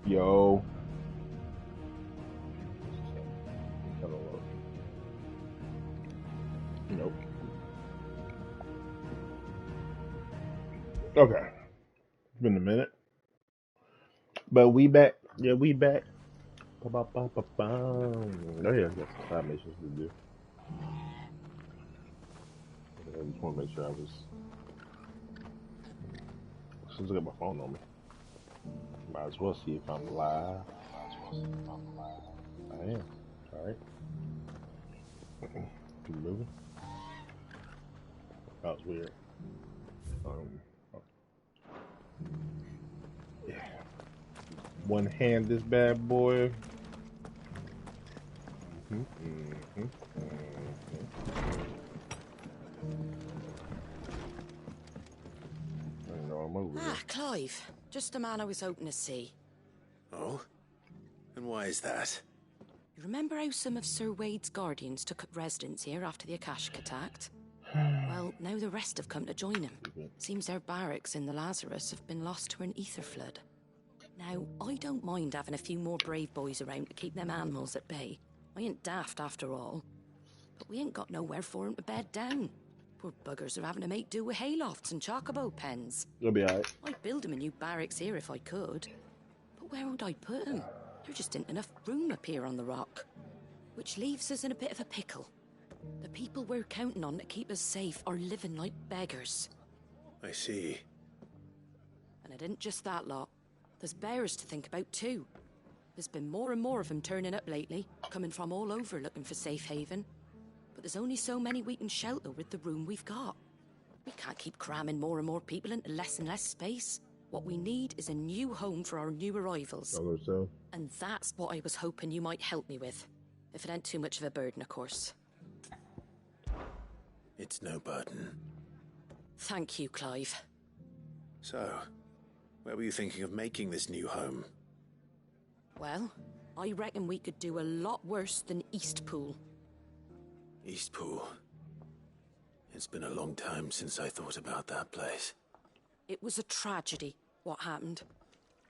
Yo. Nope. Okay. It's been a minute. But we back. Yeah, we back. Ba-ba-ba-ba-bam. Oh yeah, got some side missions to do. I just want to make sure I was. Since I got my phone on me, might as well see if I'm live. I am. All right. Keep moving. That was weird. Oh, yeah. One hand, this bad boy. Mm-hmm. I know I'm over there. Clive. Just the man I was hoping to see. Oh? And why is that? You remember how some of Sir Wade's guardians took up residence here after the Akashic attacked? Well, now the rest have come to join him. Seems their barracks in the Lazarus have been lost to an ether flood. Now, I don't mind having a few more brave boys around to keep them animals at bay. I ain't daft after all. But we ain't got nowhere for 'em to bed down. Poor buggers are having to make do with haylofts and chocobo pens. You'll be alright. I'd build 'em a new barracks here if I could. But where would I put 'em? There just ain't enough room up here on the rock. Which leaves us in a bit of a pickle. The people we're counting on to keep us safe are living like beggars. I see. And it isn't just that lot. There's bears to think about too. There's been more and more of them turning up lately, coming from all over looking for safe haven. But there's only so many we can shelter with the room we've got. We can't keep cramming more and more people into less and less space. What we need is a new home for our new arrivals. So. And that's what I was hoping you might help me with. If it ain't too much of a burden, of course. It's no burden. Thank you, Clive. So, where were you thinking of making this new home? Well, I reckon we could do a lot worse than Eastpool. Eastpool. It's been a long time since I thought about that place. It was a tragedy, what happened.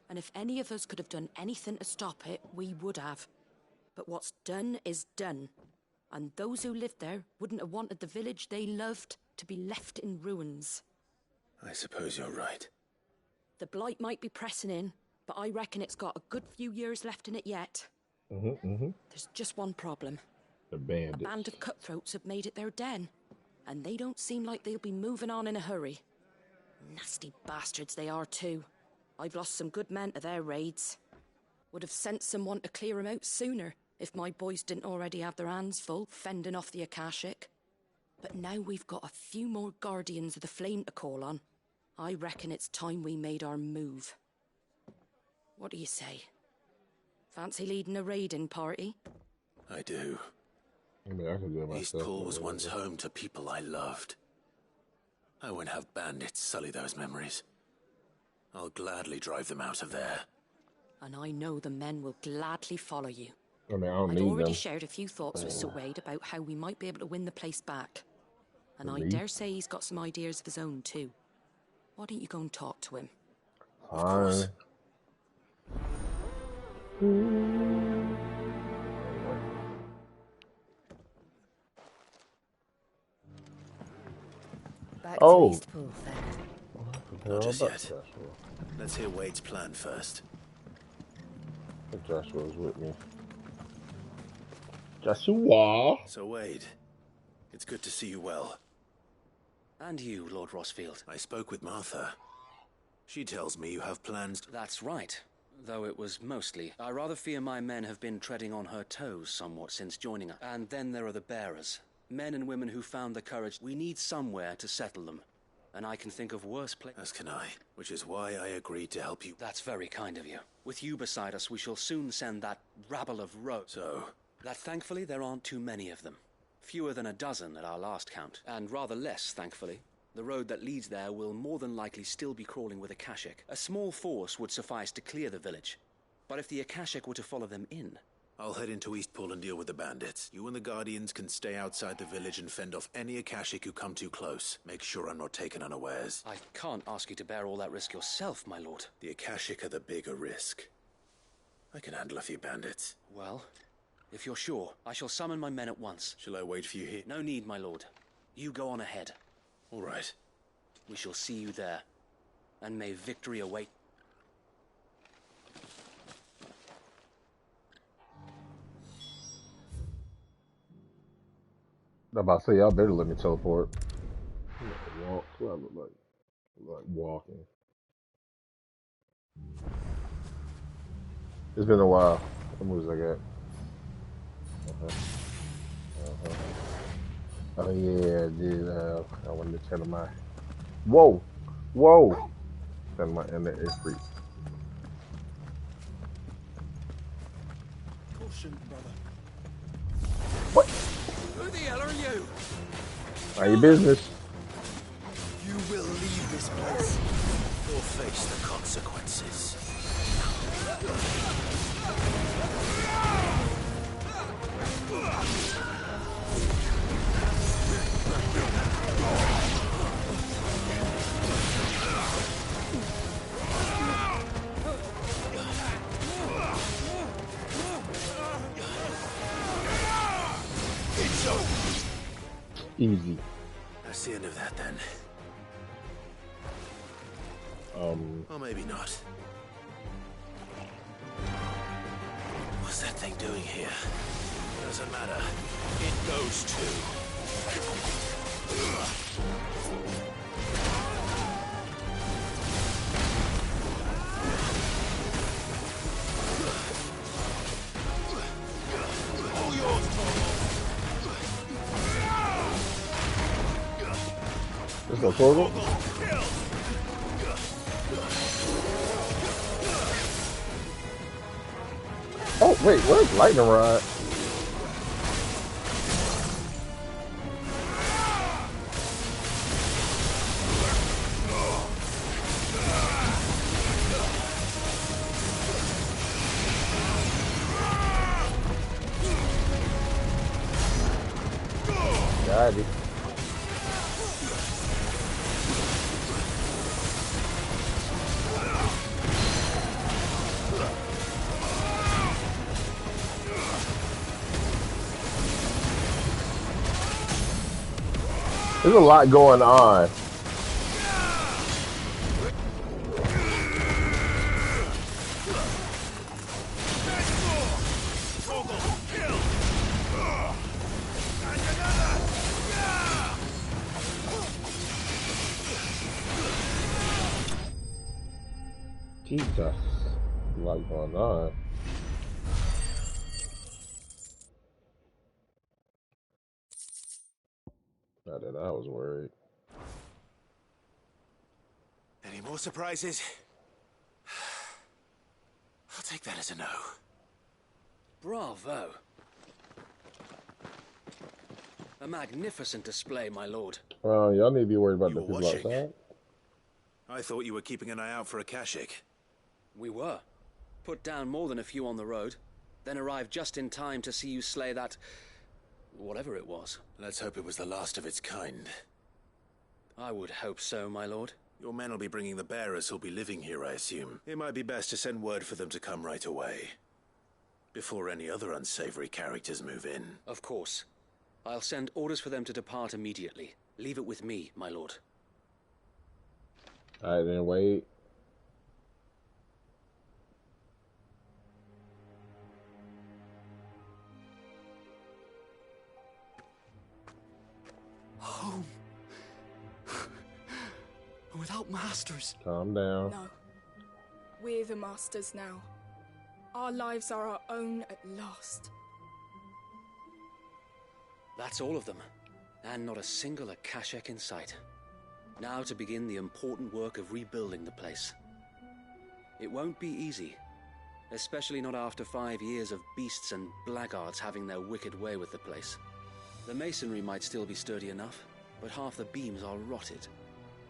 And if any of us could have done anything to stop it, we would have. But what's done is done. And those who lived there wouldn't have wanted the village they loved to be left in ruins. I suppose you're right. The blight might be pressing in, but I reckon it's got a good few years left in it yet. There's just one problem. The bandits. A band of cutthroats have made it their den, and they don't seem like they'll be moving on in a hurry. Nasty bastards they are too. I've lost some good men to their raids. Would have sent someone to clear 'em out sooner, if my boys didn't already have their hands full fending off the Akashic. But now we've got a few more guardians of the flame to call on. I reckon it's time we made our move. What do you say? Fancy leading a raiding party? I do. I mean, I can do it myself. Eastpool was once home to people I loved. I won't have bandits sully those memories. I'll gladly drive them out of there. And I know the men will gladly follow you. I mean, I don't I've need already them. shared a few thoughts with Sir Wade about how we might be able to win the place back. And I Me? dare say he's got some ideas of his own too. Why don't you go and talk to him? Of course. Back Oh. to Eastpool, then. Not just About yet. Joshua. Let's hear Wade's plan first. If Joshua's with me. Joshua. So, Wade, it's good to see you well. And you, Lord Rossfield. I spoke with Martha. She tells me you have plans to... That's right. Though it was mostly. I rather fear my men have been treading on her toes somewhat since joining her. And then there are the bearers. Men and women who found the courage. We need somewhere to settle them. And I can think of worse places. As can I, which is why I agreed to help you. That's very kind of you. With you beside us, we shall soon send that rabble of So, that thankfully there aren't too many of them. Fewer than a dozen at our last count. And rather less, thankfully. The road that leads there will more than likely still be crawling with Akashic. A small force would suffice to clear the village. But if the Akashic were to follow them in... I'll head into Eastpool and deal with the bandits. You and the Guardians can stay outside the village and fend off any Akashic who come too close. Make sure I'm not taken unawares. I can't ask you to bear all that risk yourself, my lord. The Akashic are the bigger risk. I can handle a few bandits. Well, if you're sure, I shall summon my men at once. Shall I wait for you here? No need, my lord. You go on ahead. All right. We shall see you there. And may victory await. I'm about to say, y'all better let me teleport. Walk. What I look like walking. It's been a while. What moves I got? Oh yeah, dude. I wanted to tell my. Whoa, whoa. Tell my inner is free. Caution, brother. What? Who the hell are you? Mind your business. You will leave this place or face the consequences. Easy. That's the end of that then. Or maybe not. What's that thing doing here? Doesn't matter. It goes too. All yours, There's no portal. Oh wait, where's lightning rod? Got it. There's a lot going on. Jesus, a lot going on. Not that I was worried. Any more surprises? I'll take that as a no. Bravo. A magnificent display, my lord. Well, y'all need to be worried about You the were people watching. outside. I thought you were keeping an eye out for a Kashik. We were. Put down more than a few on the road, then arrived just in time to see you slay that... whatever it was. Let's hope it was the last of its kind. I would hope so, my lord. Your men will be bringing the bearers who'll be living here, I assume. It might be best to send word for them to come right away. Before any other unsavory characters move in. Of course. I'll send orders for them to depart immediately. Leave it with me, my lord. Alright, then wait. Home. Without masters. Calm down. No. We're the masters now. Our lives are our own at last. That's all of them. And not a single Akashek in sight. Now to begin the important work of rebuilding the place. It won't be easy. Especially not after 5 years of beasts and blackguards having their wicked way with the place. The masonry might still be sturdy enough, but half the beams are rotted.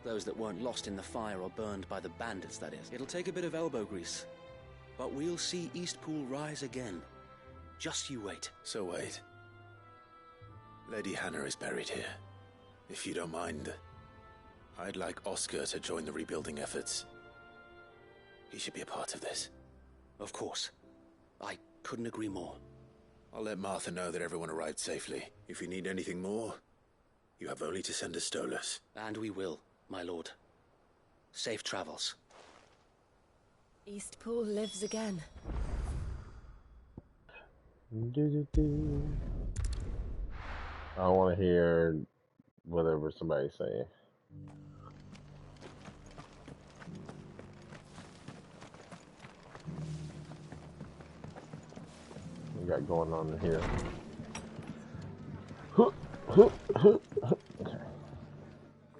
Those that weren't lost in the fire or burned by the bandits, that is. It'll take a bit of elbow grease. But we'll see Eastpool rise again. Just you wait. So wait. Lady Hannah is buried here. If you don't mind, I'd like Oscar to join the rebuilding efforts. He should be a part of this. Of course. I couldn't agree more. I'll let Martha know that everyone arrived safely. If you need anything more, you have only to send a Stolas. And we will, my lord. Safe travels. Eastpool lives again. I don't want to hear whatever somebody's saying. We got going on in here.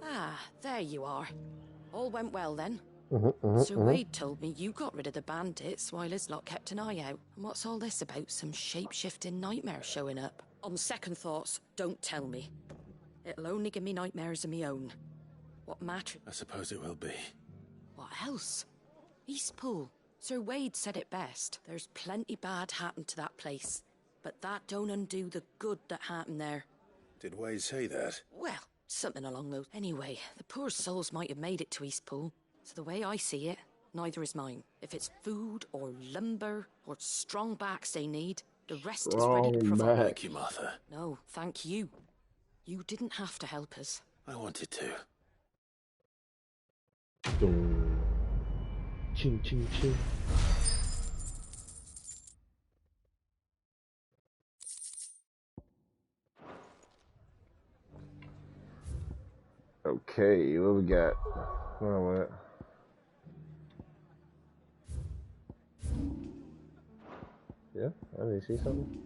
Ah, there you are. All went well then. Sir Wade told me you got rid of the bandits while his lot kept an eye out. And what's all this about some shape-shifting nightmare showing up? On second thoughts, don't tell me. It'll only give me nightmares of me own. What matter? I suppose it will be. What else? Eastpool. Sir Wade said it best. There's plenty bad happened to that place. But that don't undo the good that happened there. Did Wade say that? Well, something along those. Anyway, the poor souls might have made it to Eastpool. So the way I see it, neither is mine. If it's food or lumber or strong backs they need, the rest is ready to provide. Thank you, Martha. No, thank you. You didn't have to help us. I wanted to. Ching, ching, ching. Okay, what we got? Oh, what? Yeah, I didn't see something.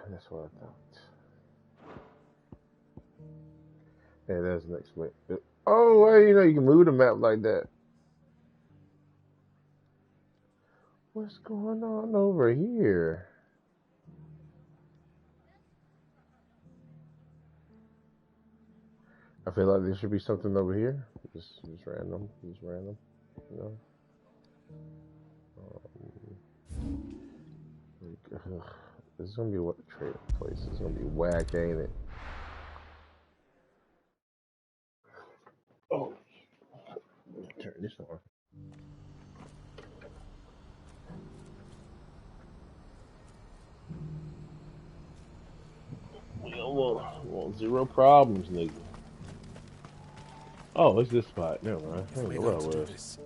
That's what I thought. Yeah, that's next week. Oh, well, you know, you can move the map like that. What's going on over here? I feel like there should be something over here. Just random, you know. This is gonna be what trading place is gonna be whack, ain't it? Oh, turn this on. We don't want zero problems, nigga. Oh, it's this spot. Never mind. I don't know what it was.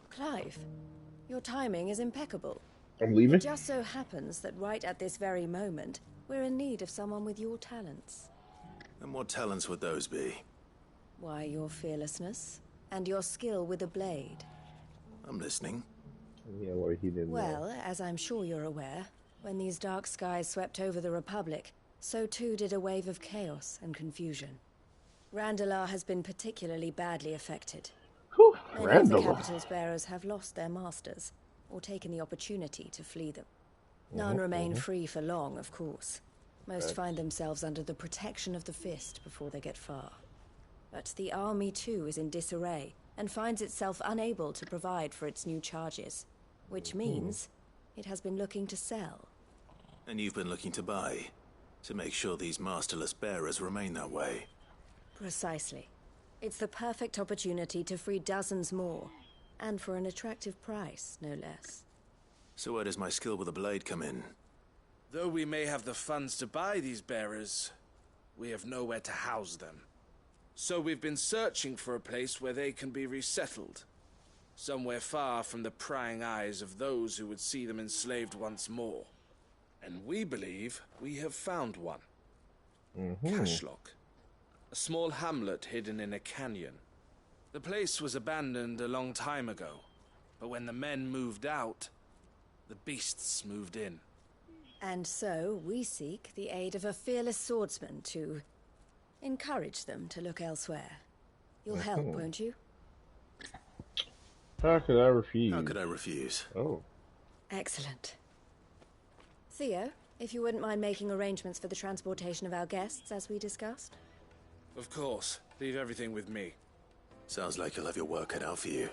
Clive, your timing is impeccable. I'm leaving. It just so happens that right at this very moment, we're in need of someone with your talents. And what talents would those be? Why, your fearlessness and your skill with a blade. I'm listening. Yeah, well, he didn't. Well, as I'm sure you're aware, when these dark skies swept over the Republic, so too did a wave of chaos and confusion. Randalar has been particularly badly affected. Whew, Many of the capital's bearers have lost their masters, or taken the opportunity to flee them. None remain free for long, of course. Most find themselves under the protection of the Fist before they get far. But the army too is in disarray, and finds itself unable to provide for its new charges. Which means it has been looking to sell. And you've been looking to buy, to make sure these masterless bearers remain that way. Precisely. It's the perfect opportunity to free dozens more, and for an attractive price, no less. So where does my skill with a blade come in? Though we may have the funds to buy these bearers, we have nowhere to house them. So we've been searching for a place where they can be resettled. Somewhere far from the prying eyes of those who would see them enslaved once more. And we believe we have found one. Cashlock. A small hamlet hidden in a canyon. The place was abandoned a long time ago, but when the men moved out, the beasts moved in. And so we seek the aid of a fearless swordsman to encourage them to look elsewhere. You'll help, won't you? How could I refuse? How could I refuse? Oh. Excellent. Theo, if you wouldn't mind making arrangements for the transportation of our guests, as we discussed. Of course. Leave everything with me. Sounds like you'll have your work cut out for you.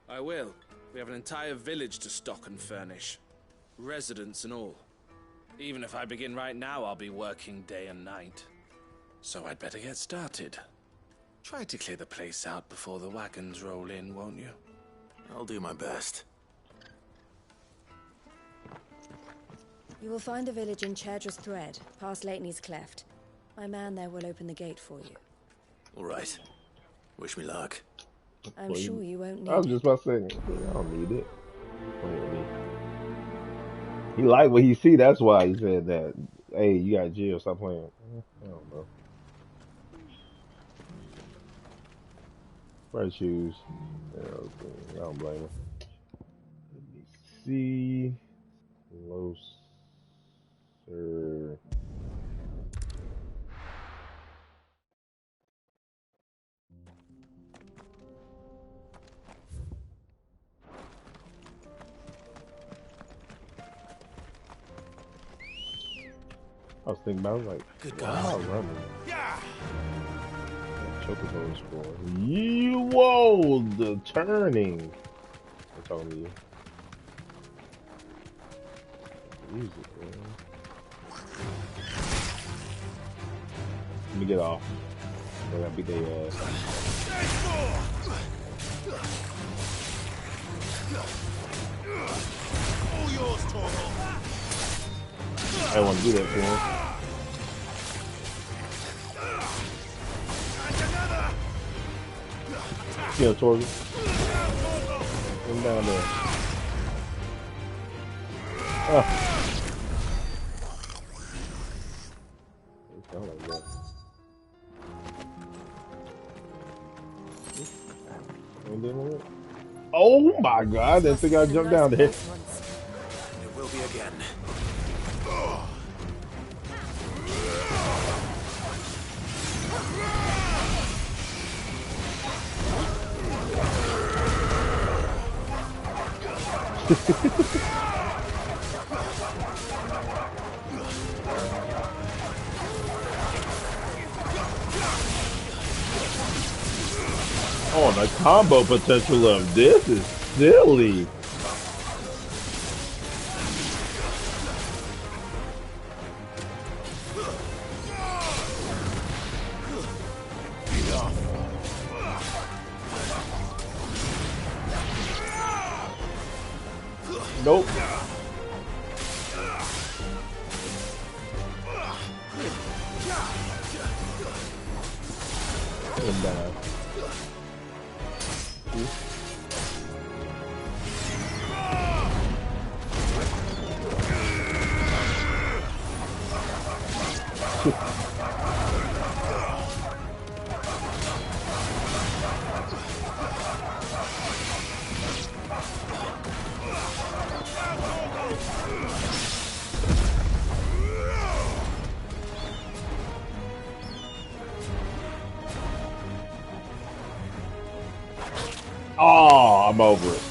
I will. We have an entire village to stock and furnish. Residents and all. Even if I begin right now, I'll be working day and night. So I'd better get started. Try to clear the place out before the wagons roll in, won't you? I'll do my best. You will find a village in Chairdress Thread, past Lateney's Cleft. My man there will open the gate for you. All right. Wish me luck. I'm sure you won't need I was just about to say, I don't need it. Wait a minute. He liked what he see, that's why he said that. Hey, you got Jill, stop playing. I don't know. Bright shoes. Yeah, okay. I don't blame him. Let me see. Closer. I was thinking about it, like, Good wow, God. running. Chocobo score. You, whoa, the turning. I'm talking to you. Music, man. Let me get off. I gotta beat their ass. All yours, Toro. I don't want to do that to him. Yeah, Torgy. Come down there. Oh. It sound like that. Oh my God! I didn't think I'd jump down there. It will be again. Oh, the combo potential of this is silly. Nope. And, oh, I'm over it.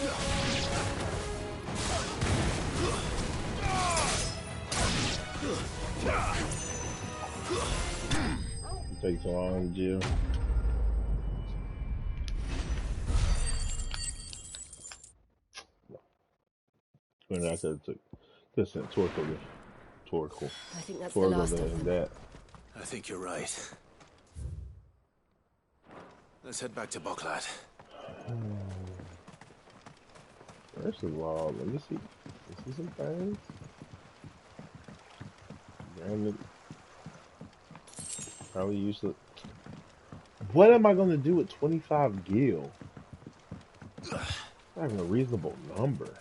It takes so long, Jill. When I could have took this and Torkoal. I think that's the last of and them. that. I think you're right. Let's head back to Boklat. First of all, let me see some things. Granted, probably useless. What am I gonna do with 25 gil? Not even a reasonable number.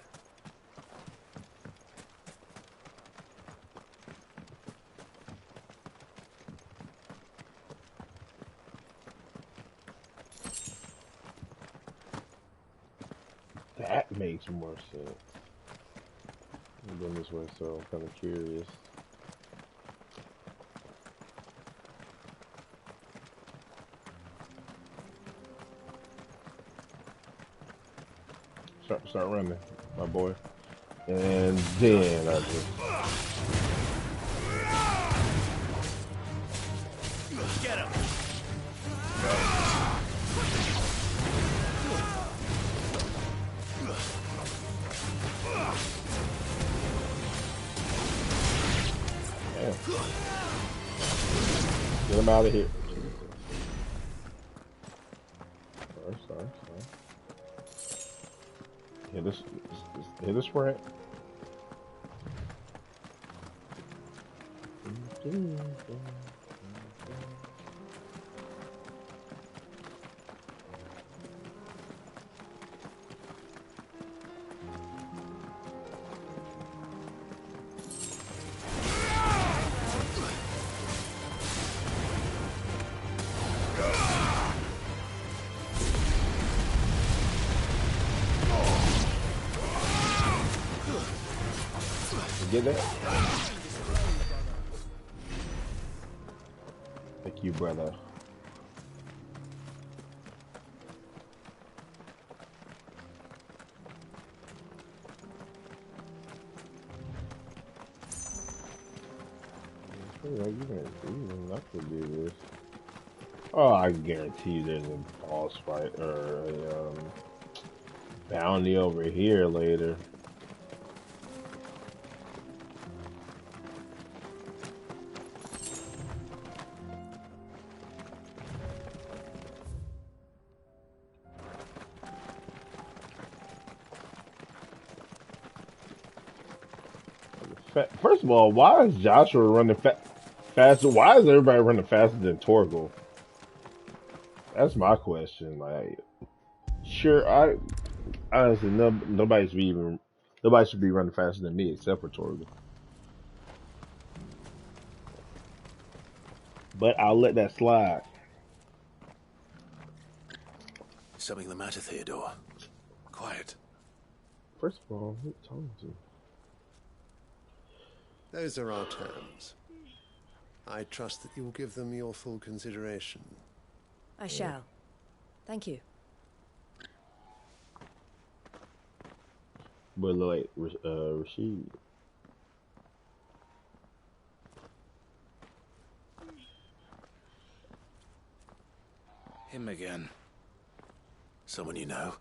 That makes more sense. I'm going this way, so I'm kind of curious. Start running, my boy. And then I just... Get him! Damn. Get him out of here. Sorry. Hit this sprint. Get that? Thank you, brother. Like you can not to do this. Oh, I guarantee you there's a boss fight or a bounty over here later. First of all, why is Joshua running faster? Why is everybody running faster than Torgal? That's my question. Like, sure, I honestly nobody should be running faster than me except for Torgal. But I'll let that slide. Something the matter, Theodore? Quiet. First of all, who are you talking to? Those are our terms. I trust that you will give them your full consideration. I shall. Thank you. But like, Rashid. Him again. Someone you know?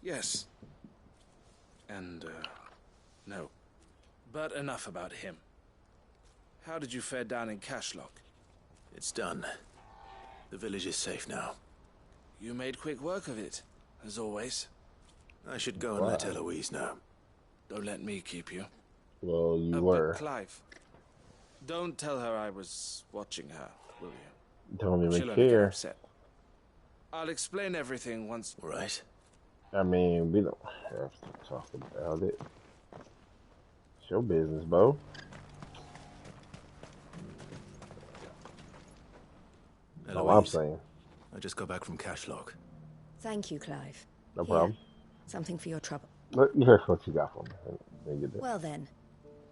Yes. And, no. But enough about him. How did you fare down in Cashlock? It's done. The village is safe now. You made quick work of it, as always. I should go and let Eloise know. Don't let me keep you. Well, you were. But Clive, don't tell her I was watching her, will you? Don't even She'll only get care. upset. I'll explain everything once. Right. I mean, we don't have to talk about it. It's your business, Bo. Eloise, All I'm saying. I just got back from Cashlock. Thank you, Clive. No problem. Something for your trouble. Here's what you got for me. Well then,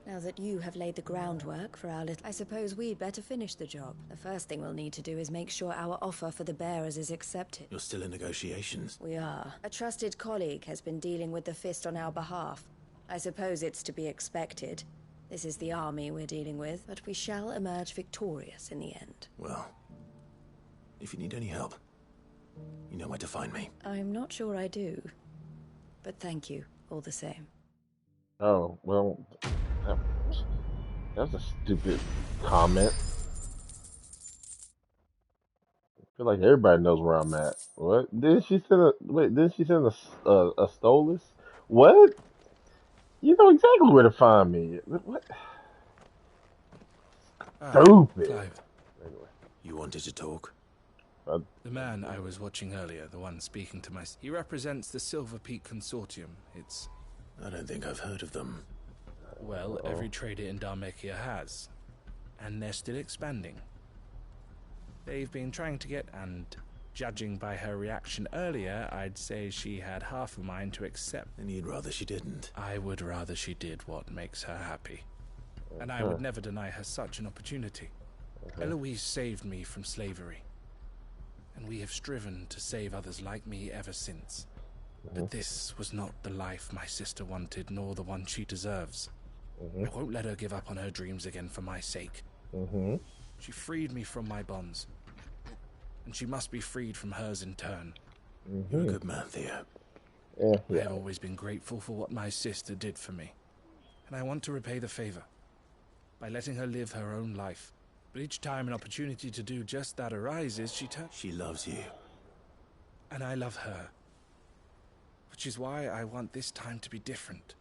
now that you have laid the groundwork for our little... I suppose we'd better finish the job. The first thing we'll need to do is make sure our offer for the bearers is accepted. You're still in negotiations? We are. A trusted colleague has been dealing with the Fist on our behalf. I suppose it's to be expected. This is the army we're dealing with, but we shall emerge victorious in the end. Well, if you need any help, you know where to find me. I'm not sure I do. But thank you, all the same. Oh, well, that's a stupid comment. I feel like everybody knows where I'm at. What? Didn't she send a Stolas? What? You know exactly where to find me. What? Stupid. Clive. Anyway. You wanted to talk? The man I was watching earlier, the one speaking to my... He represents the Silver Peak Consortium. It's... I don't think I've heard of them. Well, every trader in Dharmekia has. And they're still expanding. They've been trying to get, and judging by her reaction earlier, I'd say she had half a mind to accept. And you'd rather she didn't? I would rather she did what makes her happy. And I would never deny her such an opportunity. Eloise saved me from slavery. And we have striven to save others like me ever since. But this was not the life my sister wanted, nor the one she deserves. I won't let her give up on her dreams again for my sake. She freed me from my bonds. And she must be freed from hers in turn. You're a good man, Theo. I have always been grateful for what my sister did for me. And I want to repay the favor by letting her live her own life. But each time an opportunity to do just that arises, She loves you. And I love her. Which is why I want this time to be different.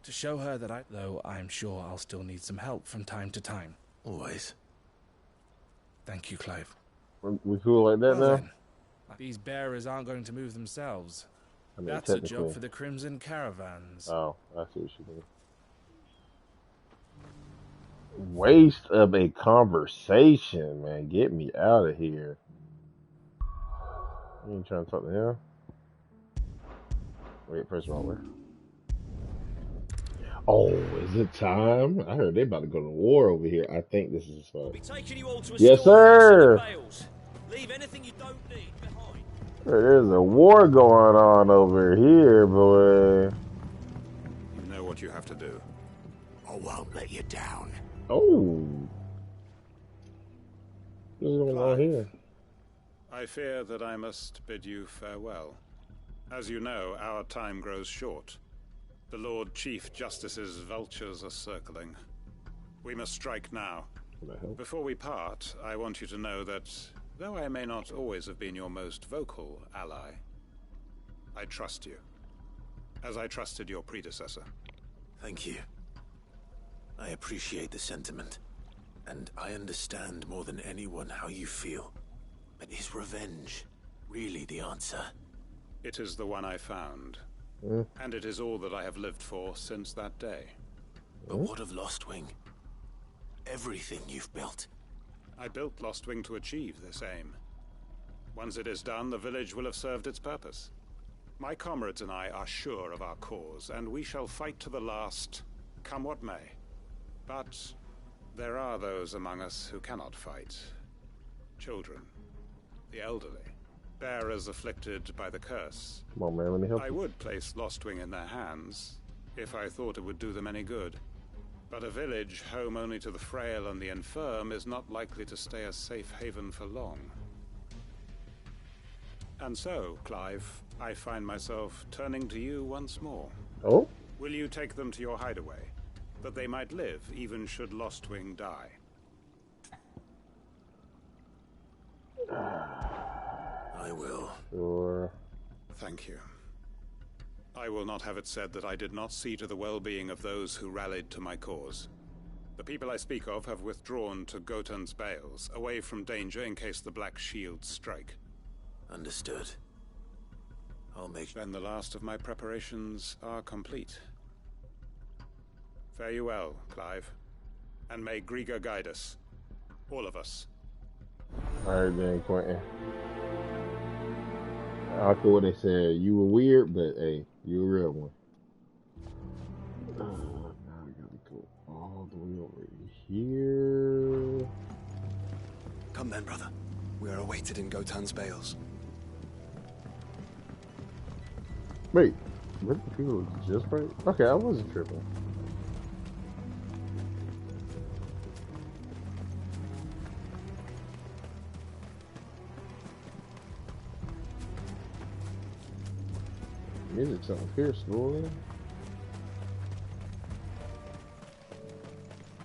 To show her that though I'm sure I'll still need some help from time to time. Always. Thank you, Clive. We cool like that now? Then, these bearers aren't going to move themselves. I mean, That's a job for the Crimson Caravans. Oh, I see what you mean. Waste of a conversation, man. Get me out of here. You ain't trying to talk to him? Wait, first of all, where? Oh, is it time? I heard they about to go to war over here. I think this is fun. Yes, sir. Leave anything you don't need behind. There's a war going on over here, boy. You know what you have to do. I won't let you down. Oh. What's going on here? I fear that I must bid you farewell. As you know, our time grows short. The Lord Chief Justice's vultures are circling. We must strike now. Before we part, I want you to know that, though I may not always have been your most vocal ally, I trust you, as I trusted your predecessor. Thank you. I appreciate the sentiment, and I understand more than anyone how you feel. But is revenge really the answer? It is the one I found. And it is all that I have lived for since that day. But what of Lostwing? Everything you've built. I built Lostwing to achieve this aim. Once it is done, the village will have served its purpose. My comrades and I are sure of our cause, and we shall fight to the last, come what may. But there are those among us who cannot fight. Children, the elderly, bearers afflicted by the curse. Come on, man, let me help you. I would place Lostwing in their hands, if I thought it would do them any good. But a village home only to the frail and the infirm is not likely to stay a safe haven for long. And so, Clive, I find myself turning to you once more. Oh? Will you take them to your hideaway, that they might live even should Lostwing die? I will. Sure. Thank you. I will not have it said that I did not see to the well-being of those who rallied to my cause. The people I speak of have withdrawn to Gotan's Bales, away from danger in case the Black Shields strike. Understood. I'll make... Then the last of my preparations are complete. Fare you well, Clive. And may Griga guide us. All of us. Alright then, Quentin. I thought they said you were weird, but hey, you a real one. Now we gotta go all the way over here. Come then, brother. We are awaited in Gotan's Bales. Wait, what the people just right? Okay, I wasn't tripping. Music sounds fierce, boy.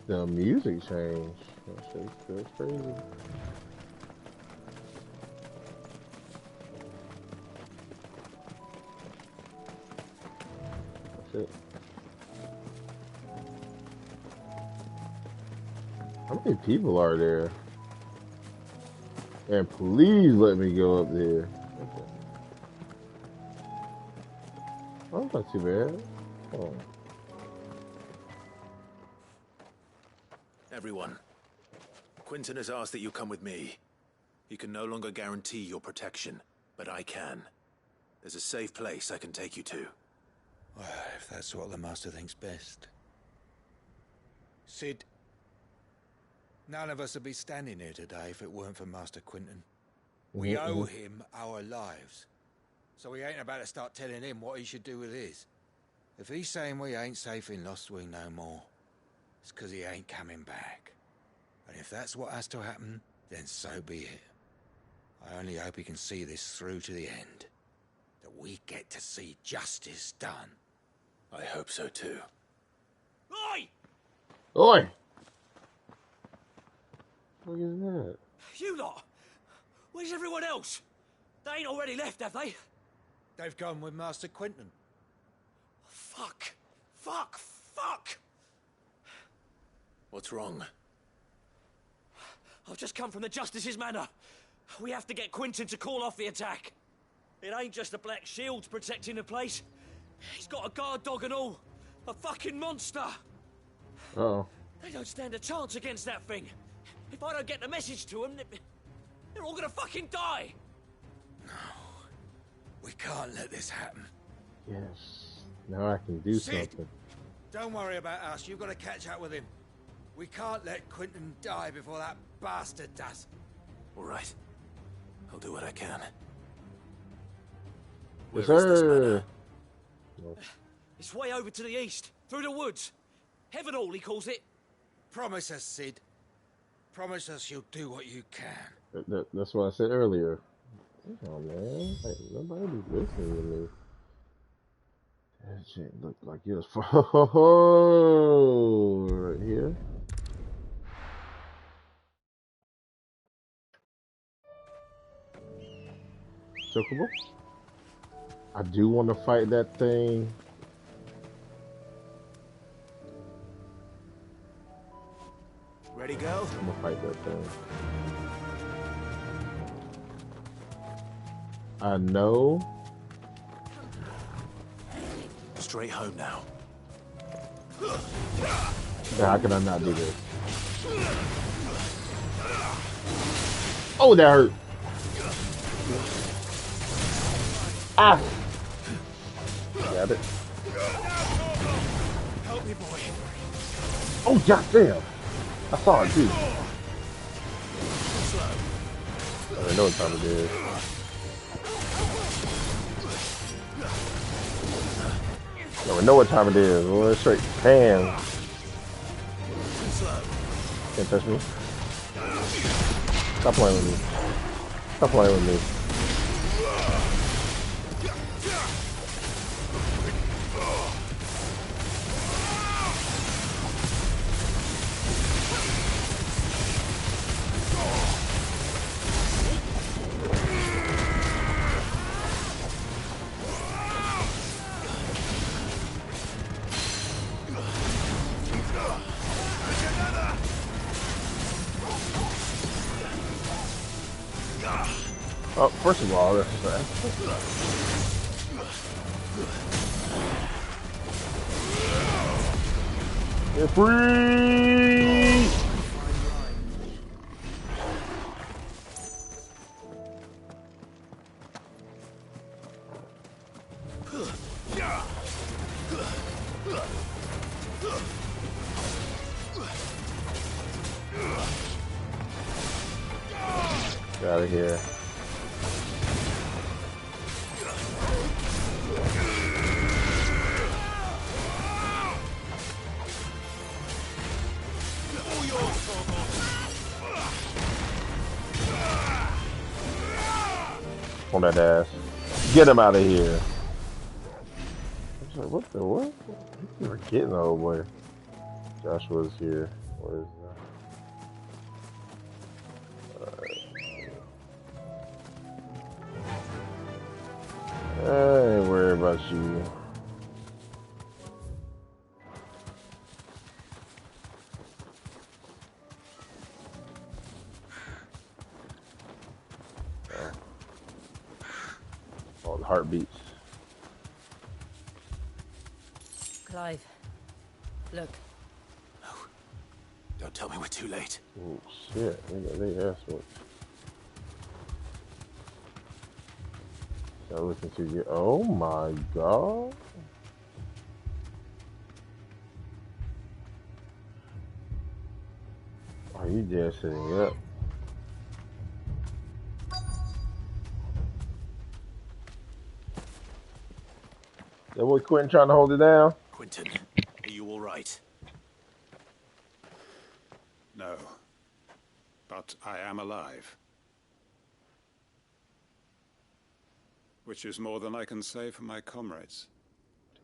The music changed. That's crazy. That's it. How many people are there? And please let me go up there. Okay. Oh, not too bad. Oh. Everyone, Quentin has asked that you come with me. He can no longer guarantee your protection, but I can. There's a safe place I can take you to. Well, if that's what the Master thinks best. Sid, none of us would be standing here today if it weren't for Master Quentin. We owe him our lives. So we ain't about to start telling him what he should do with his. If he's saying we ain't safe in Lostwing no more, it's because he ain't coming back. And if that's what has to happen, then so be it. I only hope he can see this through to the end. That we get to see justice done. I hope so too. Oi! Oi! What is that? You lot! Where's everyone else? They ain't already left, have they? They've gone with Master Quentin. Fuck! Fuck! Fuck! What's wrong? I've just come from the Justice's manor. We have to get Quentin to call off the attack. It ain't just the Black Shields protecting the place. He's got a guard dog and all. A fucking monster. Uh-oh. They don't stand a chance against that thing. If I don't get the message to them, they're all gonna fucking die. No. We can't let this happen. Yes. Now I can do Sid, something. don't worry about us. You've got to catch up with him. We can't let Quentin die before that bastard does. All right. I'll do what I can. Yes, Where is this sir. manor? Nope. It's way over to the east, through the woods. Heaven Hall, he calls it. Promise us, Sid. Promise us you'll do what you can. That's what I said earlier. Oh man, like, nobody be listening to me. That shit looked like it was right here. Chocobo. I do want to fight that thing. Ready, go? I'm gonna fight that thing. I know. Straight home now. How can I not do this? Oh, that hurt. Ah! Got it. Help me, boy. Oh, goddamn! I saw it too. I don't know what time it is. I don't know what time it is. Well, it's straight pan. Can't touch me. Stop playing with me. Stop playing with me. Oh, first of all, this is that. You're free! Get out of here. On that ass. Get him out of here. I was like, what the what? You were getting the old boy. Joshua's here. What is that? I ain't worried about you. All the heartbeats. Clive, look. No. Don't tell me we're too late. Oh shit, they asked what. Start looking to you. Oh my god. Are you just sitting up? That boy Quentin trying to hold it down? Quentin, are you all right? No. But I am alive. Which is more than I can say for my comrades.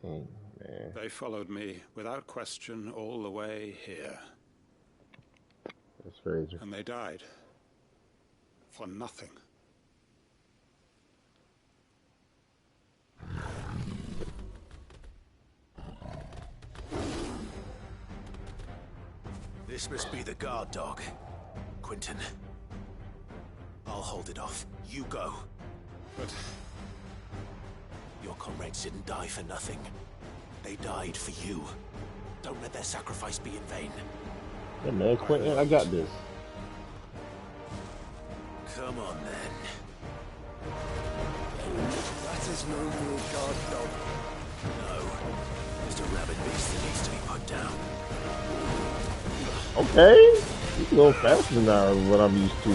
Dang, man. They followed me without question all the way here. That's crazy. And they died. For nothing. This must be the guard dog. Quentin. I'll hold it off. You go. But... Your comrades didn't die for nothing. They died for you. Don't let their sacrifice be in vain. Yeah, man, Quentin, I got this. Come on, then. That is no mere guard dog. No. Just a rabid beast that needs to be put down. Okay. You can go faster than what I'm used to.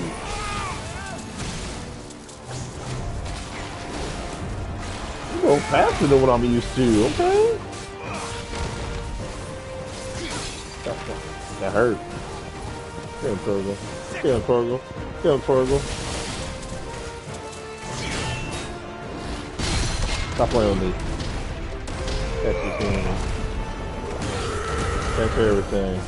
You go faster than what I'm used to, okay? That hurt. Get him, Torgo. Get him, Torgo. Get him, Torgo. Stop playing with me. Catch this game. Catch everything.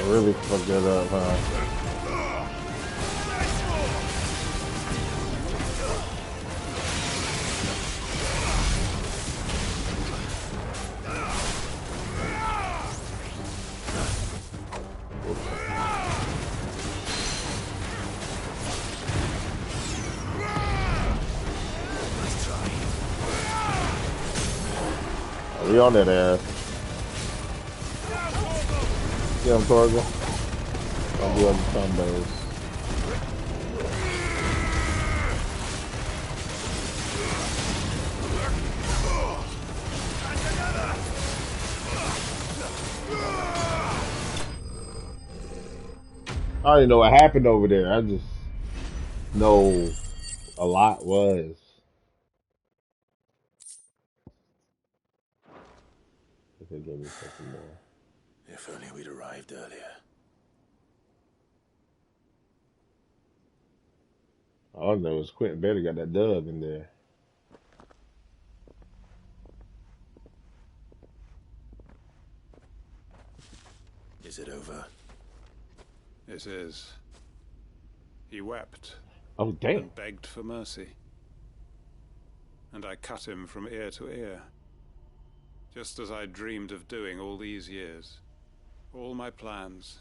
Really fucked that up, huh? We on that ass. Get him, Torgo. I'll do other combos. I don't even know what happened over there. I just know a lot was. If they gave me something more. If only we'd arrived earlier. All I know is Quentin Better got that dub in there. Is it over? It is. He wept. Oh, damn. And begged for mercy. And I cut him from ear to ear. Just as I dreamed of doing all these years. All my plans.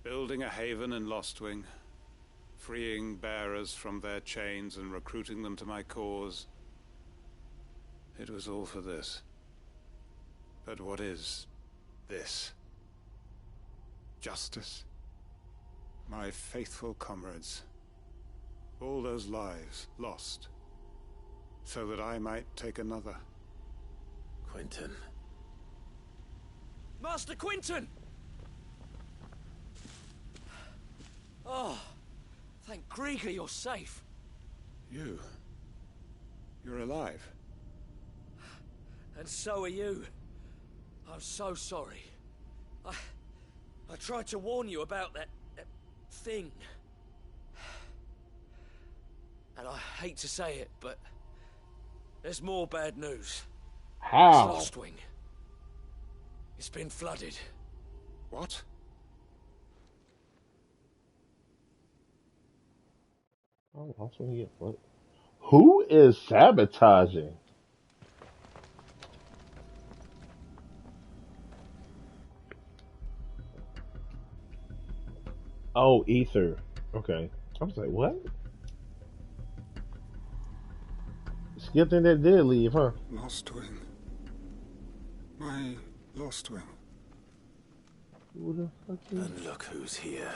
Building a haven in Lostwing. Freeing bearers from their chains and recruiting them to my cause. It was all for this. But what is this? Justice? My faithful comrades. All those lives lost. So that I might take another. Quentin. Master Quentin! Oh, thank Grieger you're safe. You're alive. And so are you. I'm so sorry. I tried to warn you about that thing. And I hate to say it, but there's more bad news. How? It's Lostwing. It's been flooded. What? Oh, also get what? Who is sabotaging? Oh, Ether. Okay. I was like, what? It's a good thing that did leave, huh? Lostwing. My Lostwing. Who the fuck is... And look who's here.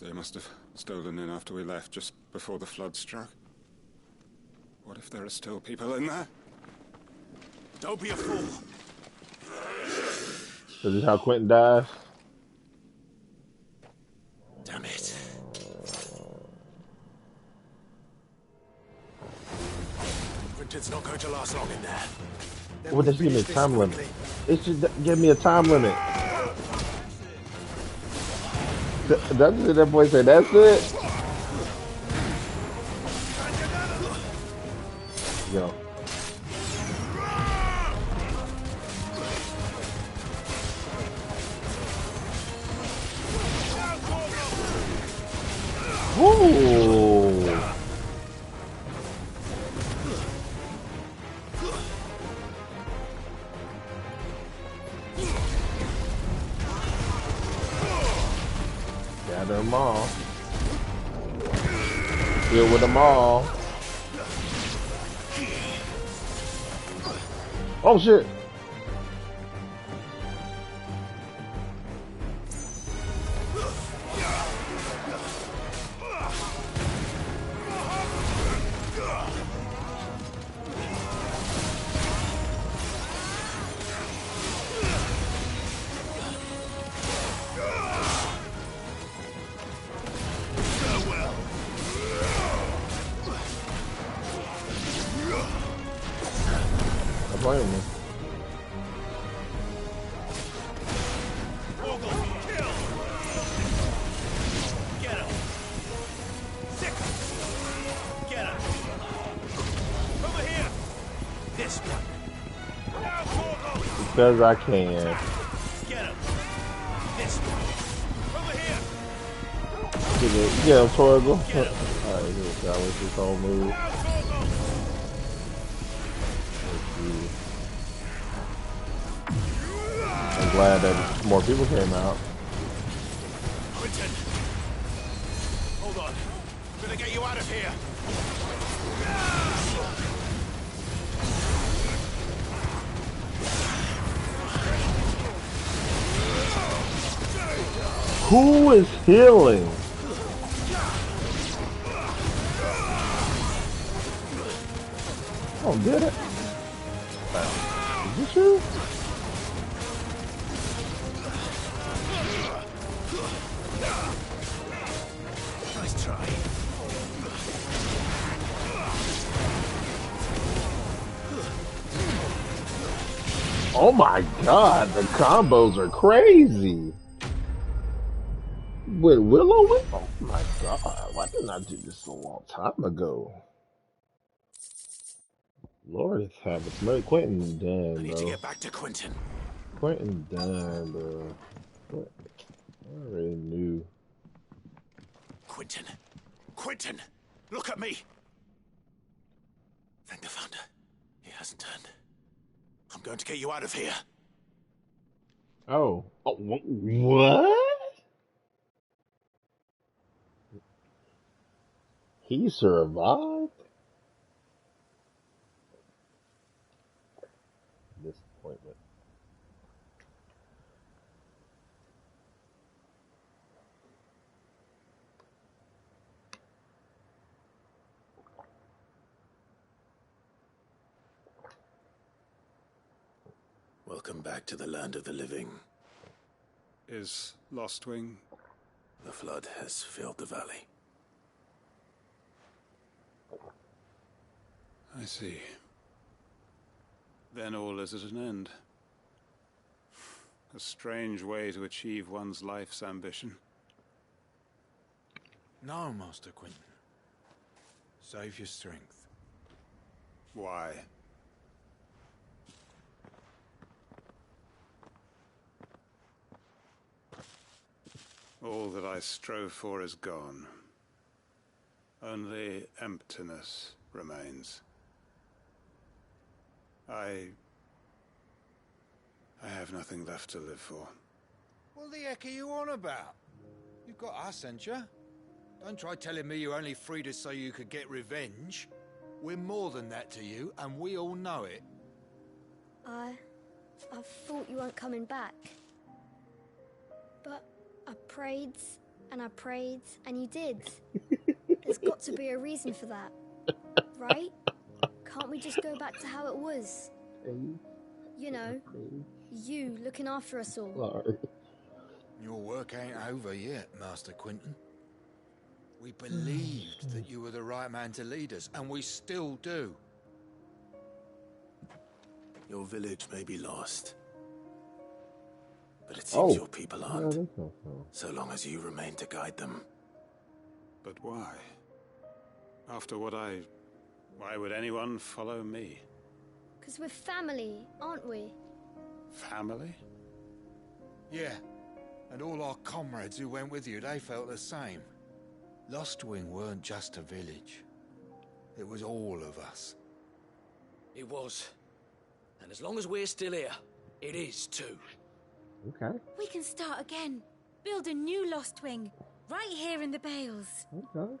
They must have stolen in after we left, just before the flood struck. What if there are still people in there? Don't be a fool. Is this how Quentin dies? Damn it. Quentin's not going to last long in there. Well, just give me a time limit. It should give me a time limit. That's it. That boy said, that's it. Yo. Ooh. Gather them all. Deal with them all. Oh shit! Blame me. Get him! Sick! Get him! Over here! This one! Because I can. Get him! This one! Over here! Get him, Torgal. Alright, here we go with this whole move. I'm glad that more people came out. Quentin! Hold on. I'm gonna get you out of here. Who is healing? Oh, did it? Is this you? Nice try. Oh my god, the combos are crazy. With Willow? Oh my god, why didn't I do this a long time ago? Lord, it's having Murray Quentin done, I need bro. to get back to Quentin. Quentin done, bro. What? I already knew. Quentin! Quentin! Look at me! Thank the Founder. He hasn't turned. I'm going to get you out of here. Oh. Oh, what? He survived? Disappointment. Welcome back to the land of the living. Is Lostwing? The flood has filled the valley. I see. Then all is at an end. A strange way to achieve one's life's ambition. No, Master Quentin. Save your strength. Why? All that I strove for is gone. Only emptiness remains. I have nothing left to live for. What the heck are you on about? You've got us, ain't you? Don't try telling me you only freed us so you could get revenge. We're more than that to you, and we all know it. I thought you weren't coming back. But I prayed, and you did. There's got to be a reason for that, right? Can't we just go back to how it was? You know, you looking after us all. Your work ain't over yet, Master Quentin. We believed that you were the right man to lead us, and we still do. Your village may be lost, but it seems your people aren't, so long as you remain to guide them. But why? After what why would anyone follow me? 'Cause we're family, aren't we? Family? Yeah, and all our comrades who went with you, they felt the same. Lostwing weren't just a village. It was all of us. It was. And as long as we're still here, it is too. Okay. We can start again. Build a new Lostwing. Right here in the bales. Okay.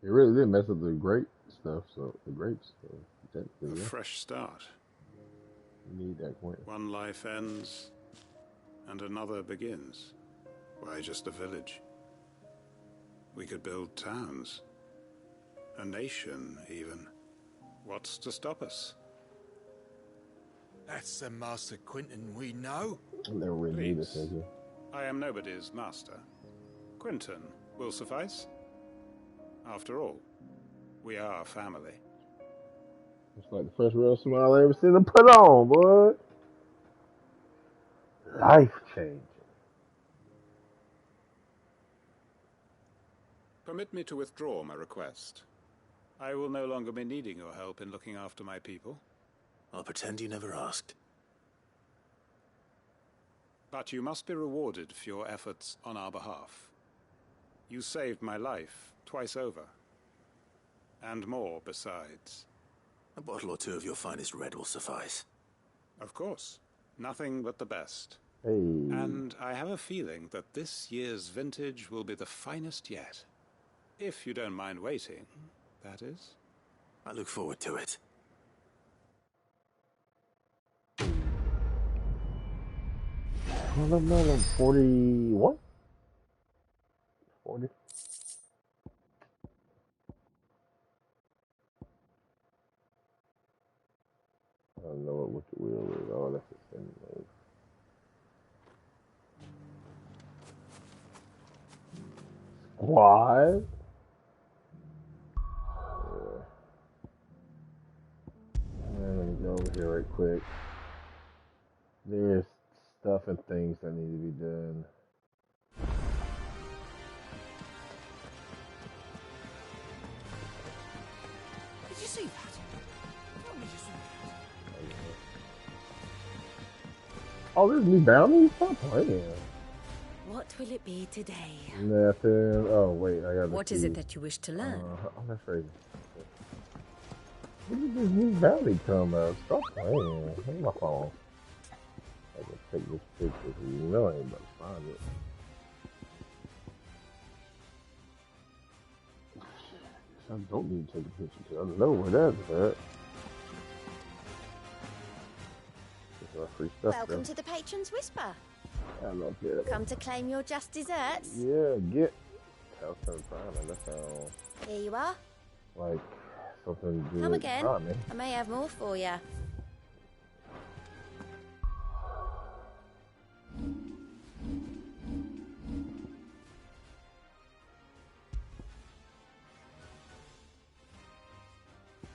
It really did mess up the grape stuff, so the grapes. So A fresh start. You need that point. One life ends, and another begins. Why, just a village. We could build towns. A nation, even. What's to stop us? That's the Master Quentin we know. I never really knew this nigga. I am nobody's master. Quentin will suffice. After all, we are family. It's like the first real smile I ever seen him put on, boy. Life changing. Permit me to withdraw my request. I will no longer be needing your help in looking after my people. I'll pretend you never asked. But you must be rewarded for your efforts on our behalf. You saved my life twice over. And more besides. A bottle or two of your finest red will suffice. Of course. Nothing but the best. Hey. And I have a feeling that this year's vintage will be the finest yet. If you don't mind waiting, that is. I look forward to it. Well, 41? 40? I don't know what the wheel is. Oh, that's a spin mode. Squad? Let me go over here right quick. There's stuff and things that need to be done. Did you see that? Tell me you saw that. Oh, there's new bounties? Stop playing. What will it be today? Nothing. Oh, wait, I got. What is it that you wish to learn? Oh, that's crazy. When did this new bounty come up? Stop playing. Where's my phone? I can take this picture because you know I ain't about to find it. I don't need to take a picture because I know where that's at. This is free stuff. Welcome to the Patron's Whisper. I don't care. Come to claim your just desserts? Yeah, get. Tell some time. That sounds Here you are. like something good. Come again. Timing. I may have more for you.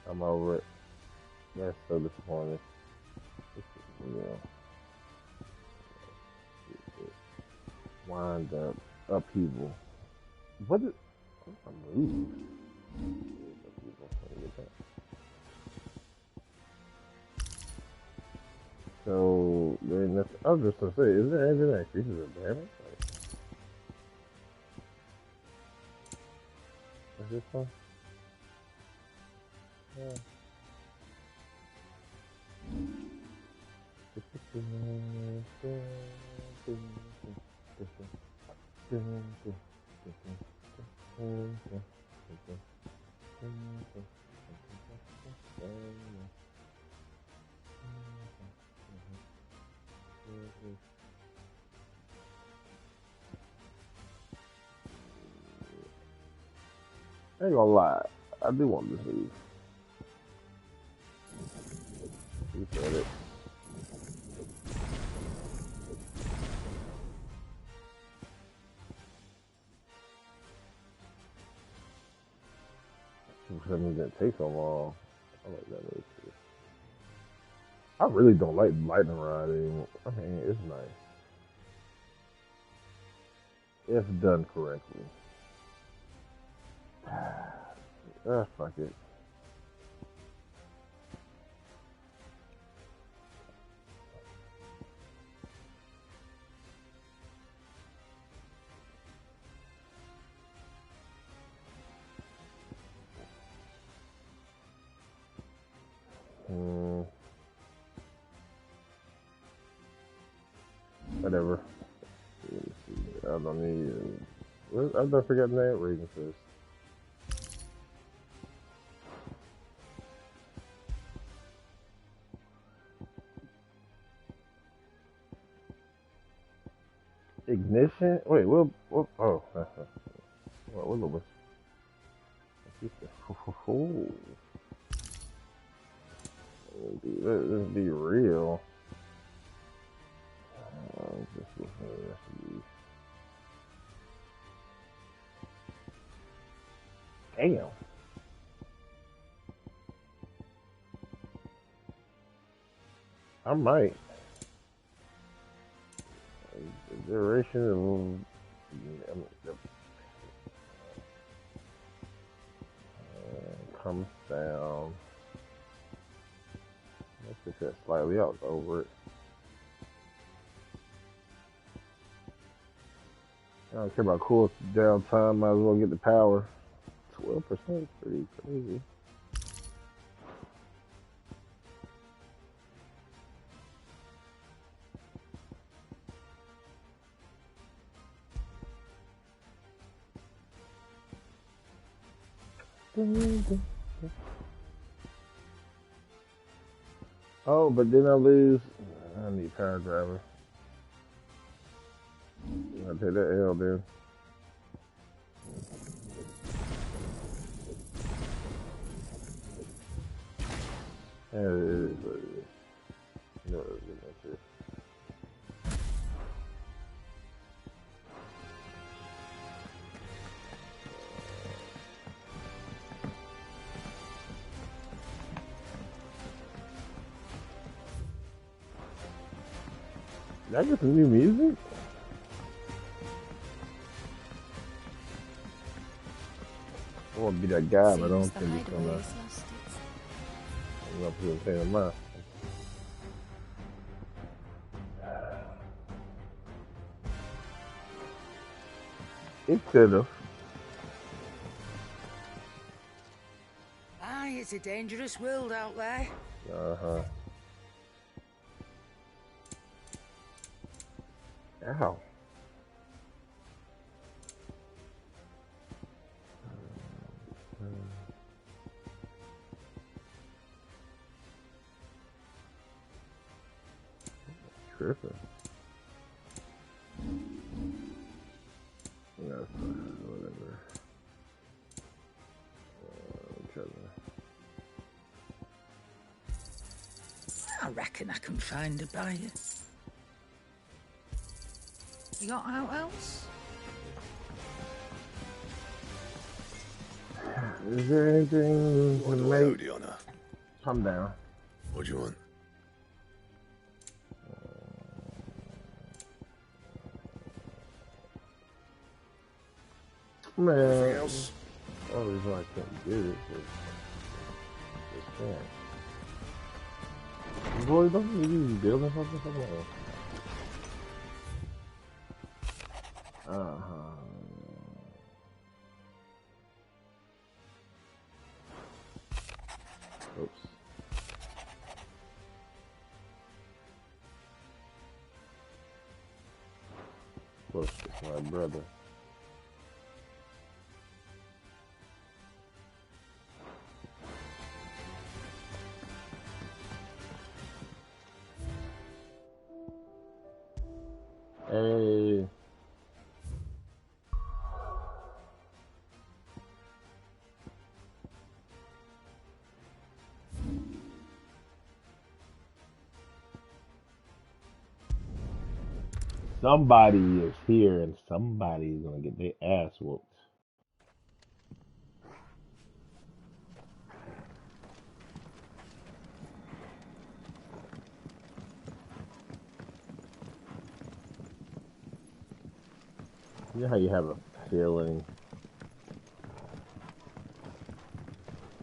I'm over it. That's so disappointing. Yeah. Wind up upheaval. What is? I move. So then that's. I was just gonna say, is there anything that increases the damage? Is this one? Yeah. I ain't gonna lie, I do want this move. You said it. That means it takes so long. I like that move too. I really don't like lightning rod anymore. I mean, it's nice if done correctly. Fuck it. Whatever. Let me see here. I don't need. I don't forget the name. Reading first. Ignition? Wait, what? Oh, what was it? Let's be real. Just looking at the rest of these. Damn. I might. The duration comes down. Let's just set slightly out over it. I don't care about cool down time. Might as well get the power. 12% is pretty crazy. Oh, but then I lose. I need power driver. I'll take that L then. Yeah, it is what it is. You know what it is. Did I get some new music? I want to be that guy, but I don't think it's gonna. I'm not putting anything in mind. It could have. Aye, it's a dangerous world out there. Uh-huh. Ow. Tripping. That's fine, whatever. I reckon I can find a buyer. You got out else? Is there anything to make? Calm down. What do you want? Man, anything else? Oh, there's why I can't do it. Just can't. Boy, don't you need building something? Oops. Close to my brother. Hey. Somebody is here and somebody is gonna get their ass whooped. You know how you have a feeling.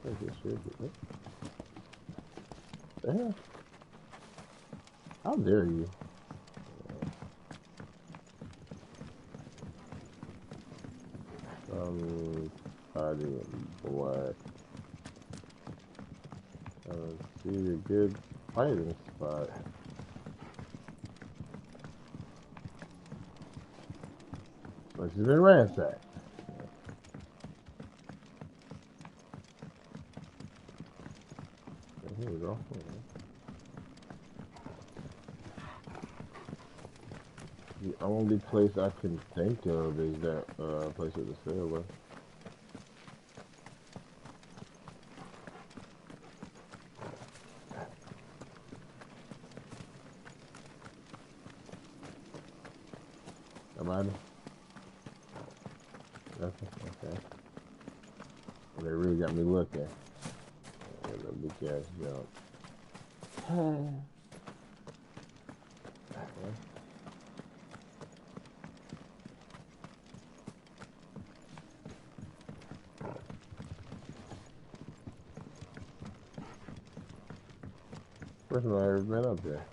What is this? What the hell? How dare you? Somebody in black. See a good fighting spot. Place has been ransacked. Here we go. The only place I can think of is that place with the stairway. Somebody? Nothing? Okay. Well, they really got me looking. Yeah, let me guess, jump. First time I ever been up there.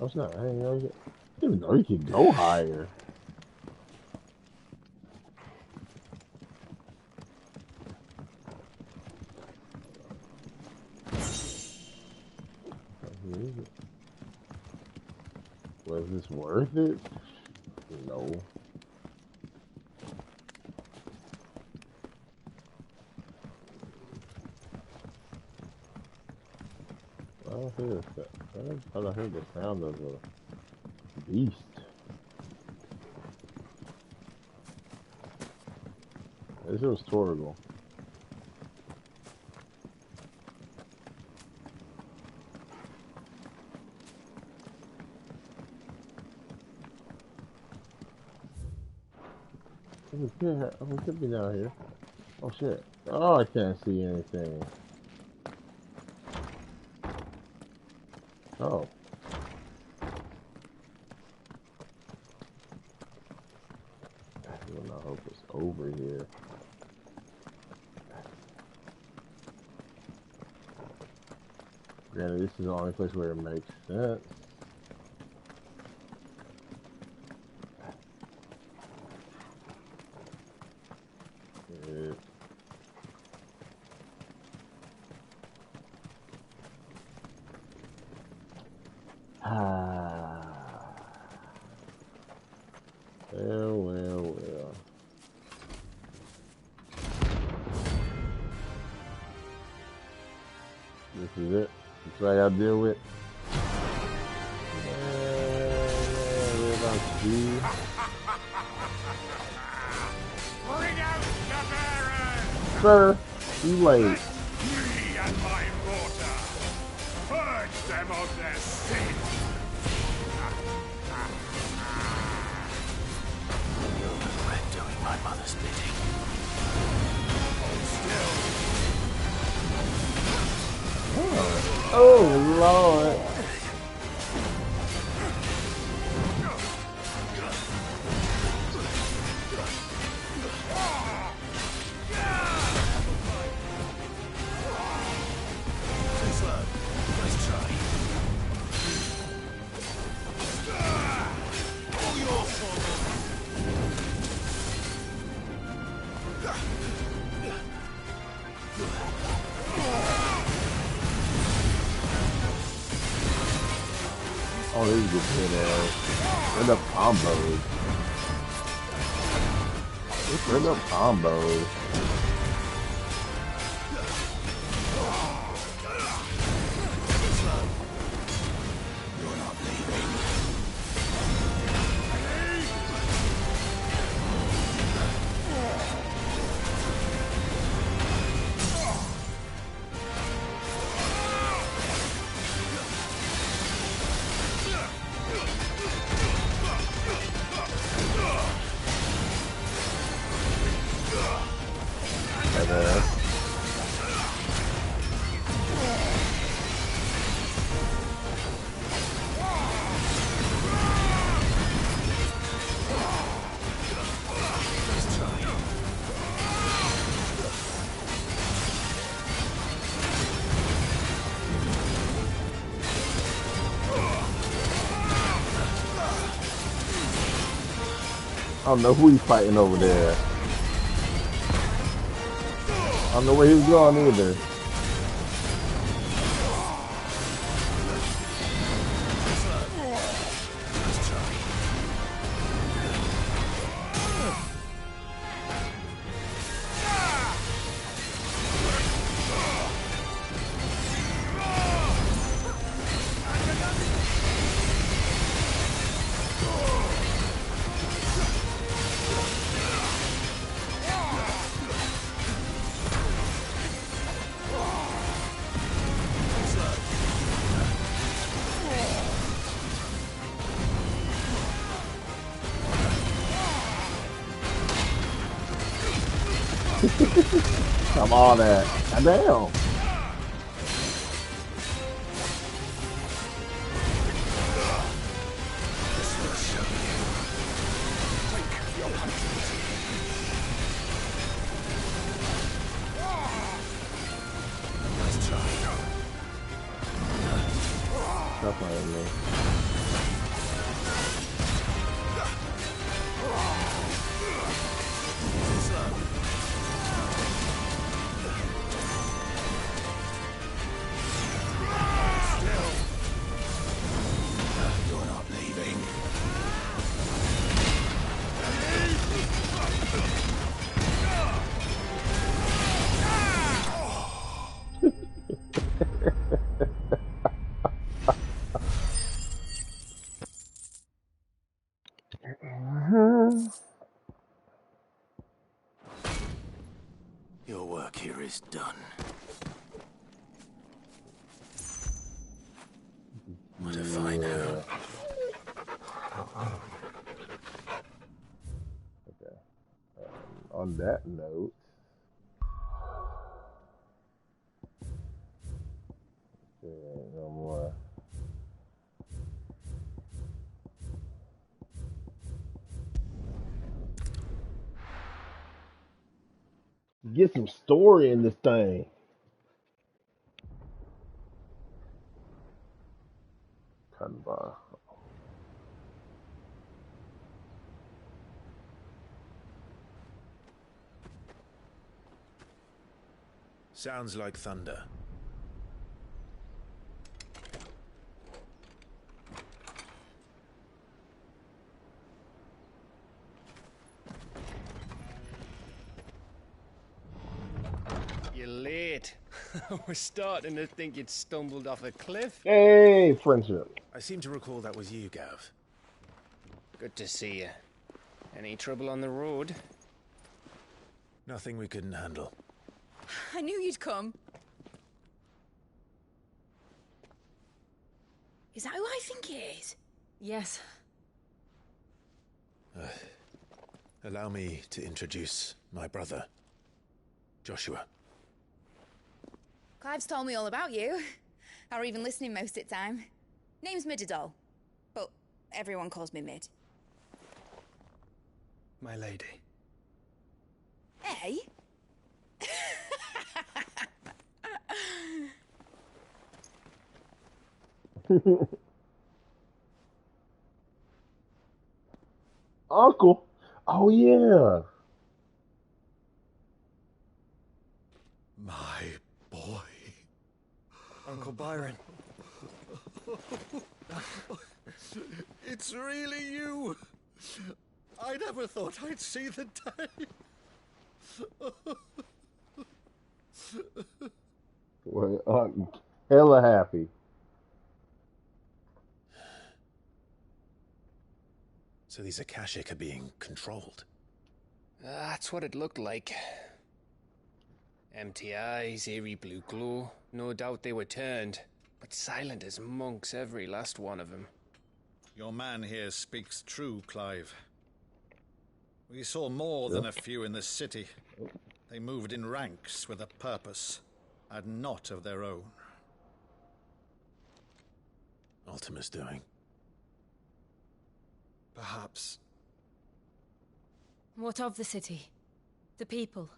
Oh, it's not. I didn't even know you could go higher. Was this worth it? No. I thought I heard the sound of a beast. This was Torgal. It could be down here. Oh shit. Oh, I can't see anything. Oh. I hope it's over here. Granted, this is the only place where it makes sense. Well. This is it. That's what I gotta deal with. We're about to see. Bring out the Baron! Sir, you late. Me and my water. Purge them of their sin. You'll regret doing my mother's bidding. Hold still. Oh, Lord. Oh, these are good End up combos. End up combos. You're not leaving. I don't know who he's fighting over there. I don't know where he's going either. I'm all that. Damn. That's not me. You're not leaving. Your work here is done. What if I know? Okay. On that note, no more. Get some story in this thing. Kanban. Sounds like thunder. You're late. We're starting to think you'd stumbled off a cliff. Hey, friendship. I seem to recall that was you, Gav. Good to see you. Any trouble on the road? Nothing we couldn't handle. I knew you'd come. Is that who I think it is? Yes. Allow me to introduce my brother, Joshua. Clive's told me all about you. Or even listening most of the time. Name's Midadol, but everyone calls me Mid. My lady. Hey? Uncle. Oh yeah. My boy. Uncle Byron. It's really you. I never thought I'd see the day. Well, hella happy. So these Akashic are being controlled. That's what it looked like. Empty eyes, eerie blue glow. No doubt they were turned, but silent as monks, every last one of them. Your man here speaks true, Clive. We saw more than a few in this city. They moved in ranks with a purpose, and not of their own. Ultima's doing. Perhaps. What of the city? The people?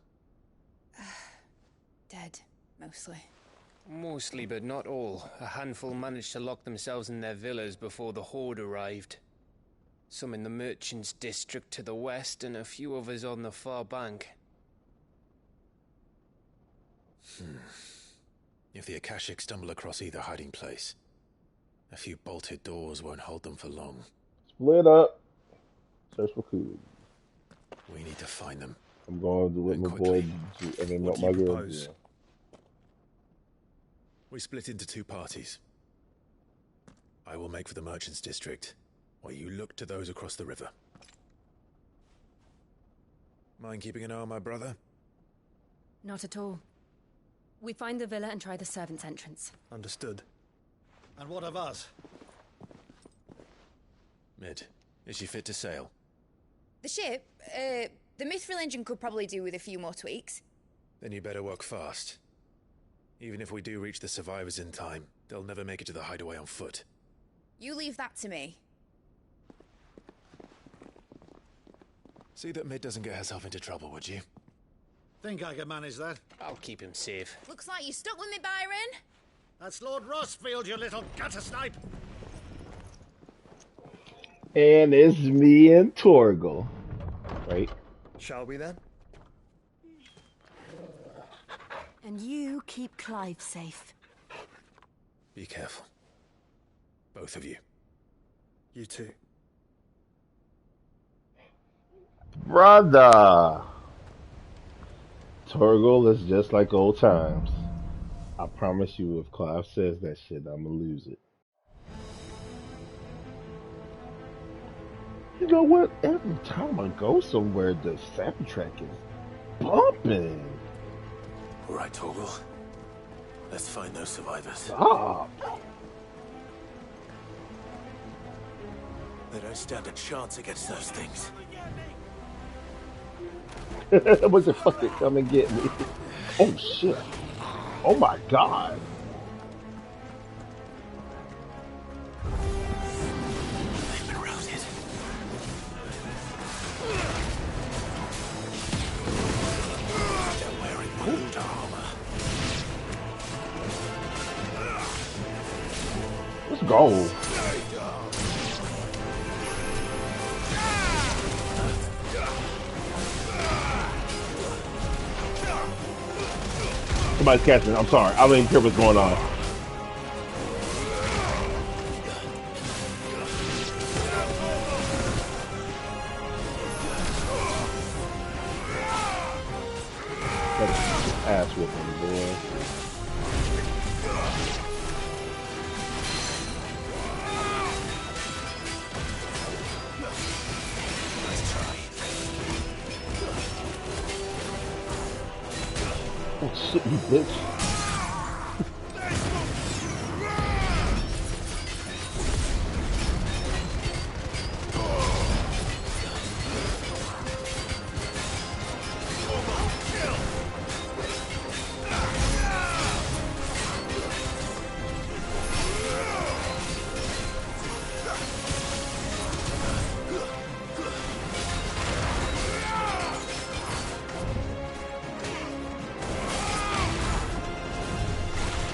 Dead, mostly. Mostly, but not all. A handful managed to lock themselves in their villas before the Horde arrived. Some in the Merchants' District to the west, and a few others on the far bank. If the Akashic stumble across either hiding place, a few bolted doors won't hold them for long. Split up. Search for clues. We need to find them. I'm going to with my boy, I mean, What do my you girl. propose? Yeah. We split into two parties. I will make for the Merchants' District, while you look to those across the river. Mind keeping an eye on my brother? Not at all. We find the villa and try the servants' entrance. Understood. And what of us? Mid, is she fit to sail? The ship? The mithril engine could probably do with a few more tweaks. Then you better work fast. Even if we do reach the survivors in time, they'll never make it to the hideaway on foot. You leave that to me. See that Mid doesn't get herself into trouble, would you? Think I can manage that? I'll keep him safe. Looks like you stuck with me, Byron. That's Lord Rossfield, you little gutter snipe! And it's me and Torgal. Right? Shall we then? And you keep Clive safe. Be careful. Both of you. You too. Brother! Torgal is just like old times. I promise you, if Clive says that shit, I'ma lose it. You know what? Every time I go somewhere, the soundtrack is bumping. All right, Torgal. Let's find those survivors. Stop! They don't stand a chance against those things. Was it fucking come and get me? Oh shit. Oh my god. They've been routed. They're wearing gold armor. Let's go. Somebody's catching. I'm sorry. I don't even care what's going on. That's ass whooping, boy. Oh shit, you bitch.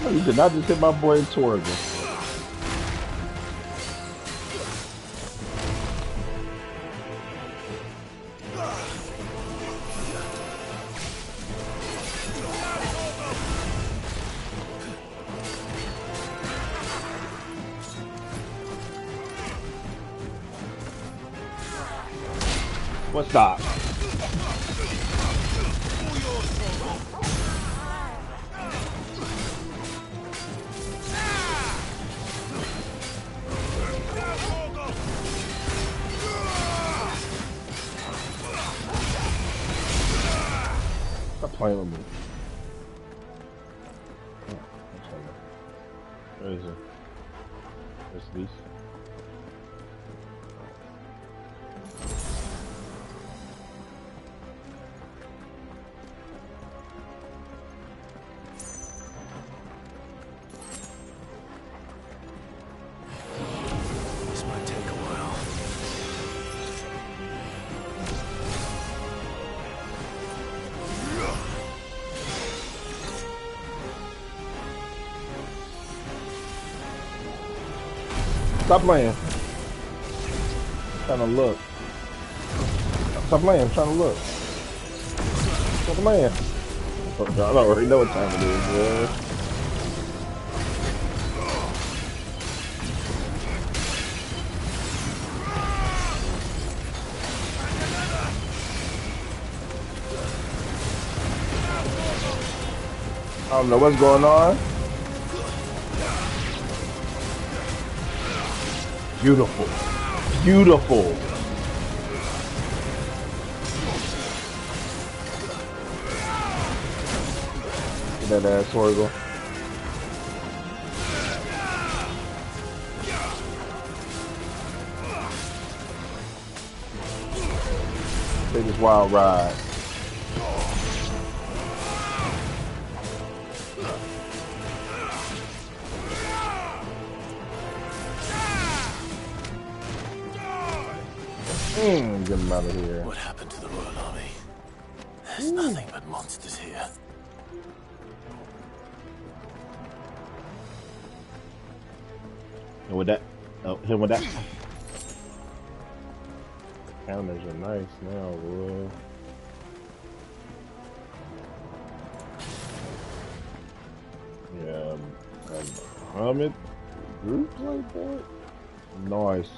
You did not just hit my boy Torgal. What's that? Playing with me. Where is it? Where's these? This might take a while. Stop playing. Trying to look. Stop playing. I'm trying to look. Stop playing. I already know what time it is, man. I don't know what's going on. Beautiful. Beautiful. Get that ass Torgal. Take this wild ride. Get him out of here. What happened to the Royal Army? There's nothing but monsters here. And with that, hit with that. Counters are nice now, boy. Yeah, Muhammad groups like that. Nice.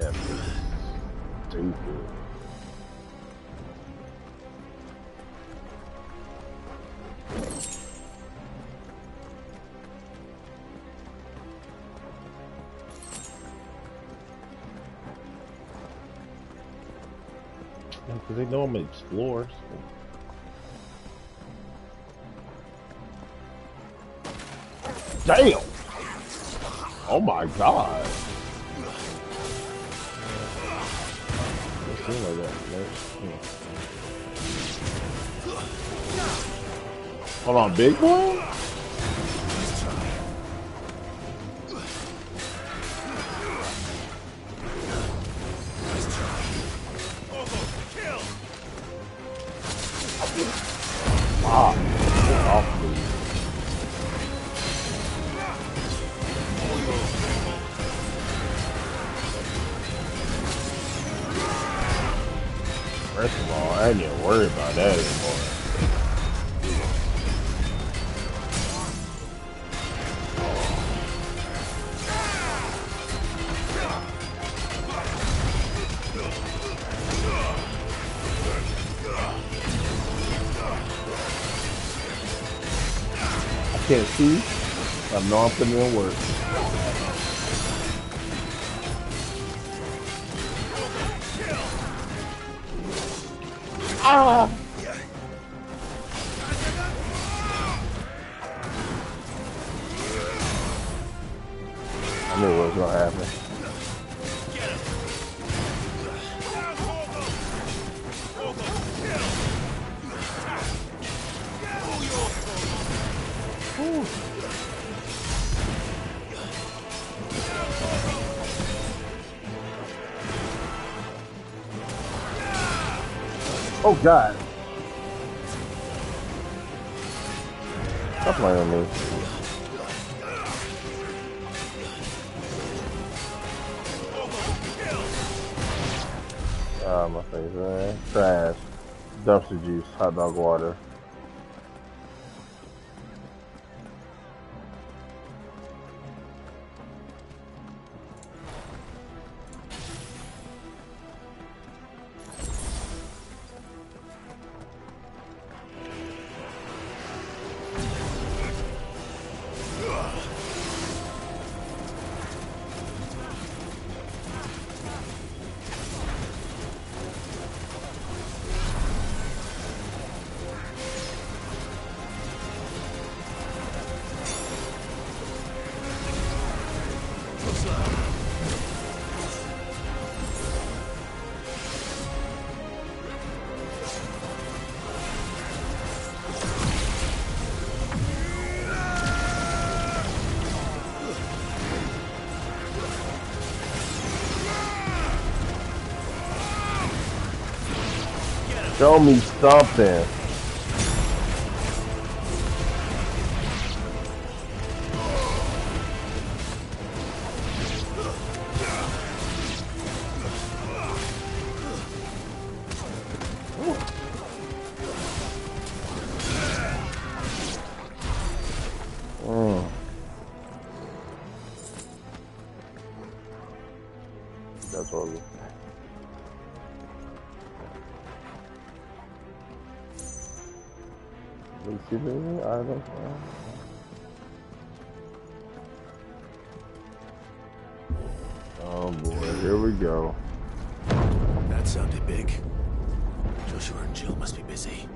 That's stupid. Because they know I'm an explorer. So. Damn! Oh my god! It seems like that, right? Hold on, big boy? Ah, get off me. First of all, I ain't even worried about that anymore. I can't see. I know I'm putting in work. Ah! I knew what was gonna happen. Oh god. Stop playing with me. Ah, my face, man. Trash. Dumpster juice, hot dog water. Show me something. That's all. Oh boy, here we go. That sounded big. Joshua and Jill must be busy.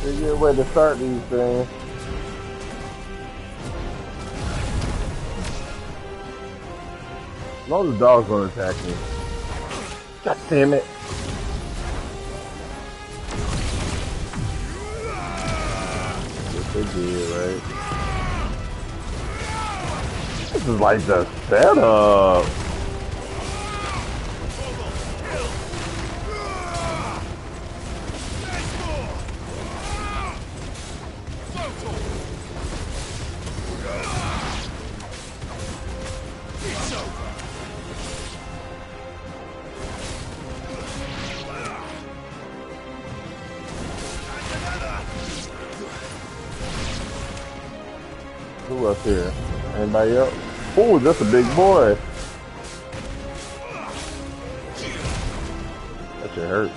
Pretty good way to start these things. As long as the dog's gonna attack me. God damn it. Yes, they did, right? This is like the setup. Who else here? Anybody else? Oh, that's a big boy. That shit hurt.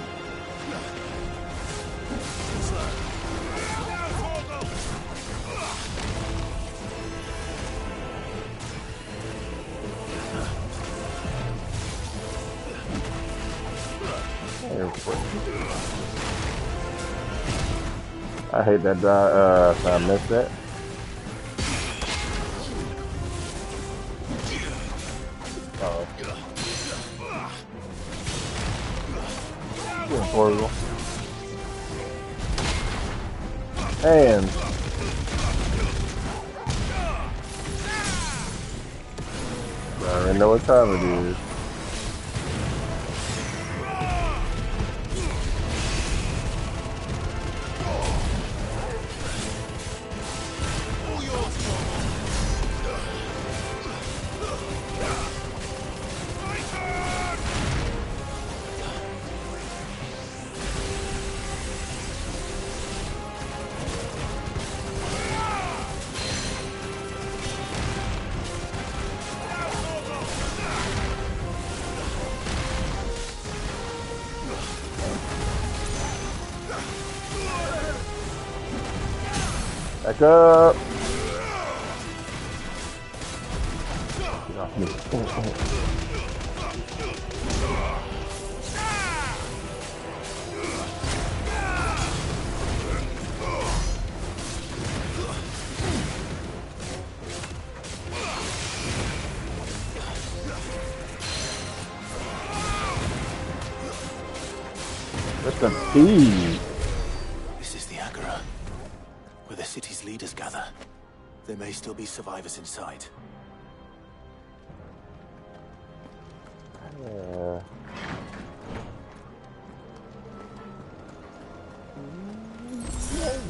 I hate that I missed that. Portal. And I already know what time it is. Back up. Get off me. That's the pee. This is the Agora, where the city's leaders gather. There may still be survivors inside.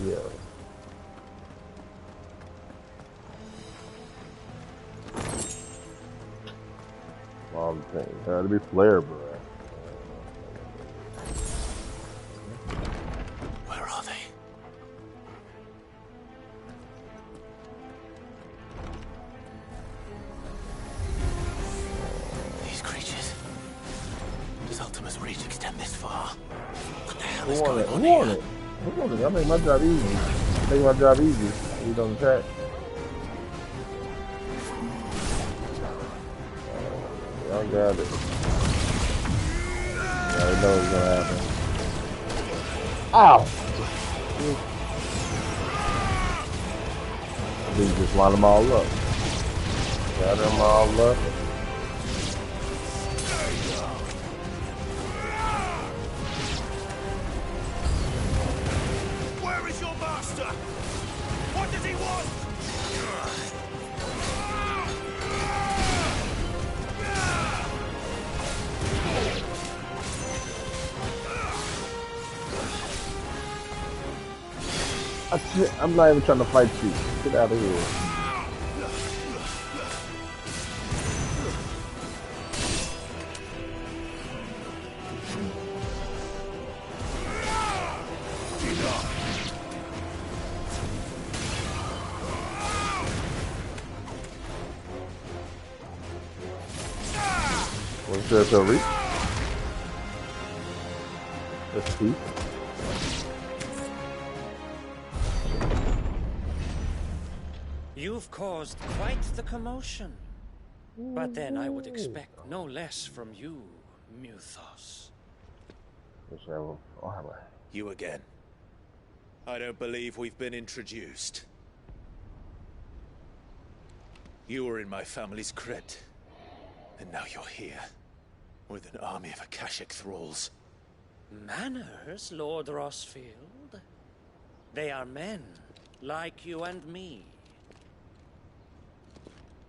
Yeah. Long thing. Gotta be flare, bro. Where are they? These creatures. Does Ultima's reach extend this far? What the hell is going on here? Who want it? I make my job easy. Make my job easy. You don't attack. Y'all got it. I already know what's gonna happen. Ow! I think just line them all up. Got them all up. Where is your master? What does he want? I'm not even trying to fight you. Get out of here. What's that to reach? That's a piece. You've caused quite the commotion. But then I would expect no less from you, Muthos. You again. I don't believe we've been introduced. You were in my family's crypt, and now you're here, with an army of Akashic thralls. Manners, Lord Rossfield? They are men, like you and me.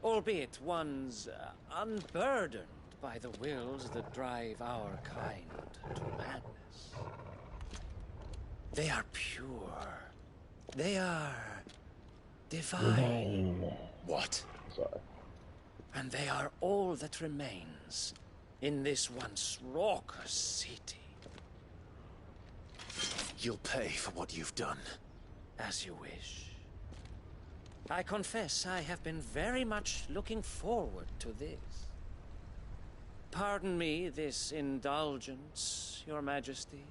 Albeit ones unburdened by the wills that drive our kind to madness. They are pure. They are divine. What? Sorry. And they are all that remains in this once raucous city. You'll pay for what you've done. As you wish. I confess I have been very much looking forward to this. Pardon me this indulgence, Your Majesty.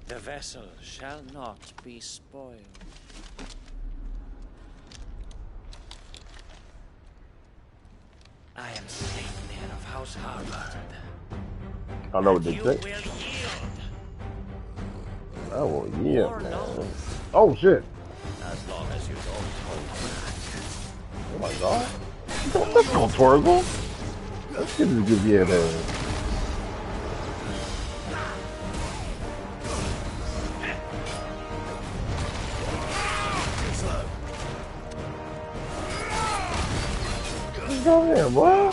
The vessel shall not be spoiled. I am Sleipnir of House Harvard. I know what they say. Will yield. I will yield, man. Oh shit! As long as you don't hold back. Oh my god! Let's go, Torgal. Let's get this good yet, man. Let's go there, boy.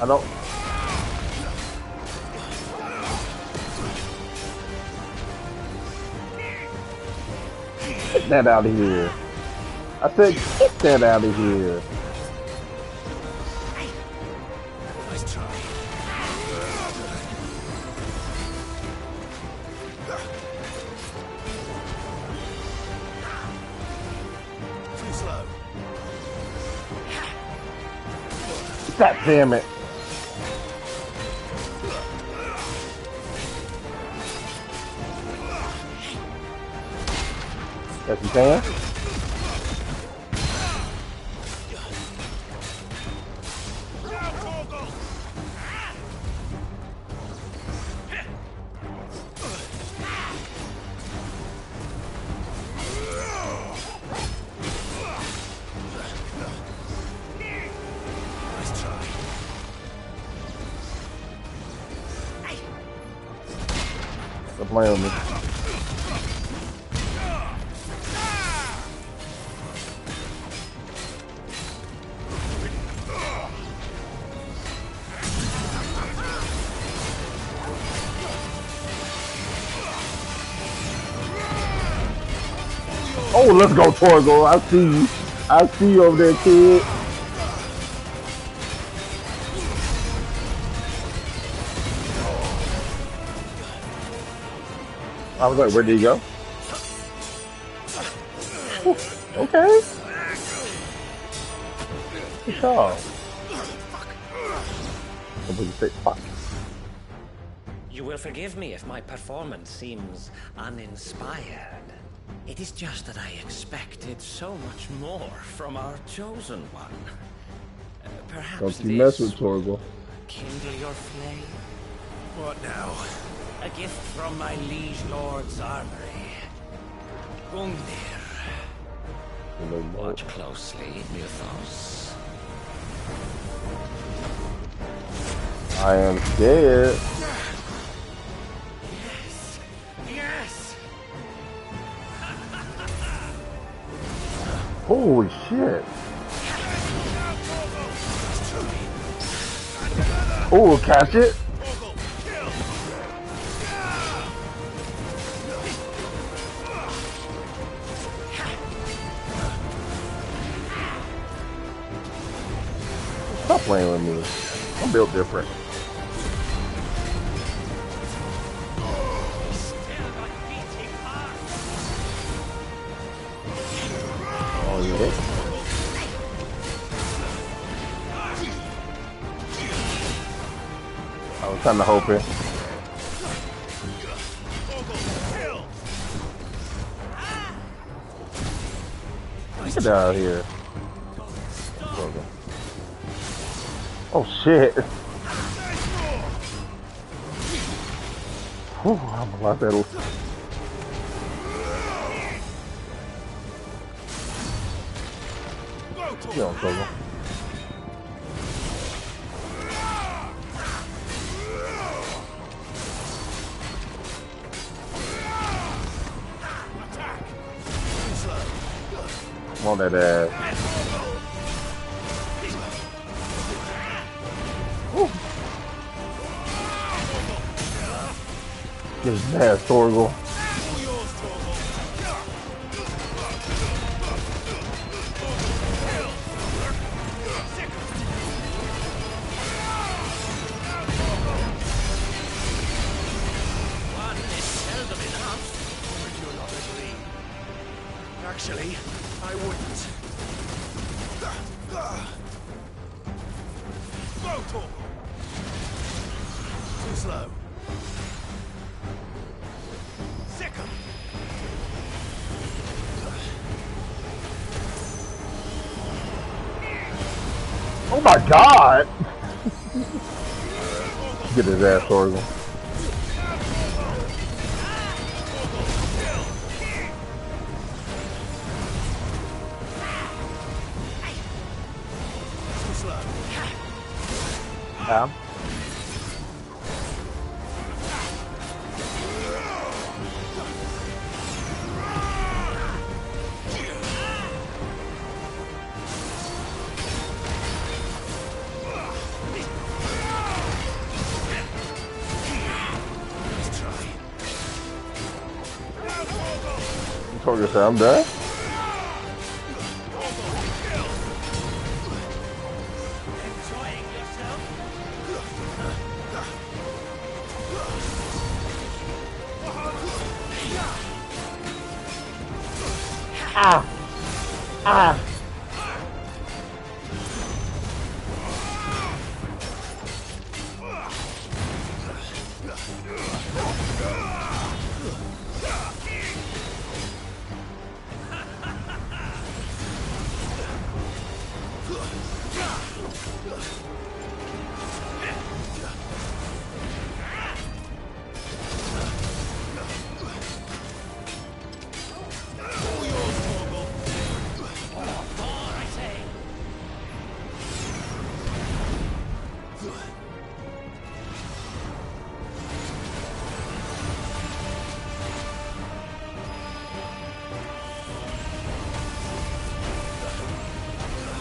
I don't. Get that out of here. I said, get that out of here. Nice try. Too slow. God damn it. Yes, you can. Nice try. Stop playing with me. Oh, let's go, Torgal. I see you. I see you over there, kid. I was like, where did he go? Okay. Good job. Fuck. You will forgive me if my performance seems uninspired. It is just that I expected so much more from our chosen one. Perhaps Don't you mess with Torgal. kindle your flame. What now? A gift from my liege lord's armory. Gungnir. Watch closely, Mythos. I am scared. Yes! Yes! Holy shit. Oh, catch it. Stop playing with me. I'm built different. Oh, yeah. I was kind of hoping. Get out of here. Oh shit. Whew, I'm a lot better. You don't struggle. I'm on that ass. Woo. Get his ass, Torgal. Actually, I wouldn't. Go, Torgal! Too slow. Sick 'em! Oh my god! Get his ass, Torgal. Yeah. Torgal said, I'm done. Ah! Ah!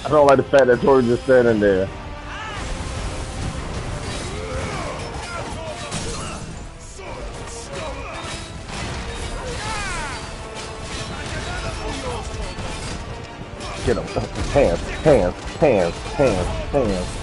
I don't like the fact that Tori's just standing there. Get him. Hands, hands, hands, hands, hands.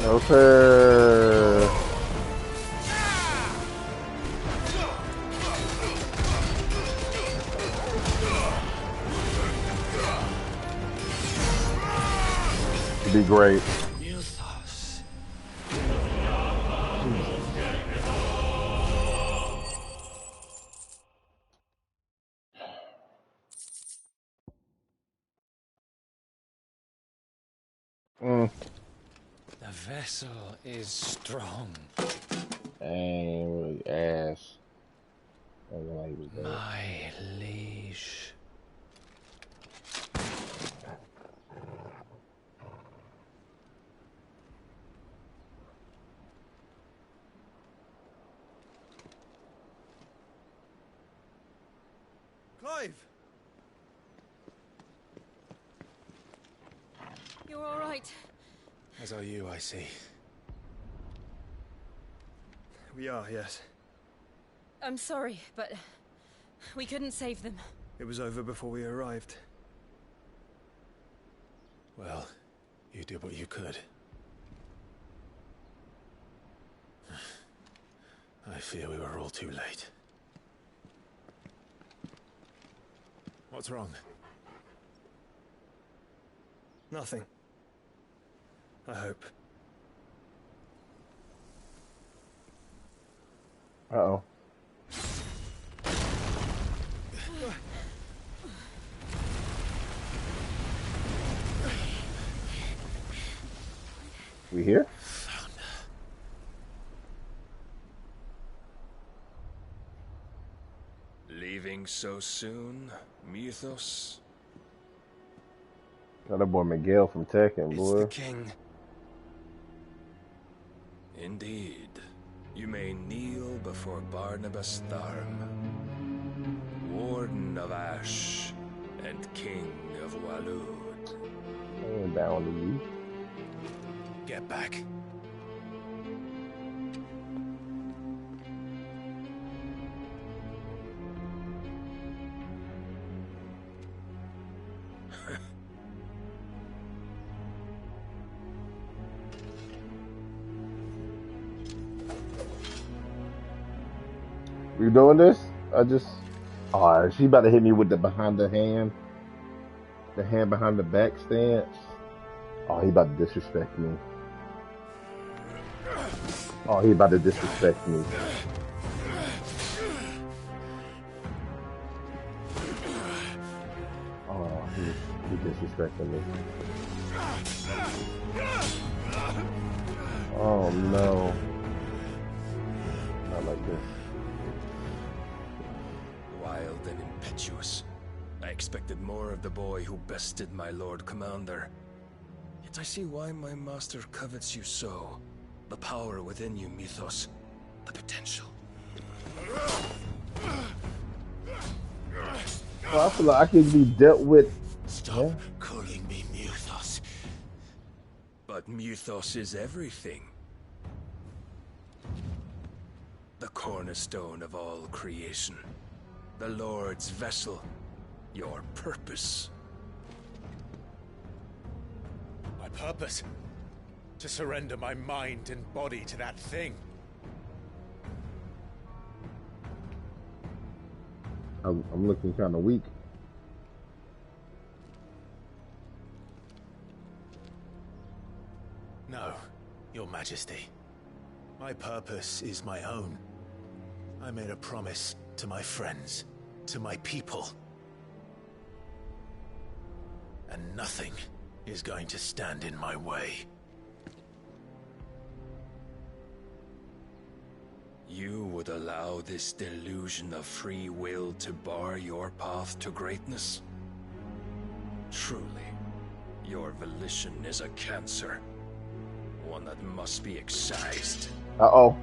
No sir. It'd be great. The vessel is strong. Dang, really ass. My liege. alive! You're all right. As are you, I see. We are, yes. I'm sorry, but we couldn't save them. It was over before we arrived. Well, you did what you could. I fear we were all too late. What's wrong? Nothing. I hope. Uh-oh. We here? Leaving so soon, Mythos? Got that boy Miguel from Tekken, It's boy. the king. Indeed. You may kneel before Barnabas Tharm, Warden of Ash and King of Waloed. I ain't down to you. Get back. You doing this? Oh, she about to hit me with the behind the hand behind the back stance. Oh, he about to disrespect me. Oh, he about to disrespect me. Oh, he disrespecting me. Oh no. Not like this. Wild and impetuous. I expected more of the boy who bested my Lord Commander. Yet I see why my master covets you so. The power within you, Mythos. The potential. Well, I feel like I can be dealt with. Stop calling me Mythos. But Mythos is everything. The cornerstone of all creation. The Lord's vessel. Your purpose. My purpose? To surrender my mind and body to that thing. I'm looking kind of weak. No, Your Majesty. My purpose is my own. I made a promise to my friends, to my people. And nothing is going to stand in my way. You would allow this delusion of free will to bar your path to greatness? Truly, your volition is a cancer. One that must be excised. Uh-oh.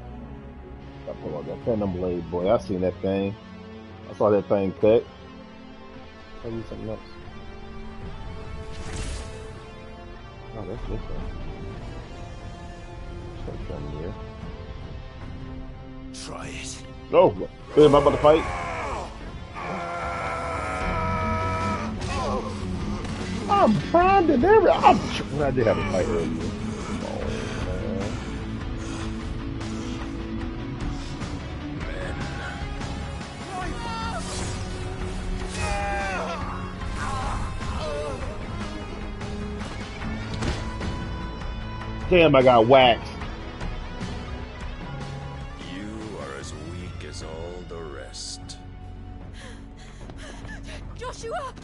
I pull out that Phantom Blade, boy. I seen that thing. I saw that thing cut. I'll use something else. Oh, that's this one. Something down here. Try it. No! Am I about to fight? I'm trying to never. I did have a fight earlier. Damn, I got waxed. You are as weak as all the rest. Joshua!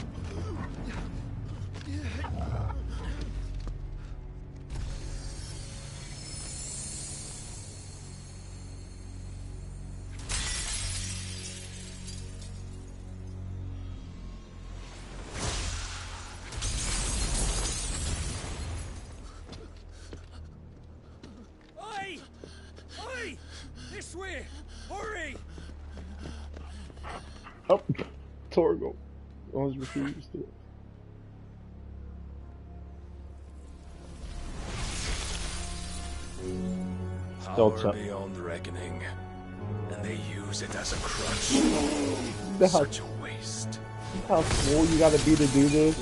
This way! Hurry! Oh, Torgo always refused it. Power beyond reckoning, and they use it as a crutch. Such a waste. How small you gotta be to do this?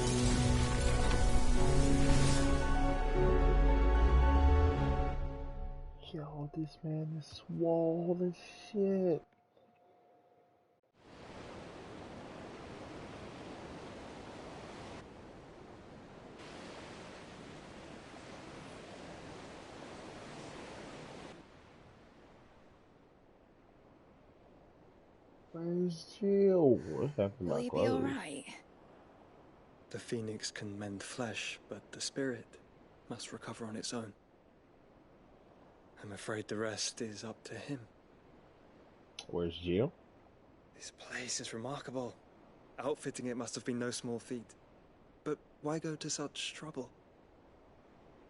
Yo, this man is swole as shit. Where's Jill? What happened to Will my you be clothes? alright? The phoenix can mend flesh, but the spirit must recover on its own. I'm afraid the rest is up to him. Where's Jill? This place is remarkable. Outfitting it must have been no small feat. But why go to such trouble?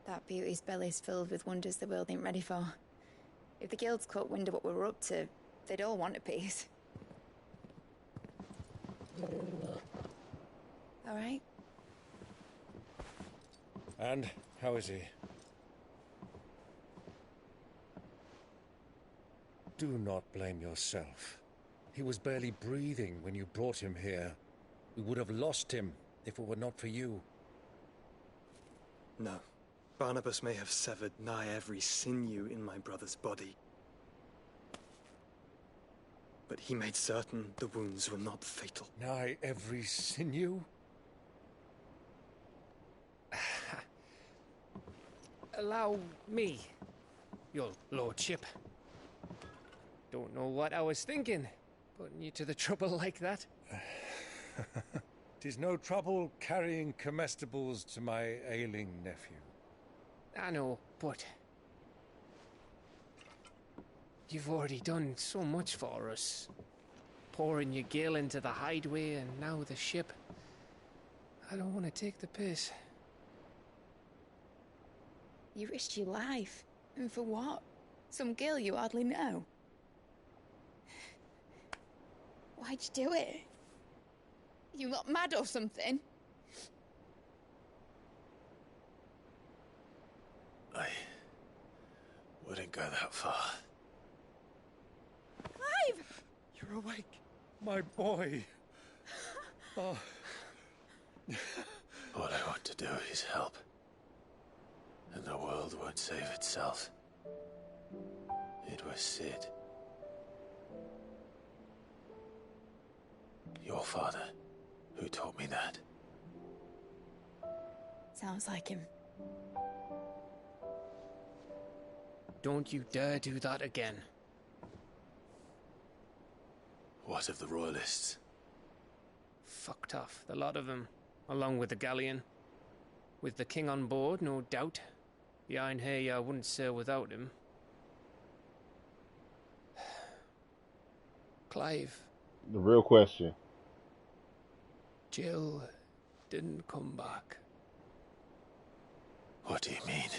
That beauty's belly's filled with wonders the world ain't ready for. If the guilds caught wind of what we were up to, they'd all want a piece. All right? And how is he? Do not blame yourself. He was barely breathing when you brought him here. We would have lost him if it were not for you. No. Barnabas may have severed nigh every sinew in my brother's body. But he made certain the wounds were not fatal. Nigh every sinew? Allow me, your lordship. Don't know what I was thinking, putting you to the trouble like that. 'Tis no trouble carrying comestibles to my ailing nephew. I know, but you've already done so much for us. Pouring your gil into the hideaway and now the ship. I don't want to take the piss. You risked your life. And for what? Some girl you hardly know. Why'd you do it? You not mad or something? I wouldn't go that far. Clive! You're awake. My boy. Oh. All I want to do is help. And the world won't save itself. It was Sid. Your father, who taught me that. Sounds like him. Don't you dare do that again. What of the royalists? Fucked off, the lot of them, along with the galleon. With the king on board, no doubt. Behind here, I wouldn't sail without him. Clive. The real question. Jill didn't come back. What do you mean?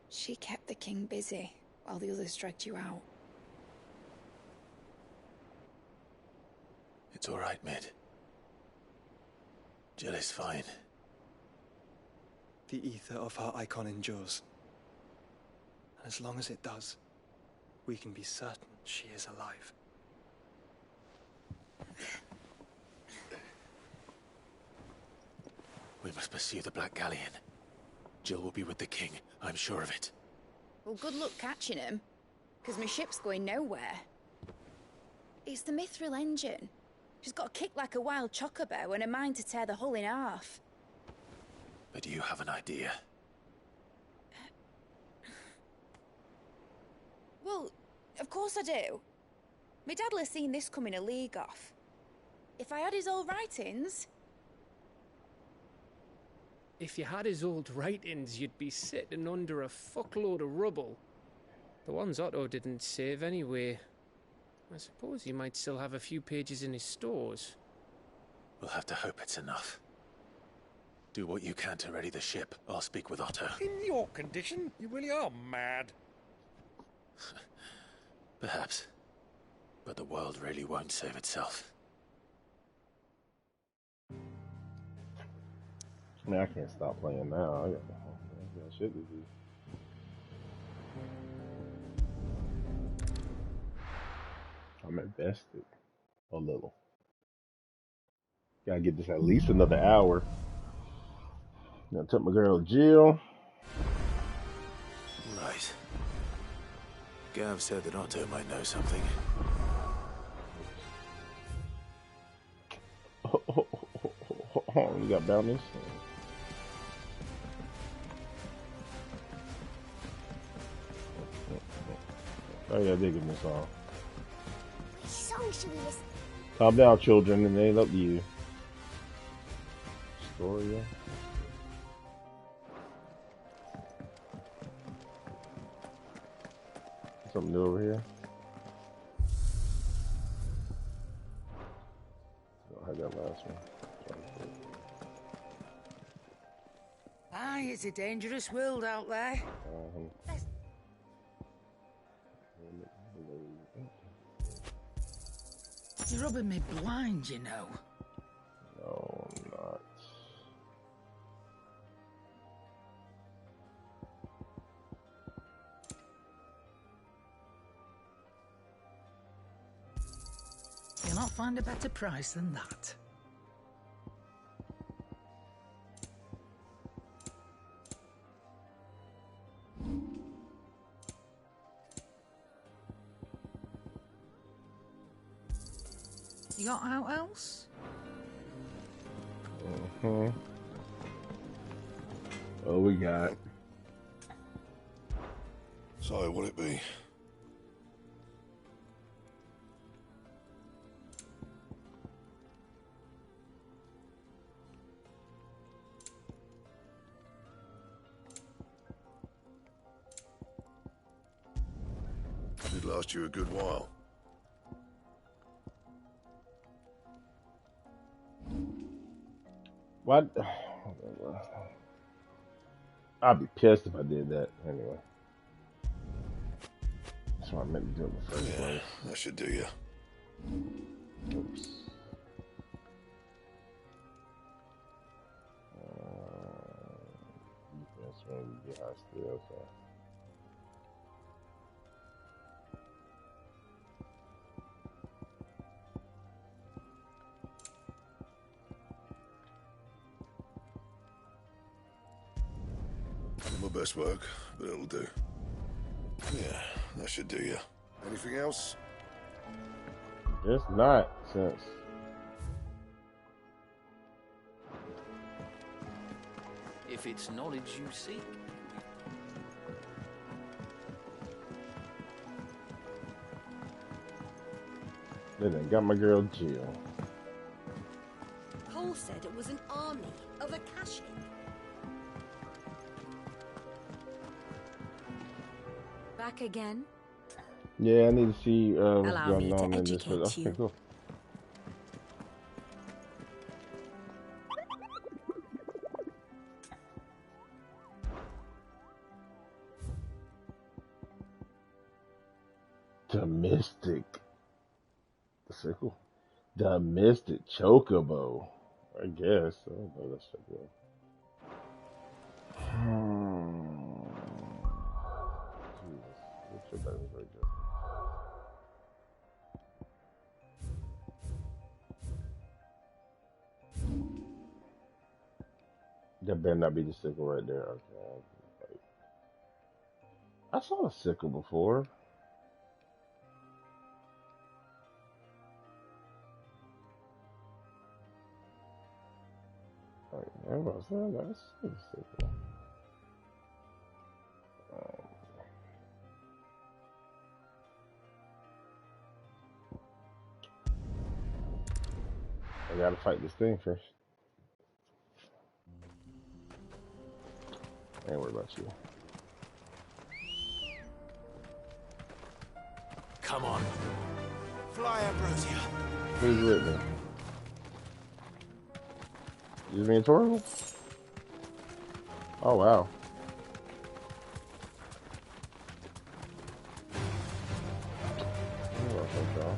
She kept the king busy while the others dragged you out. It's all right, Mid. Jill is fine. The ether of her icon endures. And as long as it does, we can be certain she is alive. We must pursue the Black Galleon. Jill will be with the king, I'm sure of it. Well, good luck catching him, because my ship's going nowhere. It's the Mithril engine. She's got a kick like a wild chocobo and a mind to tear the hull in half. But do you have an idea? Well, of course I do. My dad'll have seen this coming a league off. If I had his old writings... If you had his old writings, you'd be sitting under a fuckload of rubble. The ones Otto didn't save anyway. I suppose he might still have a few pages in his stores. We'll have to hope it's enough. Do what you can to ready the ship. I'll speak with Otto. In your condition, you really are mad. Perhaps. But the world really won't save itself. I mean, I can't stop playing now. I got shit to do. I'm invested a little. Gotta get this at least another hour. Now took my girl Jill. Right. Gav said that Otto might know something. You got bounties? Oh yeah, they give me a song. Which song should we listen? Calm down, children, and they love you. Storia. Something new over here. I had that last one. Aye, it's a dangerous world out there. It's rubbing me blind, you know. No, I'm not. You'll not find a better price than that. You got out else? Oh, we got. So, what'd it be? Did last you a good while. What? I'd be pissed if I did that anyway. That's what I meant to do in the first place. That should do you. Oops. Defense when you get high still, so. My best work, but it'll do. Yeah, that should do you. Anything else? It's not, since If it's knowledge you seek. then I got my girl Jill. Cole said it was an army of Akashic. Back again? Yeah, I need to see what's Allow me going to on in this. educate Okay, you. cool. The Mystic. The sickle? The Mystic Chocobo. I guess. I don't know that's Chocobo. Jesus. What's your button right there? That better not be the sickle right there. Okay. I saw a sickle before. Never said that's a sickle. I gotta fight this thing first. I ain't worried about you. Come on. Fly, Ambrosia. Who's with me? Is me and Torval? Oh wow. Oh, okay.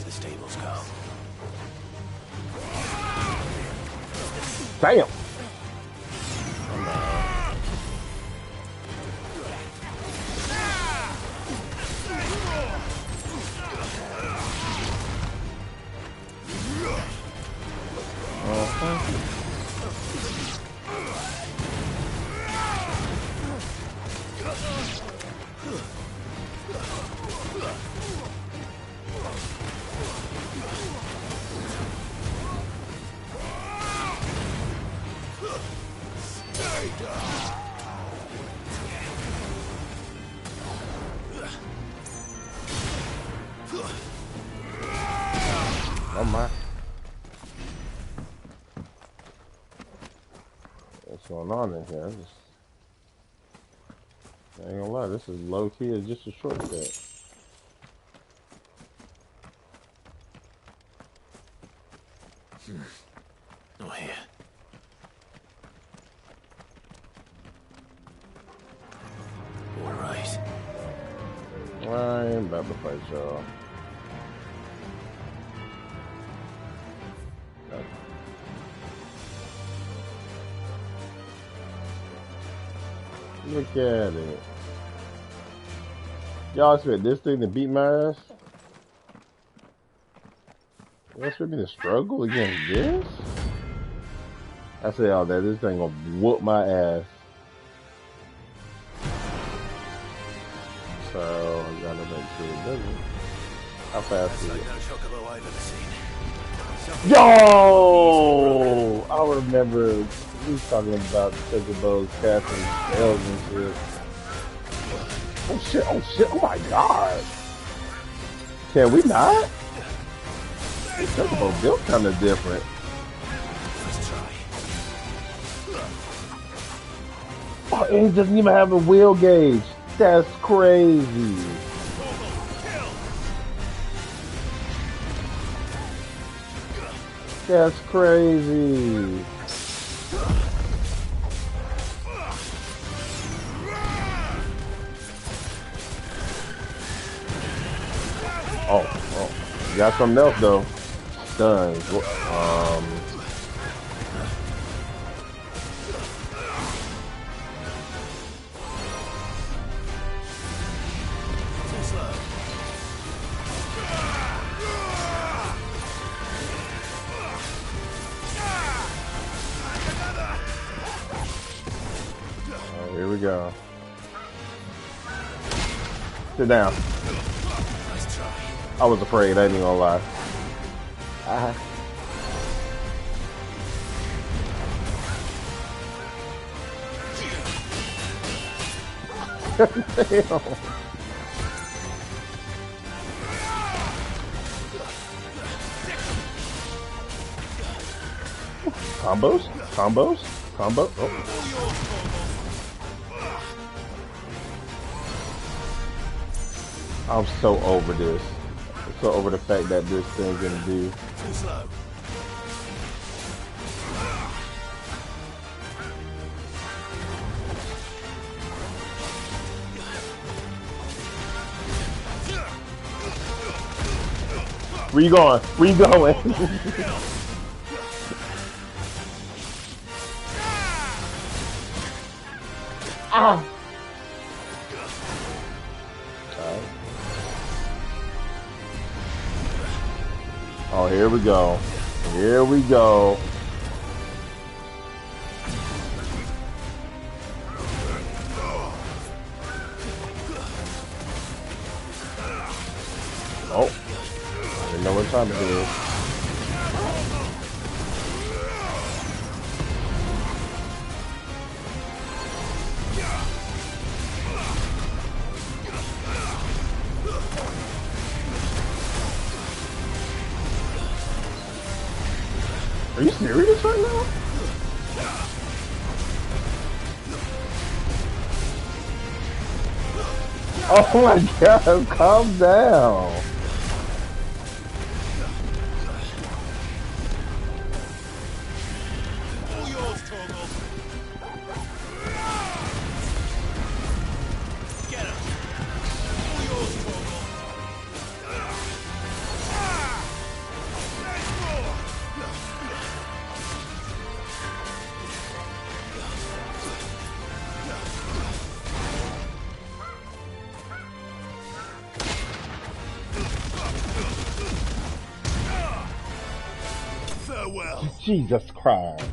the stables go. Damn. Oh my. What's going on in here? I ain't gonna lie, this is low key, it's just a shortcut. Oh, here. All right. I ain't about to fight y'all. Look at it. Y'all expect this thing to beat my ass? Y'all expect me to struggle against this? I say all that, this thing gonna whoop my ass. So, I gotta make sure it doesn't. How fast is it? Yo! I remember we was talking about Chocobos casting spells and shit. Oh shit, oh my god! Can we not? This Chocobo built kinda different. Oh, and he doesn't even have a wheel gauge. That's crazy. That's crazy. Oh, you got something else though. Stuns. Here we go. Sit down. I was afraid, I ain't even gonna lie. Damn. Combos? Combo? Oh. I'm so over this. I'm so over the fact that this thing's gonna do. Too slow. Where you going? Where you going? Ah! Oh, here we go. Here we go. Oh, I didn't know what time it is. Are you serious right now? Oh my god, calm down. farewell. Jesus Christ.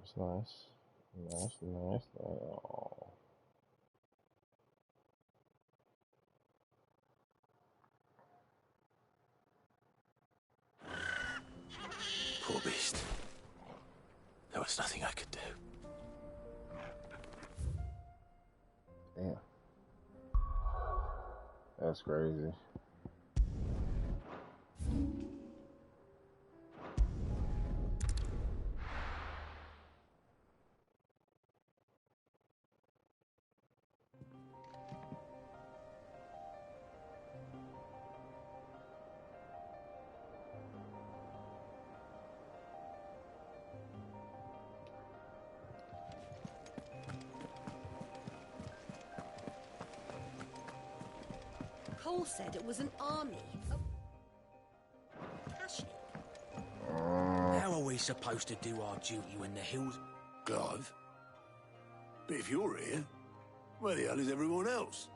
It's nice. Nice. Oh. Poor beast. There was nothing I could do. Damn. That's crazy. Cole said it was an army. How are we supposed to do our duty when the hills... Clive? But if you're here, where the hell is everyone else?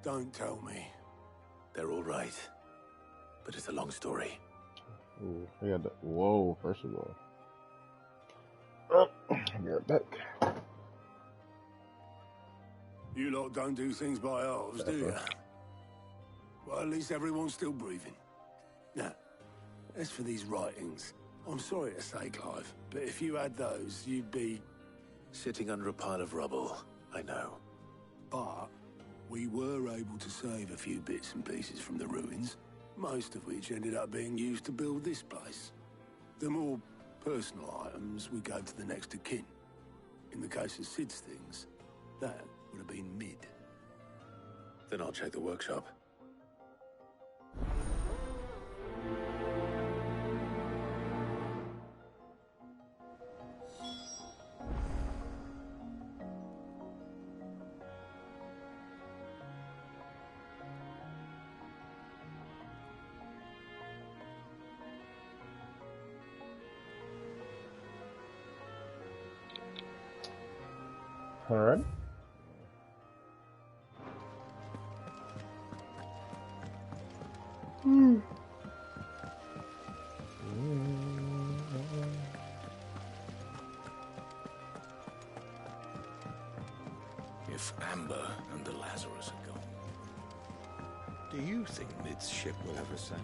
Don't tell me. They're all right. But it's a long story. Ooh, we got the... Whoa, first of all. Oh, get back. You lot don't do things by halves, do you? Well, at least everyone's still breathing. Now, as for these writings, I'm sorry to say, Clive, but if you had those, you'd be... sitting under a pile of rubble, I know. But we were able to save a few bits and pieces from the ruins, most of which ended up being used to build this place. The more personal items we gave to the next of kin. In the case of Sid's things, that would have been mid. Then I'll check the workshop. All right. If Amber and the Lazarus are gone, do you think Mid's ship will ever sail?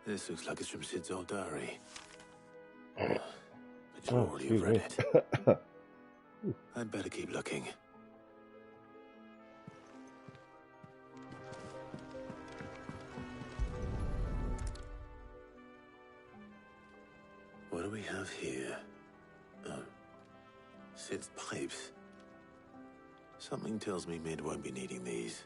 This looks like it's from Sid's old diary. But you already have read it. I'd better keep looking. What do we have here? Oh, Sid's pipes. Something tells me Mid won't be needing these.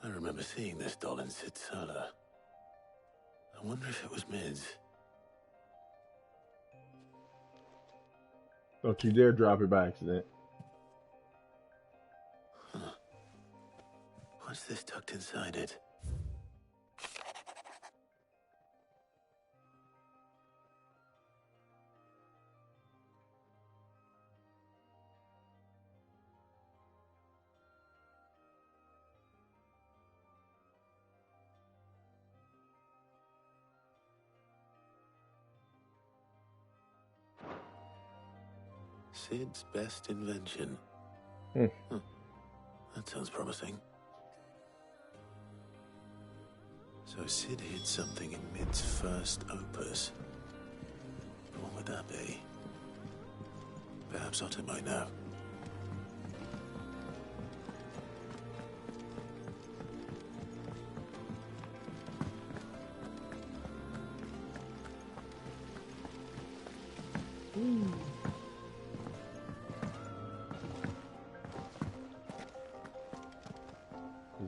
I remember seeing this doll in Sid's cellar. I wonder if it was Mid's. Don't you dare drop it by accident. Huh. What's this tucked inside it? Sid's best invention. Huh. That sounds promising. So Sid hid something in Mid's first opus. What would that be? Perhaps Otto might know.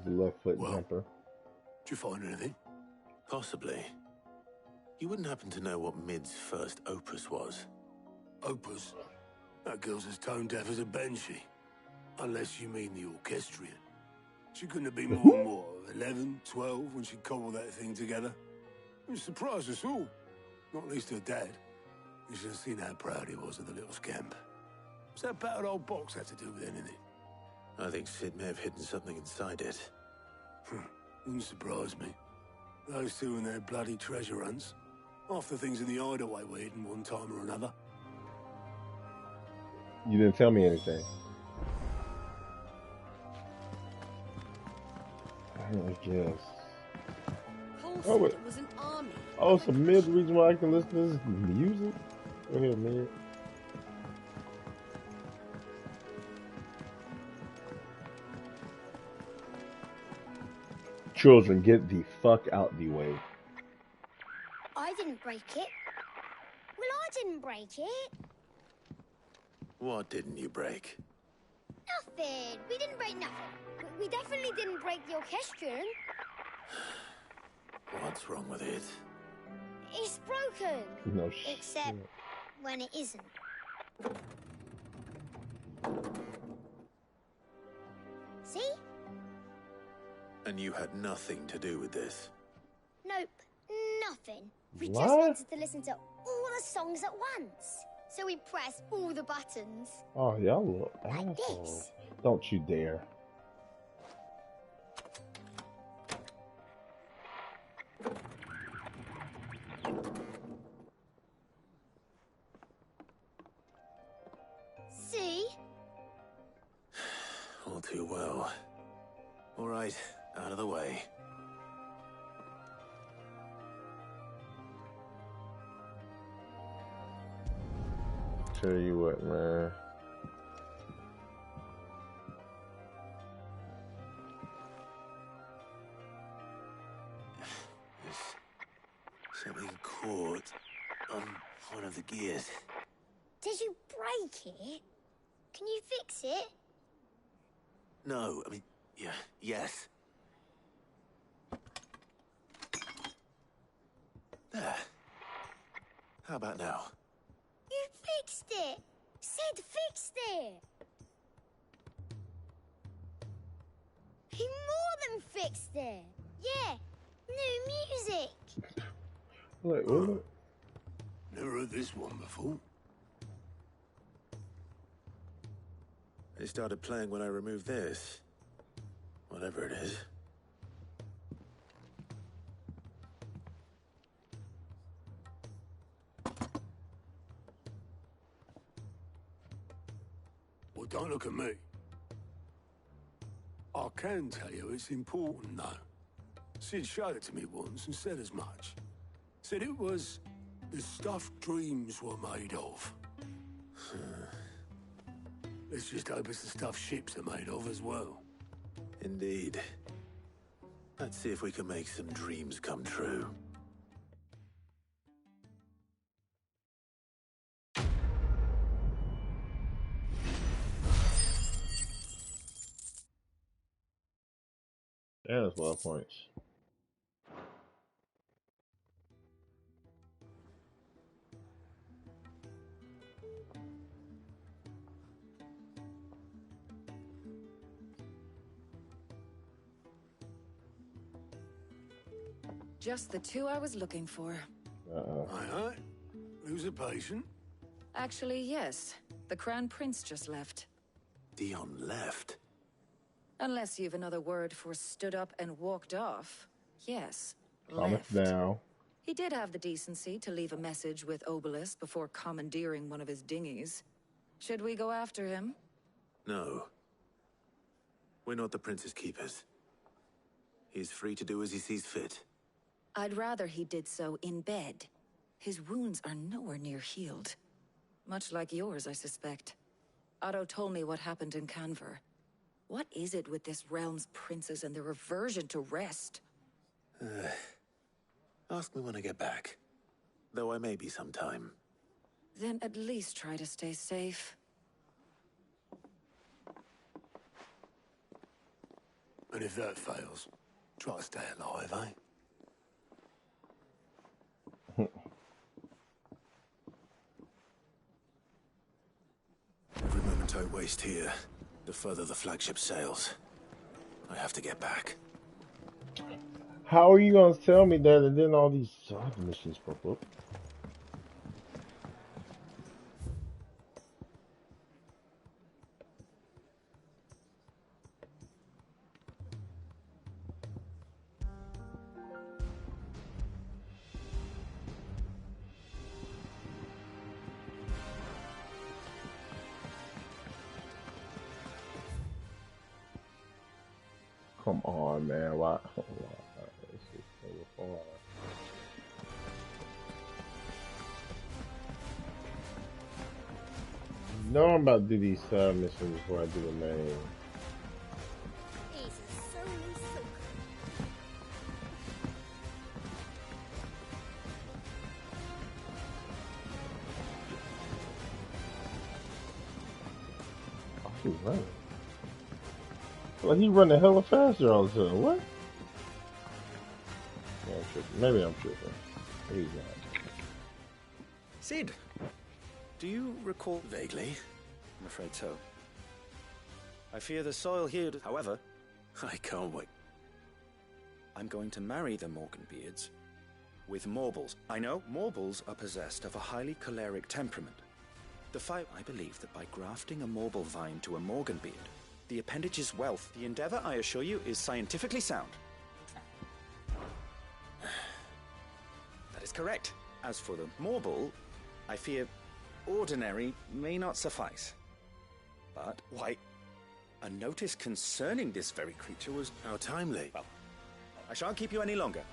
the left foot jumper. Did you find anything? Possibly. You wouldn't happen to know what Mid's first opus was? Opus? That girl's as tone deaf as a banshee. Unless you mean the orchestrion. She couldn't have been more than, what, 11, 12 when she cobbled that thing together? It surprised us all. Not least her dad. You should have seen how proud he was of the little scamp. What's that battered old box have to do with anything? I think Sid may have hidden something inside it. Wouldn't surprise me. Those two and their bloody treasure hunts. Half the things in the hideaway were hidden one time or another. You didn't tell me anything. I guess. Paul said it was an army. Oh, so Mid reason why I can listen to this music? Go ahead, Mid. Children, get the fuck out the way. I didn't break it. Well, I didn't break it. What didn't you break? Nothing. We didn't break nothing. We definitely didn't break the orchestrion. What's wrong with it? It's broken. No shit. Except when it isn't. See? And you had nothing to do with this? Nope. Nothing. We just What? wanted to listen to all the songs at once. So we pressed all the buttons. Oh, y'all look Like assholes. Don't you dare. See? All too well. All right, out of the way. Tell you what, man. There's something caught on one of the gears. Did you break it? Can you fix it? No, I mean, yeah, yes. There. How about now? You fixed it! Sid fixed it! He more than fixed it! Yeah, new music! Wait, what? Never heard this one before. They started playing when I removed this. Whatever it is. Well, don't look at me. I can tell you it's important, though. Sid showed it to me once and said as much. Said it was the stuff dreams were made of. Let's just hope it's the stuff ships are made of as well. Indeed. Let's see if we can make some dreams come true. Yeah, that's a lot of points. Just the two I was looking for. Aye. Who's a patient? Actually, yes. The Crown Prince just left. Dion left? Unless you've another word for stood up and walked off. Yes, Calm it down. He did have the decency to leave a message with Obelisk before commandeering one of his dinghies. Should we go after him? No. We're not the Prince's keepers. He's free to do as he sees fit. I'd rather he did so in bed. His wounds are nowhere near healed. Much like yours, I suspect. Otto told me what happened in Canver. What is it with this realm's princes and their aversion to rest? Ask me when I get back. Though I may be sometime. Then at least try to stay safe. And if that fails, try to stay alive, eh? Every moment I waste here, the further the flagship sails. I have to get back. How are you gonna tell me that and then all these side missions pop up? Come on, man. Why? This is so far. No, I'm about to do these side missions before I do the main. Oh, he's running. Like he's running hella faster all of a sudden. What? Yeah, I'm tripping. Maybe I'm tripping. Maybe he's not. Sid, do you recall vaguely? I'm afraid so. I fear the soil here. However, I can't wait. I'm going to marry the Morganbeards with Morbles. I know Morbles are possessed of a highly choleric temperament. I believe that by grafting a Morble vine to a Morganbeard, the appendage's wealth. The endeavor, I assure you, is scientifically sound. That is correct. As for the Morble, I fear ordinary may not suffice. But, why, a notice concerning this very creature was... How timely. Well, I shan't keep you any longer.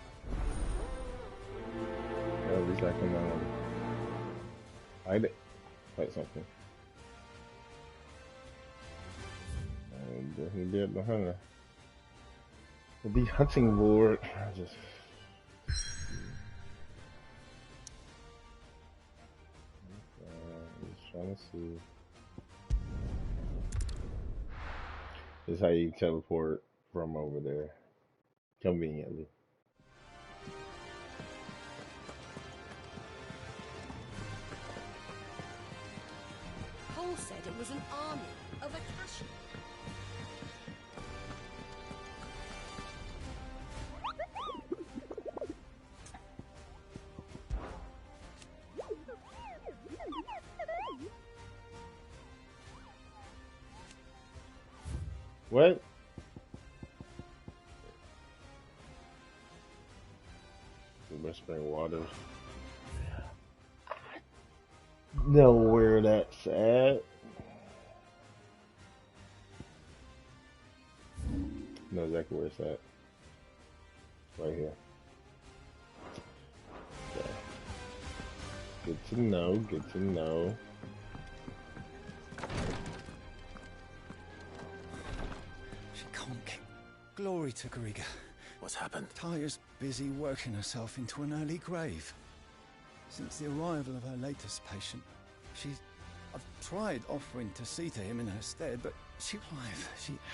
Well, at least I can, fight something. And he did the hunter. The hunting board, just trying to see. This is how you teleport from over there, conveniently. Paul said it was an army of Akashi. What? Whispering Waters. Know where that's at. Know exactly where it's at. Right here. Okay. Good to know, good to know. She can't kick. Glory to Griga. What's happened? Tyre's busy working herself into an early grave. Since the arrival of her latest patient, I've tried offering to see to him in her stead, but she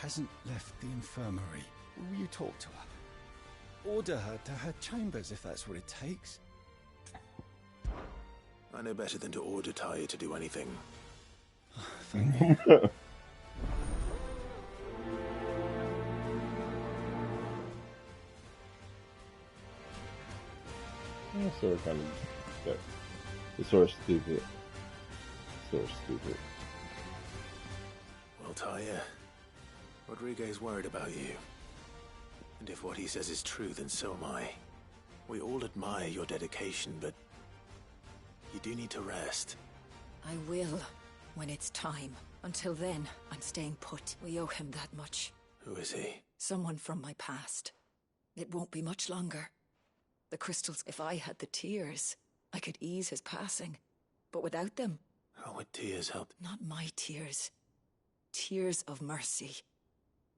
hasn't left the infirmary. Will you talk to her? Order her to her chambers if that's what it takes. I know better than to order Tyre to do anything. Thank you. It's sort of kind of, it's sort of stupid. Sort of stupid. Well, Tyre, Rodriguez worried about you. And if what he says is true, then so am I. We all admire your dedication, but you do need to rest. I will, when it's time. Until then, I'm staying put. We owe him that much. Who is he? Someone from my past. It won't be much longer. The crystals, if I had the tears, I could ease his passing. But without them... How would tears help? Not my tears. Tears of mercy.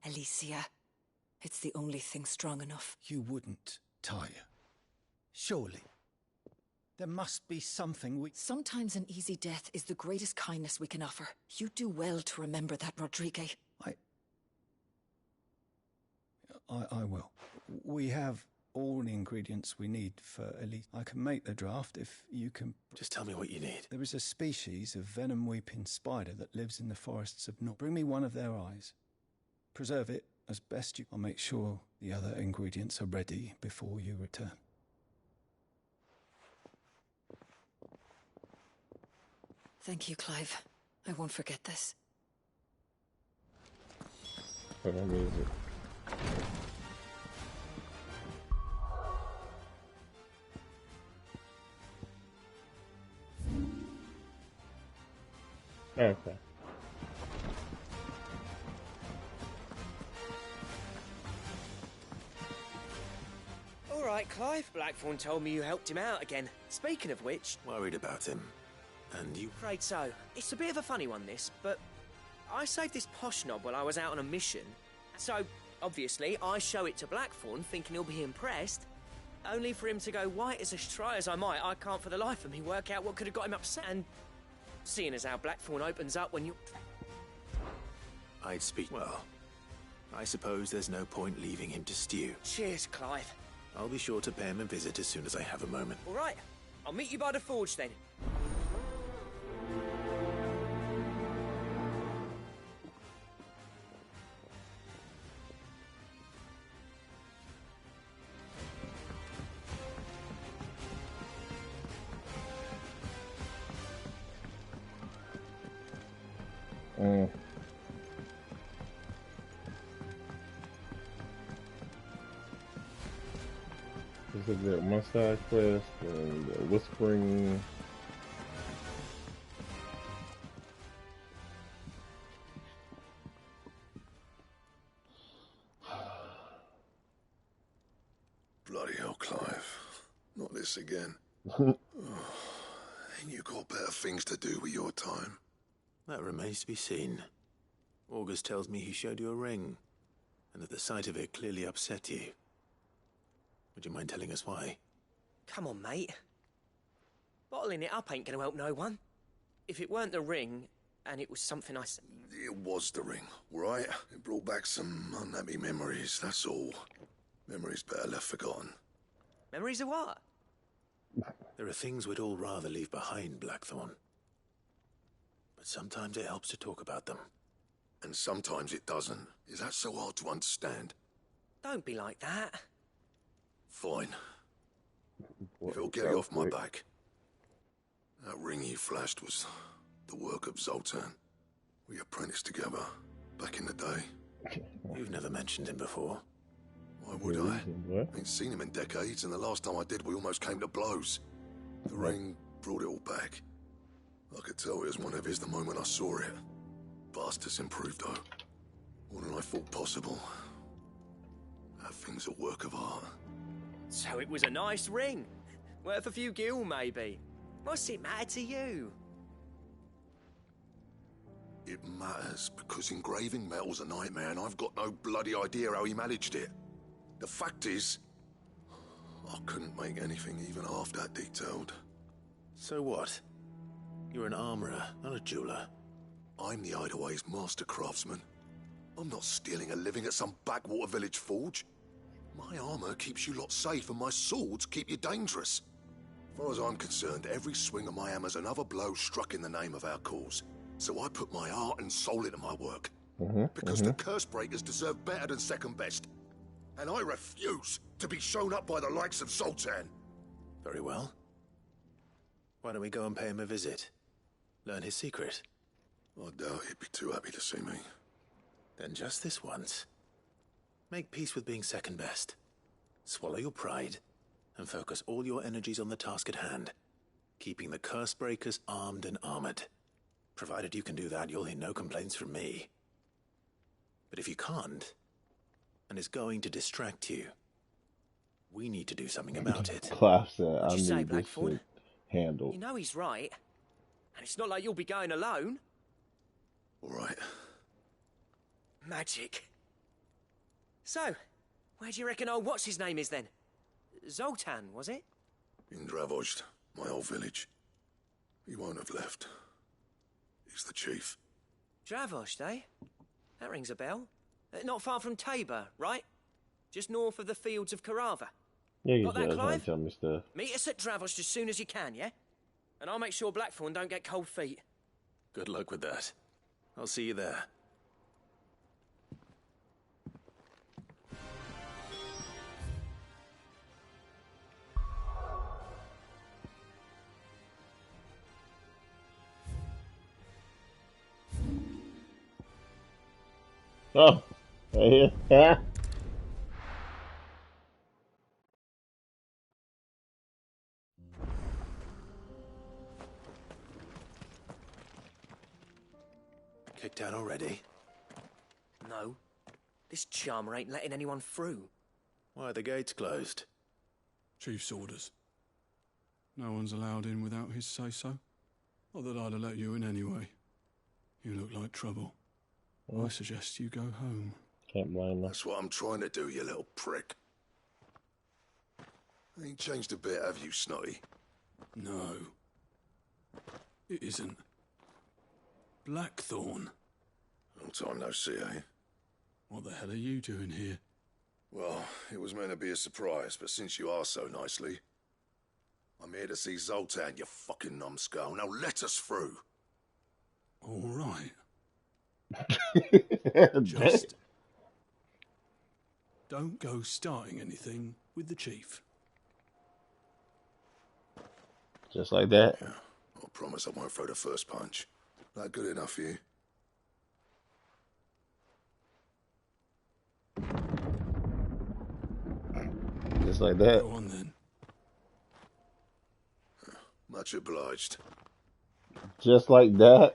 Alicia. It's the only thing strong enough. You wouldn't, Tyre. Surely. There must be something we... Sometimes an easy death is the greatest kindness we can offer. You do well to remember that, Rodrigue. I will. We have all the ingredients we need for elite. I can make the draft if you can... Just tell me what you need. There is a species of venom-weeping spider that lives in the forests of North. Bring me one of their eyes. Preserve it as best you... I'll make sure the other ingredients are ready before you return. Thank you, Clive. I won't forget this. What is it? Okay. All right, Clive. Blackthorn told me you helped him out again. Speaking of which... Worried about him. And you... Afraid so. It's a bit of a funny one, this, but... I saved this posh knob while I was out on a mission. So, obviously, I show it to Blackthorn, thinking he'll be impressed. Only for him to go white as try as I might, I can't for the life of me work out what could have got him upset. And seeing as how Blackthorn opens up when you... I'd speak... Well, I suppose there's no point leaving him to stew. Cheers, Clive. I'll be sure to pay him a visit as soon as I have a moment. All right. I'll meet you by the forge, then. This is the one side quest and the whispering. Bloody hell, Clive. Not this again. Ain't you got better things to do with your time? That remains to be seen. August tells me he showed you a ring, and that the sight of it clearly upset you. Would you mind telling us why? Come on, mate. Bottling it up ain't gonna help no one. If it weren't the ring, and it was something I... It was the ring, right? It brought back some unhappy memories, that's all. Memories better left forgotten. Memories of what? There are things we'd all rather leave behind, Blackthorn. But sometimes it helps to talk about them. And sometimes it doesn't. Is that so hard to understand? Don't be like that. Fine. If it'll get you off my back. That ring you flashed was the work of Zoltan. We apprenticed together back in the day. You've never mentioned him before. Why would I? Ain't seen him in decades, and the last time I did, we almost came to blows. The ring brought it all back. I could tell it was one of his the moment I saw it. Bastard's improved, though. More than I thought possible. That thing's a work of art. So it was a nice ring. Worth a few gil, maybe. What's it matter to you? It matters because engraving metal's a nightmare, and I've got no bloody idea how he managed it. The fact is, I couldn't make anything even half that detailed. So what? You're an armorer, not a jeweler. I'm the Hideaway's master craftsman. I'm not stealing a living at some backwater village forge. My armor keeps you lot safe, and my swords keep you dangerous. As far as I'm concerned, every swing of my hammer's another blow struck in the name of our cause. So I put my heart and soul into my work. Because the curse breakers deserve better than second best. And I refuse to be shown up by the likes of Zoltan. Very well. Why don't we go and pay him a visit? Learn his secret. I doubt he'd be too happy to see me. Then just this once. Make peace with being second best. Swallow your pride, and focus all your energies on the task at hand. Keeping the curse breakers armed and armored. Provided you can do that, you'll hear no complaints from me. But if you can't, and it's going to distract you, we need to do something about it. Clive said, I What'd you say, need this Blackthorn? shit handled. You know he's right. And it's not like you'll be going alone. All right. Magic. So, where do you reckon old what's-his-name is then? Zoltan, was it? In Dravozd, my old village. He won't have left. He's the chief. Dravozd, eh? That rings a bell. Not far from Tabor, right? just north of the fields of Carava. Yeah, you Got that, trying Clive? to tell me stuff. Meet us at Dravost as soon as you can, yeah? And I'll make sure Blackthorn don't get cold feet. Good luck with that. I'll see you there. Oh, yeah. Kicked out already? No. This charmer ain't letting anyone through. Why are the gates closed? Chief's orders. No one's allowed in without his say-so. Not that I'd have let you in anyway. You look like trouble. I suggest you go home. Can't blame her. That's what I'm trying to do, you little prick. Ain't changed a bit, have you, Snotty? No. It isn't. Blackthorn. Long time no see, eh? What the hell are you doing here? Well, it was meant to be a surprise, but since you are so nicely, I'm here to see Zoltan, you fucking numbskull. Now let us through. All right. Just don't go starting anything with the chief. Just like that. Yeah, I promise I won't throw the first punch. That good enough for you? Just like that. Go on then. Much obliged. Just like that.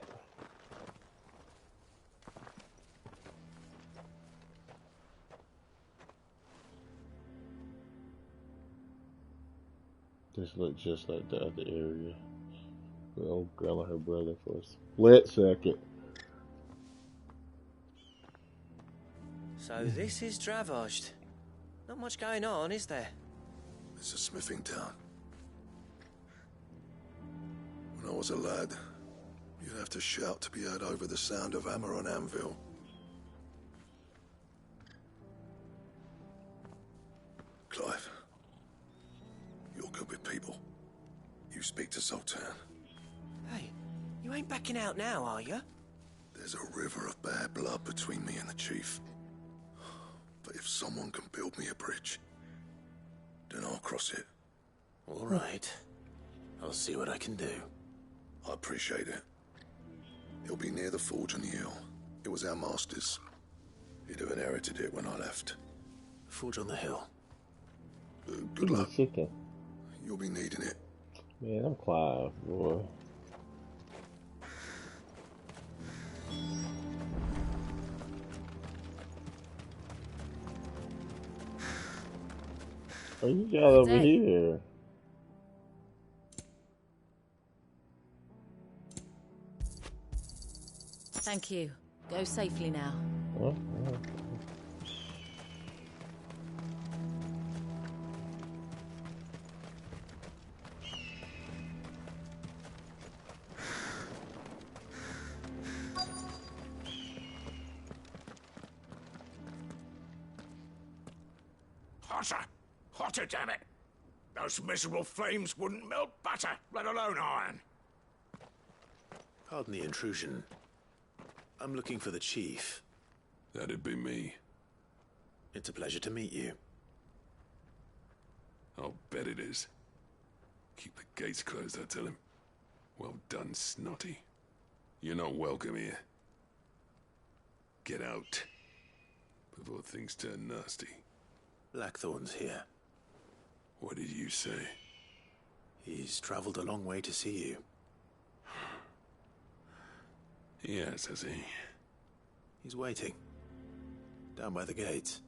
This looked just like the other area. The old girl and her brother for a split second. So this is Dravost. Not much going on, is there? It's a smithing town. When I was a lad, you'd have to shout to be heard over the sound of hammer on anvil. Clive, you're good with people. You speak to Zoltan. Hey, you ain't backing out now, are you? There's a river of bad blood between me and the chief. But if someone can build me a bridge, then I'll cross it. All right. I'll see what I can do. I appreciate it. It'll be near the forge on the hill. It was our master's. He'd have inherited it when I left. Forge on the hill. Good luck. Chicken. You'll be needing it. Man, I'm Clive, boy. Oh, you got over here. Thank you. Go safely now. Oh, Hotter! Hotter, damn it! Those miserable flames wouldn't melt butter, let alone iron. Pardon the intrusion. I'm looking for the chief. That'd be me. It's a pleasure to meet you. I'll bet it is. Keep the gates closed, I tell him. Well done, Snotty. You're not welcome here. Get out. Before things turn nasty. Blackthorn's here. What did you say? He's traveled a long way to see you. Yes, has he? He's waiting. Down by the gates.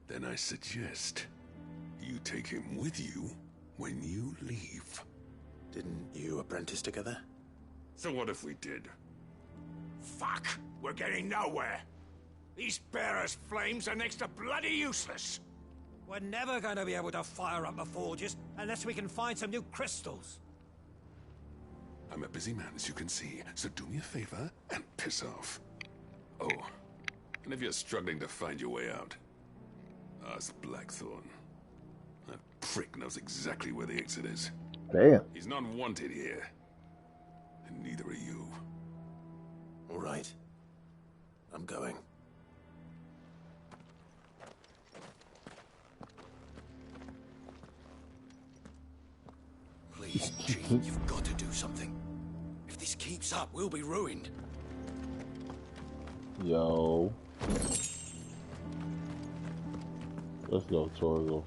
Then I suggest you take him with you when you leave. Didn't you apprentice together? So what if we did? Fuck! We're getting nowhere. These bearers' flames are next to bloody useless. We're never going to be able to fire up the forges unless we can find some new crystals. I'm a busy man, as you can see, so do me a favor and piss off. Oh, and if you're struggling to find your way out, Ask Blackthorn. That prick knows exactly where the exit is. Damn. He's not wanted here. And neither are you. All right. I'm going. Please, Gene, you've got to do something. If this keeps up, we'll be ruined. Yo. Let's go, Torgal.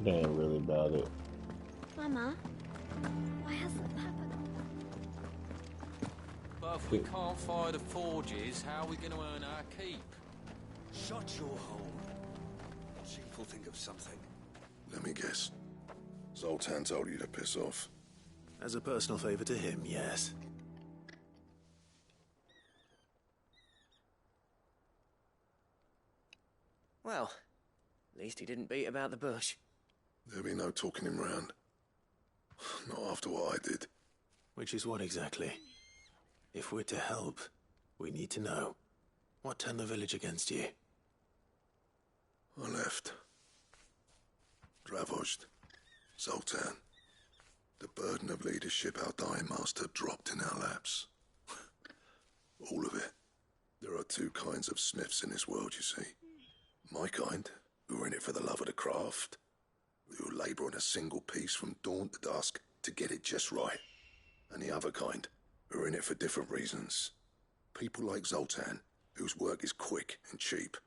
They ain't really about it. Mama, why hasn't Papa... But if we can't fire the forges, how are we going to earn our keep? Shut your hole. Chief will think of something. Let me guess. Zoltan told you to piss off. As a personal favor to him, yes. Well, at least he didn't beat about the bush. There'll be no talking him round. Not after what I did. Which is what exactly? If we're to help, we need to know. What turned the village against you? I left. Dravost. Zoltan. The burden of leadership our dying master dropped in our laps. All of it. There are two kinds of smiths in this world, you see. My kind, who are in it for the love of the craft, who labour on a single piece from dawn to dusk to get it just right. And the other kind, who are in it for different reasons. People like Zoltan, whose work is quick and cheap.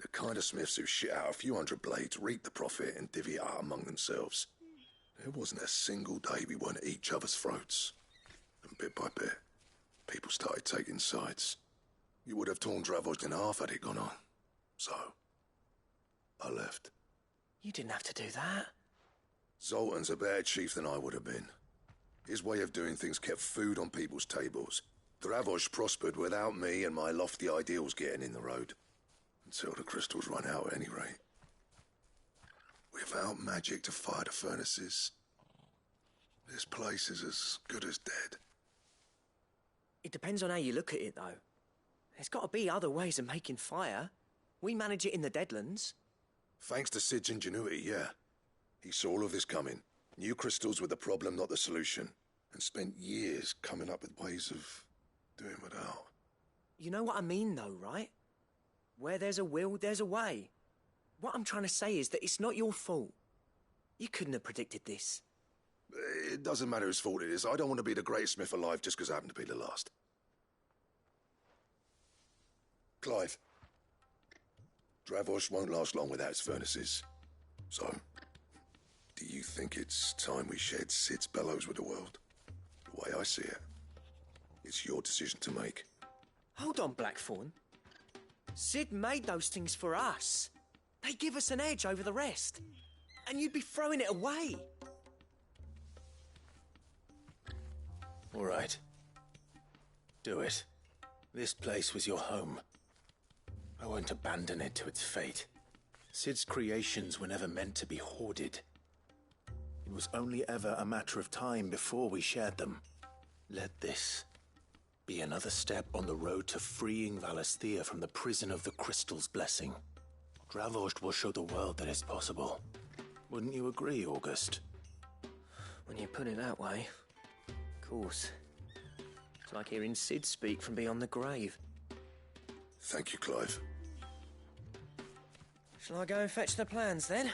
The kind of smiths who shit out a few hundred blades, reap the profit, and divvy it out among themselves. There wasn't a single day we weren't at each other's throats. And bit by bit, people started taking sides. You would have torn Dravost in half had it gone on. So, I left. You didn't have to do that. Zoltan's a better chief than I would have been. His way of doing things kept food on people's tables. Dravost prospered without me and my lofty ideals getting in the road. Until the crystals run out at any rate. Without magic to fire the furnaces, this place is as good as dead. It depends on how you look at it, though. There's got to be other ways of making fire. We manage it in the Deadlands. Thanks to Sid's ingenuity, yeah. He saw all of this coming. Knew crystals were the problem, not the solution. And spent years coming up with ways of doing without. You know what I mean, though, right? Where there's a will, there's a way. What I'm trying to say is that it's not your fault. You couldn't have predicted this. It doesn't matter whose fault it is. I don't want to be the greatest smith alive just because I happen to be the last. Clive. Dravost won't last long without its furnaces. So, do you think it's time we shared Sid's bellows with the world? The way I see it, it's your decision to make. Hold on, Blackthorn. Sid made those things for us. They give us an edge over the rest. And you'd be throwing it away. All right. Do it. This place was your home. I won't abandon it to its fate. Sid's creations were never meant to be hoarded. It was only ever a matter of time before we shared them. Let this be another step on the road to freeing Valisthea from the prison of the Crystal's blessing. Dravost will show the world that it's possible. Wouldn't you agree, August? When you put it that way, of course. It's like hearing Sid speak from beyond the grave. Thank you, Clive. Shall I go and fetch the plans, then?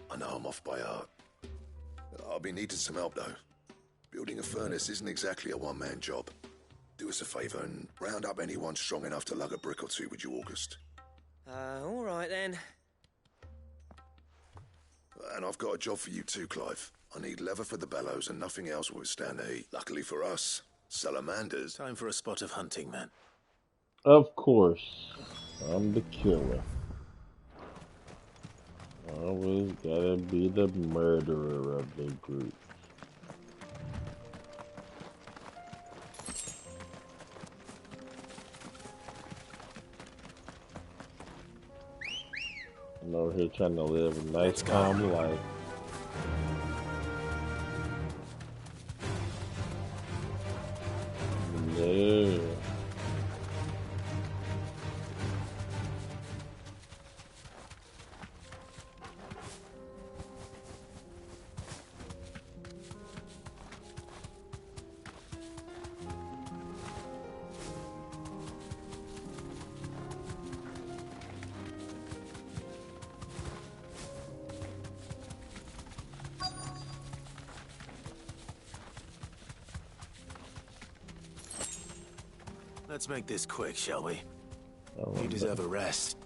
I know I'm off by heart. I'll be needing some help, though. Building a furnace isn't exactly a one-man job. Do us a favour and round up anyone strong enough to lug a brick or two with you, August. All right, then. And I've got a job for you too, Clive. I need leather for the bellows and nothing else will withstand the heat. Luckily for us, salamanders... Time for a spot of hunting, man. Of course. I'm the killer. Always gotta be the murderer of the group. I'm over here trying to live a nice, calm life. No. Let's make this quick, shall we? Oh, You deserve a rest.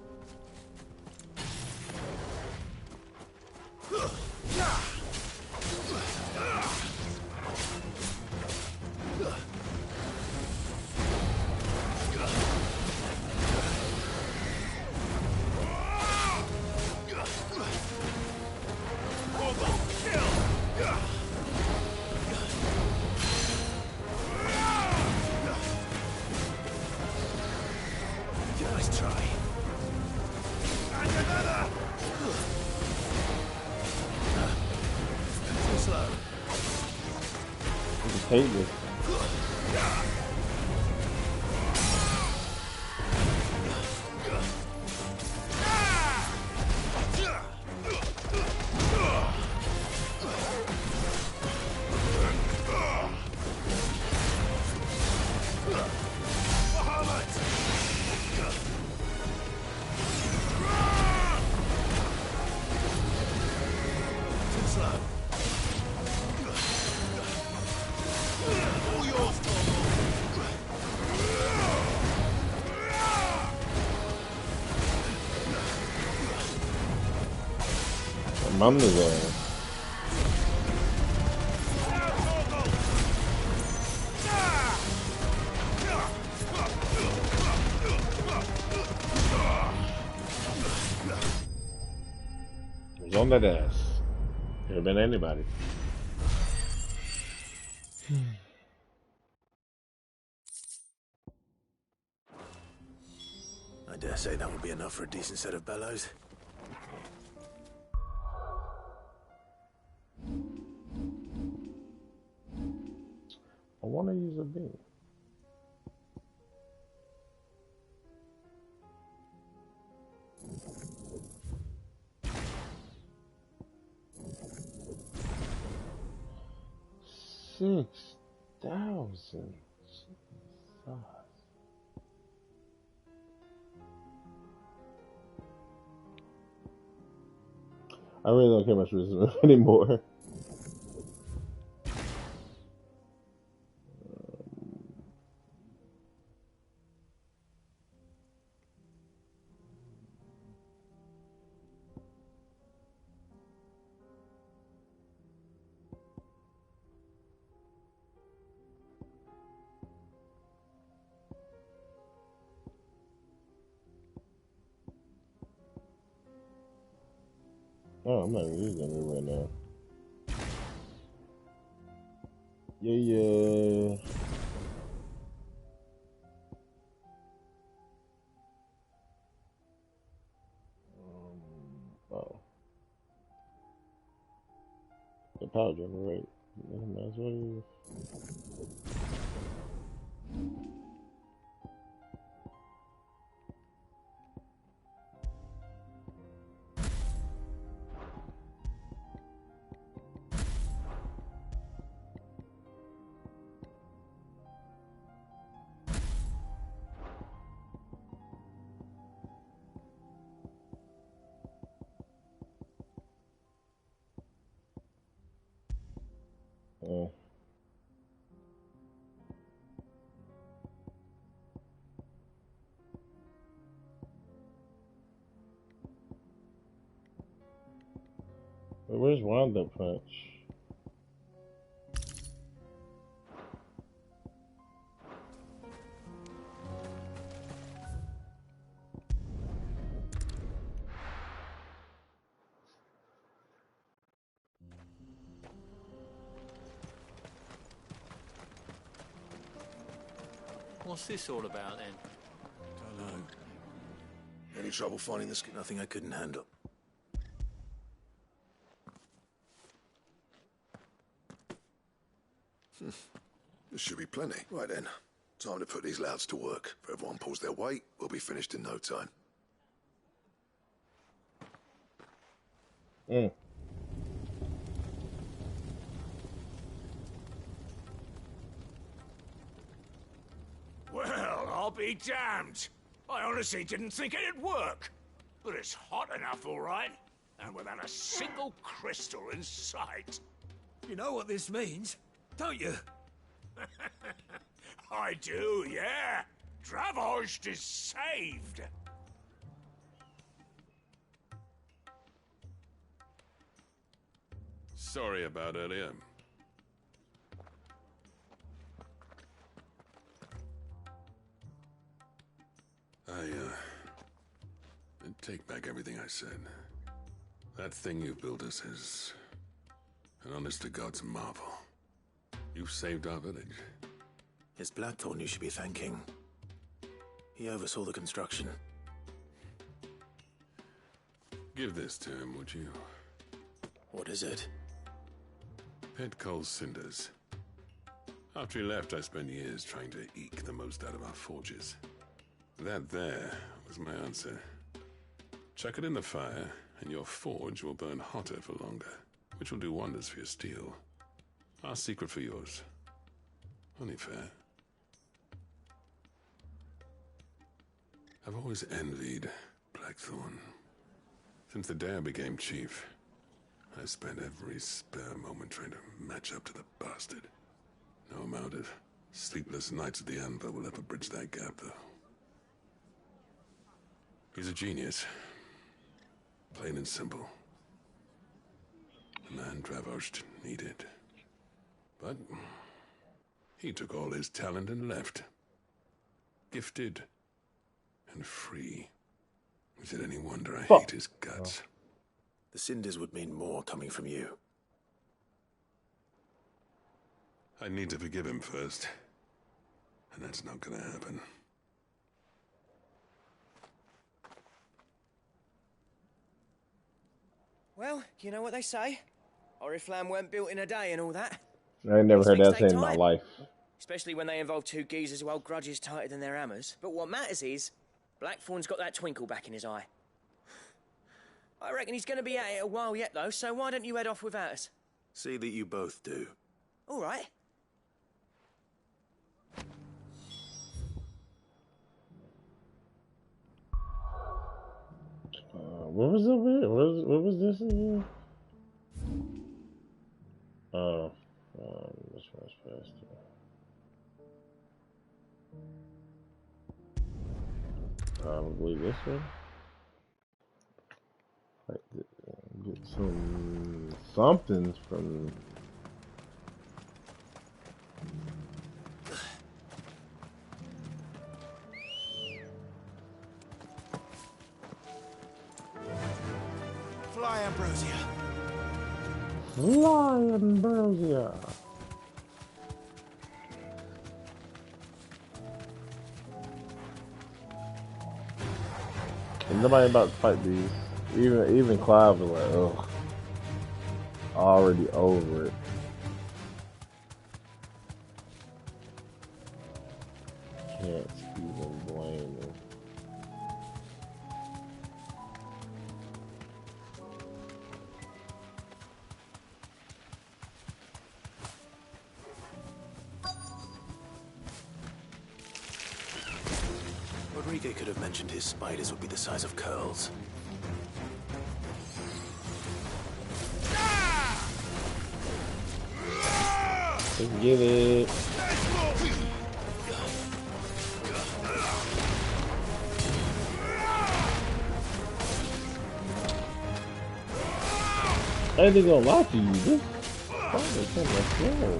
Nice try. And another! Too slow. I just hate this. Mum's there. Who's on that ass? Could have been anybody. I dare say that would be enough for a decent set of bellows. I want to use a beam. $6,000. I really don't care much for this move anymore. Oh, I'm not even using it right now. Yeah. Oh. The power generator. Might as well use. Where's Wanda Punch? What's this all about then? Don't know. Any trouble finding this? Nothing I couldn't handle. There should be plenty. Right then. Time to put these louds to work. If everyone pulls their weight, we'll be finished in no time. Well, I'll be damned. I honestly didn't think it'd work. But it's hot enough, all right. And without a single crystal in sight. You know what this means, don't you? I do, yeah. Dravost is saved! Sorry about earlier. I take back everything I said. That thing you built us is an honest-to-God's marvel. You've saved our village. It's Blackthorn you should be thanking. He oversaw the construction. Give this to him, would you? What is it? Pet Cole's cinders. After he left, I spent years trying to eke the most out of our forges. That there was my answer. Chuck it in the fire, and your forge will burn hotter for longer, which will do wonders for your steel. Our secret for yours. Only fair. I've always envied Blackthorn. Since the day I became chief, I spent every spare moment trying to match up to the bastard. No amount of sleepless nights at the Anvil will ever bridge that gap, though. He's a genius. Plain and simple. The man Dravost needed. But he took all his talent and left. Gifted and free. Is it any wonder I hate his guts? The cinders would mean more coming from you. I need to forgive him first. And that's not gonna happen. Well, you know what they say. Oriflamme weren't built in a day and all that. I ain't never heard These that things say in take my time. life. Especially when they involve two geezers who hold grudges tighter than their hammers. But what matters is, Blackthorn's got that twinkle back in his eye. I reckon he's going to be at it a while yet, though, so why don't you head off without us? See that you both do. All right. What was over here? What was this again? Oh, this one's faster. Probably this one. Like, get somethings from. Fly, Ambrosia. Fly, Ambrosia. And nobody about to fight these. Even Clive was like, ugh. Already over it. Can't even blame him. Rodrigo could have mentioned his spiders would be the size of curls. Let's get it. I ain't gonna lie to you. This probably kind of slow.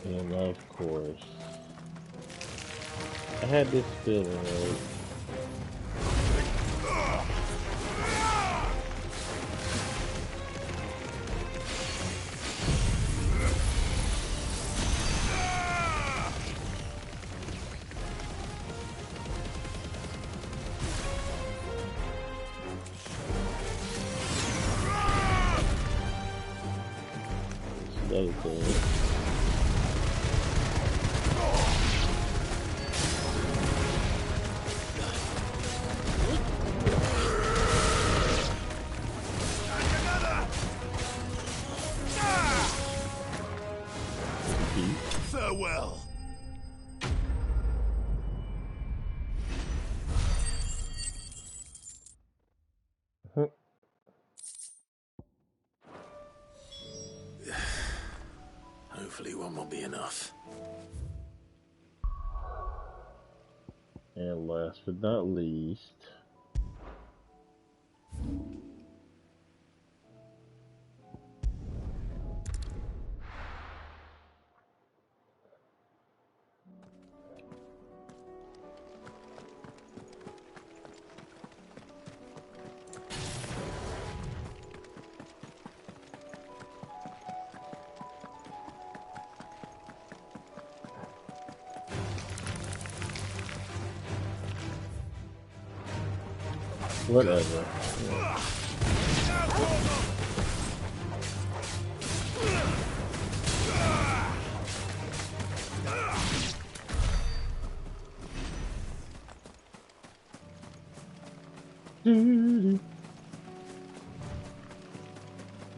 And of course, I had this feeling, right? Other thing. Farewell. Hopefully one will be enough. And last but not least, whatever.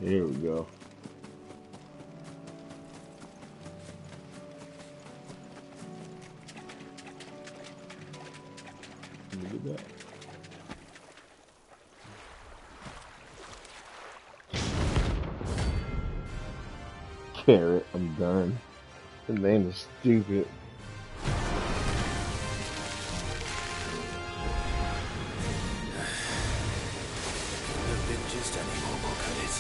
Here we go. Look at that. Carrot, I'm done. The name is stupid. Have been just any normal, could it?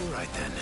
All right then.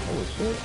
Holy shit.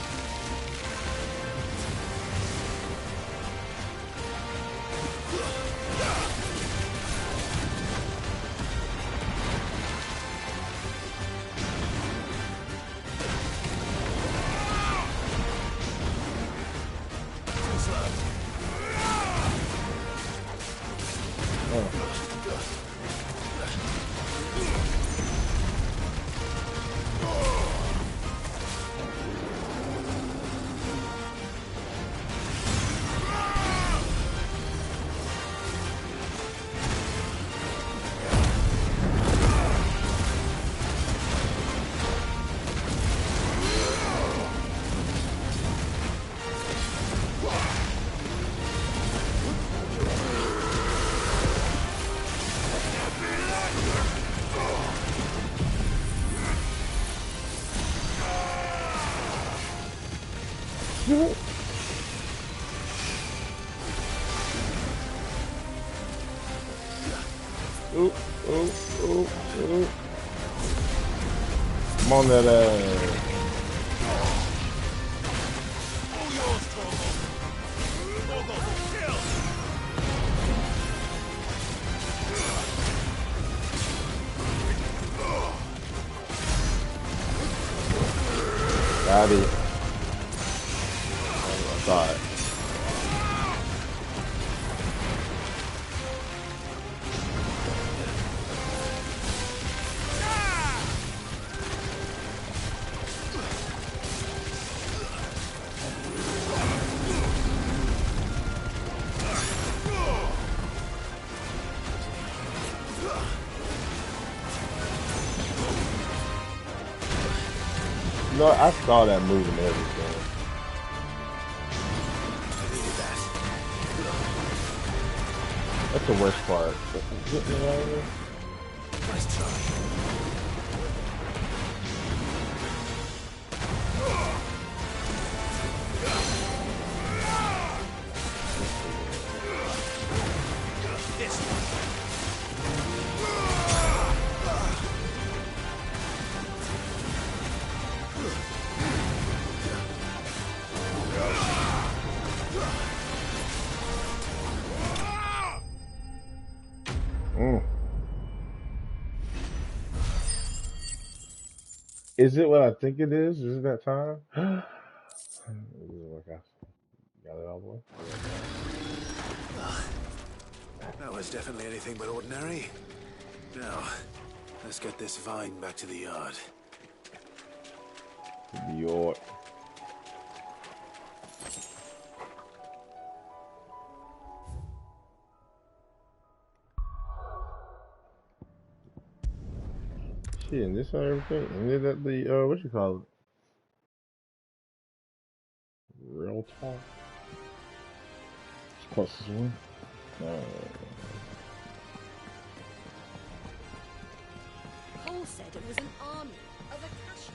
I'm on that got it. I thought. No, I saw that move and everything. That's the worst part. Get me out of here. Nice try. Is it what I think it is? Is it that time? Got it all the way. That was definitely anything but ordinary. Now, let's get this vine back to the yard. New York. Shit, and this on everything? And is that the, what you call it? Real talk? It's closest one. Cole said it was an army of Akashi.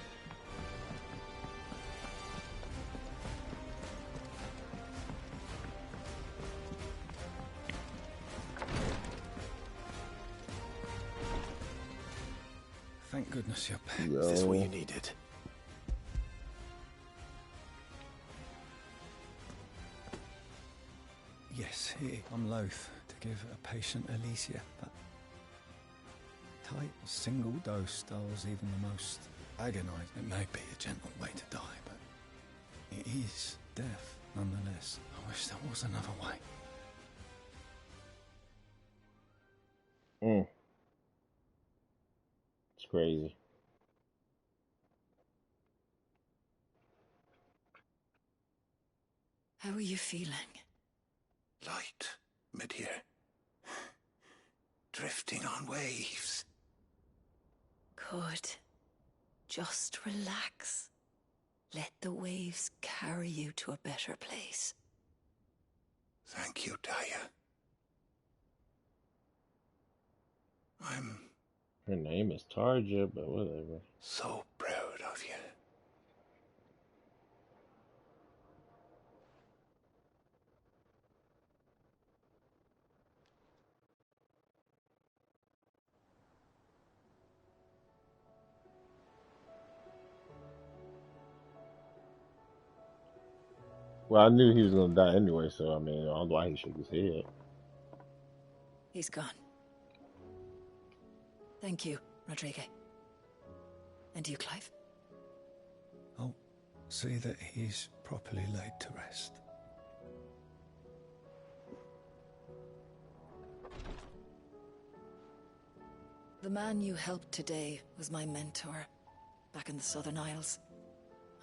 Thank goodness you're back. Is this what you needed? Yes, I'm loath to give a patient Alicia, but tight single dose dulls even the most agonized. It may be a gentle way to die, but it is death nonetheless. I wish there was another way. It's crazy. How are you feeling? Light, mid-here. Drifting on waves. Good. Just relax. Let the waves carry you to a better place. Thank you, Daya. I'm Her name is Tarja, but whatever. so proud of you. Well, I knew he was gonna die anyway, so I mean, I don't know why he shook his head. He's gone. Thank you, Rodrigue. And you, Clive? I'll see that he's properly laid to rest. The man you helped today was my mentor, back in the Southern Isles,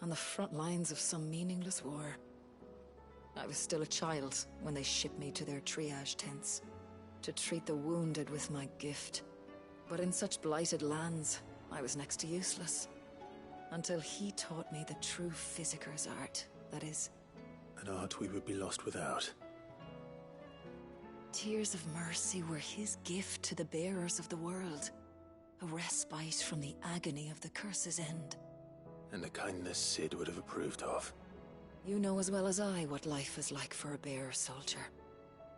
on the front lines of some meaningless war. I was still a child when they shipped me to their triage tents, to treat the wounded with my gift. But in such blighted lands, I was next to useless. Until he taught me the true physicker's art, that is. An art we would be lost without. Tears of mercy were his gift to the bearers of the world. A respite from the agony of the curse's end. And a kindness Sid would have approved of. You know as well as I what life is like for a bearer soldier.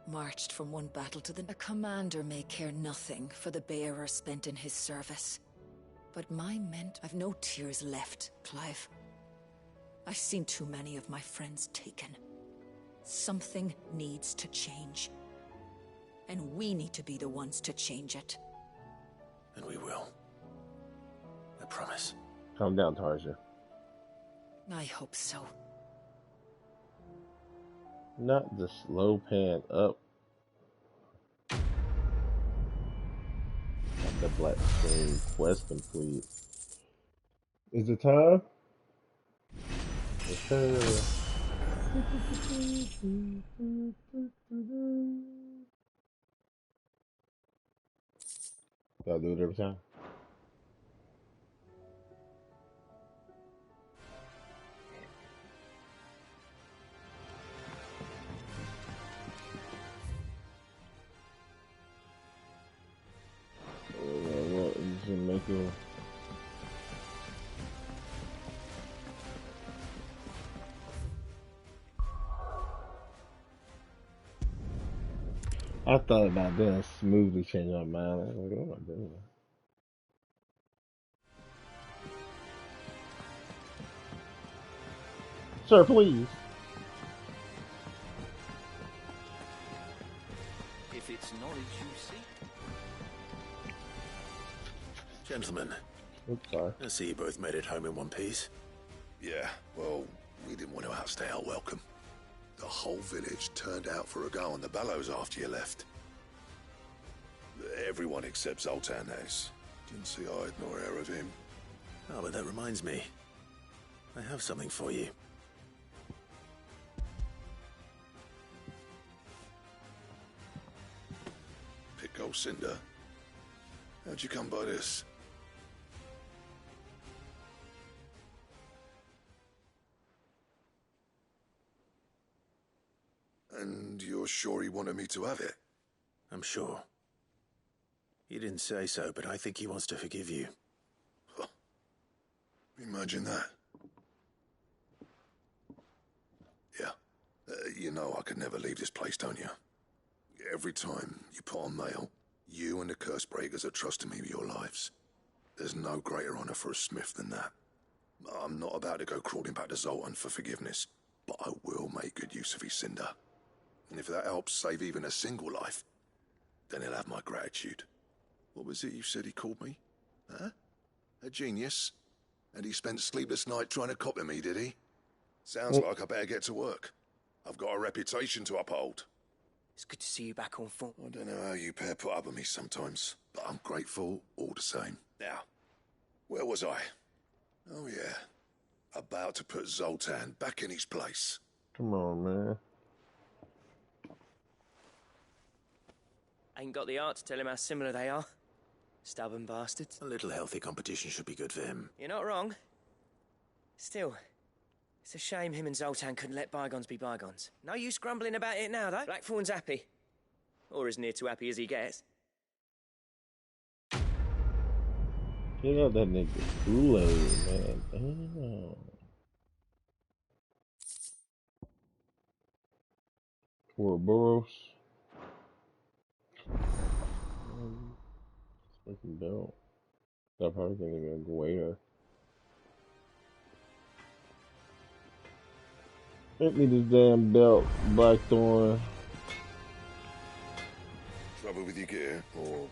Marched from one battle to the... A commander may care nothing for the bearer spent in his service. But I've no tears left, Clive. I've seen too many of my friends taken. Something needs to change. And we need to be the ones to change it. And we will. I promise. Calm down, Tarja. I hope so. Not the slow pan up. The black screen quest complete. Is it time? Yes, gotta do it every time. I thought about that and smoothly changing my mind. I was like, what am I doing? Sir, please. If it's knowledge you seek. Gentlemen, Oops, sorry. I see you both made it home in one piece. Yeah, well, we didn't want to outstay our welcome. The whole village turned out for a go on the bellows after you left. Everyone except Zoltan, that is. Didn't see hide nor hair of him. Oh, but that reminds me. I have something for you. Pico Cinder. How'd you come by this? And you're sure he wanted me to have it? I'm sure. He didn't say so, but I think he wants to forgive you. Huh. Imagine that. Yeah. You know I could never leave this place, don't you? Every time you put on mail, you and the curse breakers are trusting me with your lives. There's no greater honor for a smith than that. I'm not about to go crawling back to Zoltan for forgiveness, but I will make good use of his cinder. And if that helps save even a single life, then he'll have my gratitude. What was it you said he called me? Huh? A genius? And he spent sleepless night trying to copy me, did he? Sounds like I better get to work. I've got a reputation to uphold. It's good to see you back on foot. I don't know how you pair put up with me sometimes, but I'm grateful all the same. Now, where was I? Oh yeah, about to put Zoltan back in his place. Come on, man. Ain't got the art to tell him how similar they are. Stubborn bastards. A little healthy competition should be good for him. You're not wrong. Still, it's a shame him and Zoltan couldn't let bygones be bygones. No use grumbling about it now, though. Blackthorn's happy. Or as near to happy as he gets. Check out that nigga Kool-Aid, man. Damn. Ouroboros. Fucking belt. That probably can't even go away. Make me this damn belt, Blackthorn. Trouble with your gear, or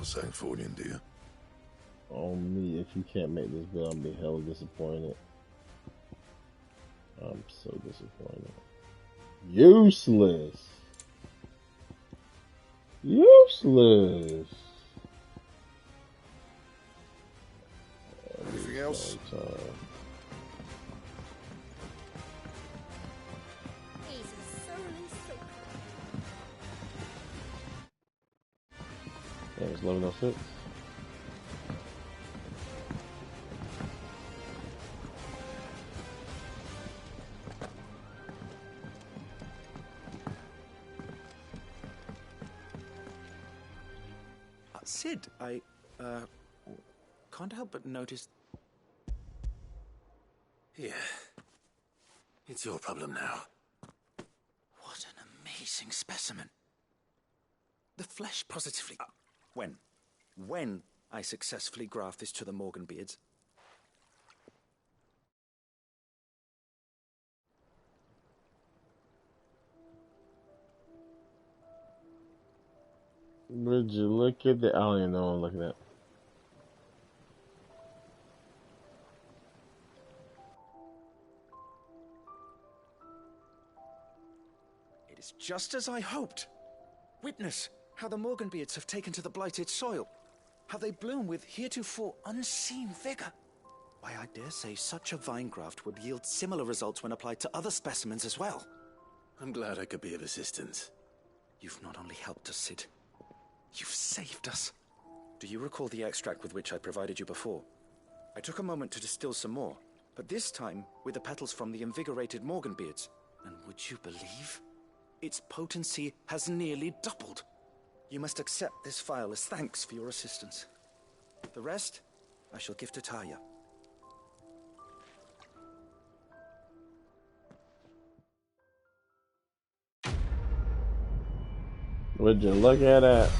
something for you, do you? On me, if you can't make this belt, I'll be hella disappointed. I'm so disappointed. Useless. Useless. Anything else? Yeah, it's 11:06. Sid, I, can't help but notice... Here. It's your problem now. What an amazing specimen. The flesh positively... When I successfully graft this to the Morgan beards. Would you look at the... I don't even know what I'm looking at. It is just as I hoped. Witness how the Morganbeards have taken to the blighted soil. How they bloom with heretofore unseen vigor. Why, I dare say such a vine graft would yield similar results when applied to other specimens as well. I'm glad I could be of assistance. You've not only helped us, Sid, you've saved us. Do you recall the extract with which I provided you before? I took a moment to distill some more, but this time with the petals from the invigorated Morganbeards. And would you believe? Its potency has nearly doubled. You must accept this file as thanks for your assistance. The rest, I shall give to Taya. Would you look at that?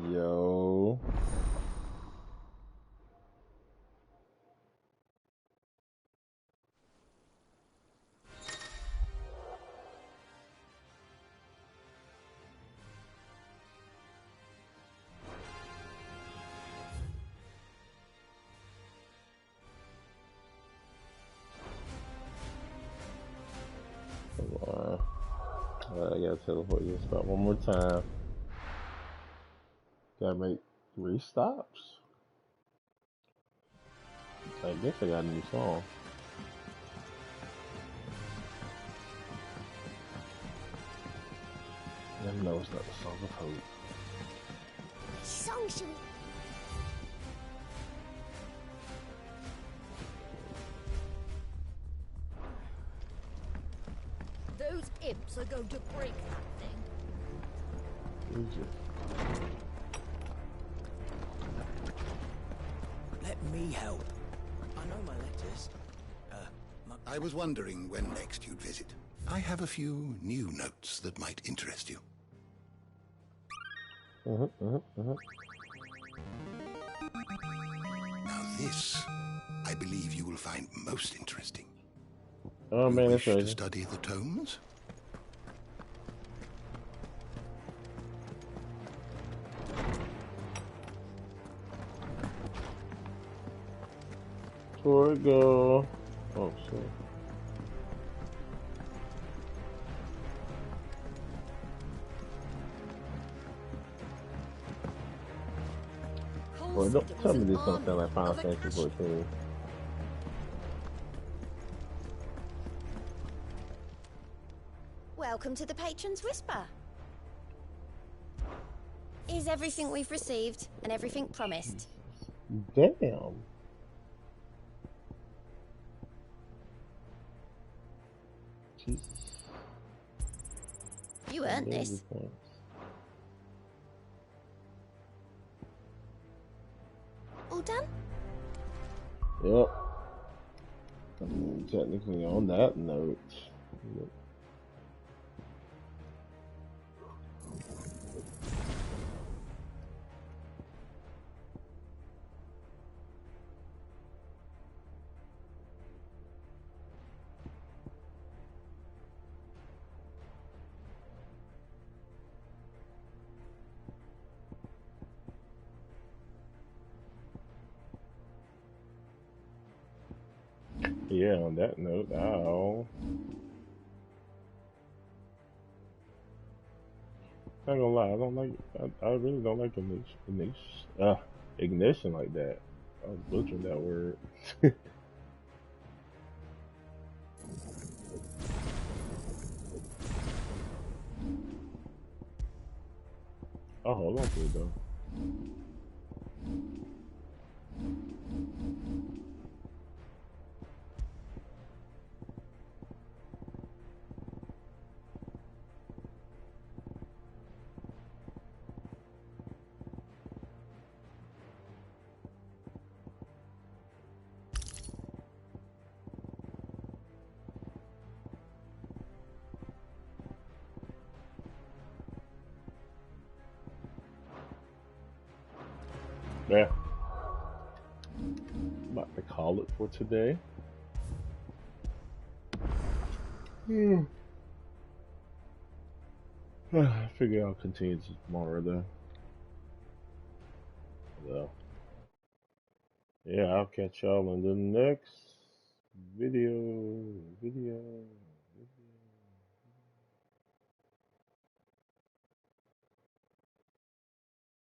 Yo. I gotta teleport this spot one more time. Gotta make 3 stops. I guess I got a new song. No, it's not the Song of Hope. Song should Those imps are going to break that thing. Let me help. I know my letters. I was wondering when next you'd visit. I have a few new notes that might interest you. Now this, I believe you will find most interesting. Oh man, you that's wish right. to study the tomes? Torgo. Oh shit. Boy, don't tell me this don't sound like Final Fantasy 14. Welcome to the Patron's Whisper. Is everything we've received and everything promised? Damn. Jesus. You earned this. All done? Yep. Technically on that note. Yep. Yeah, on that note, I'm not gonna lie, I really don't like ignition like that. I was butchering that word. I'll hold on to it though. Yeah. About to call it for today. I figure I'll continue tomorrow though. So, yeah, I'll catch y'all in the next video.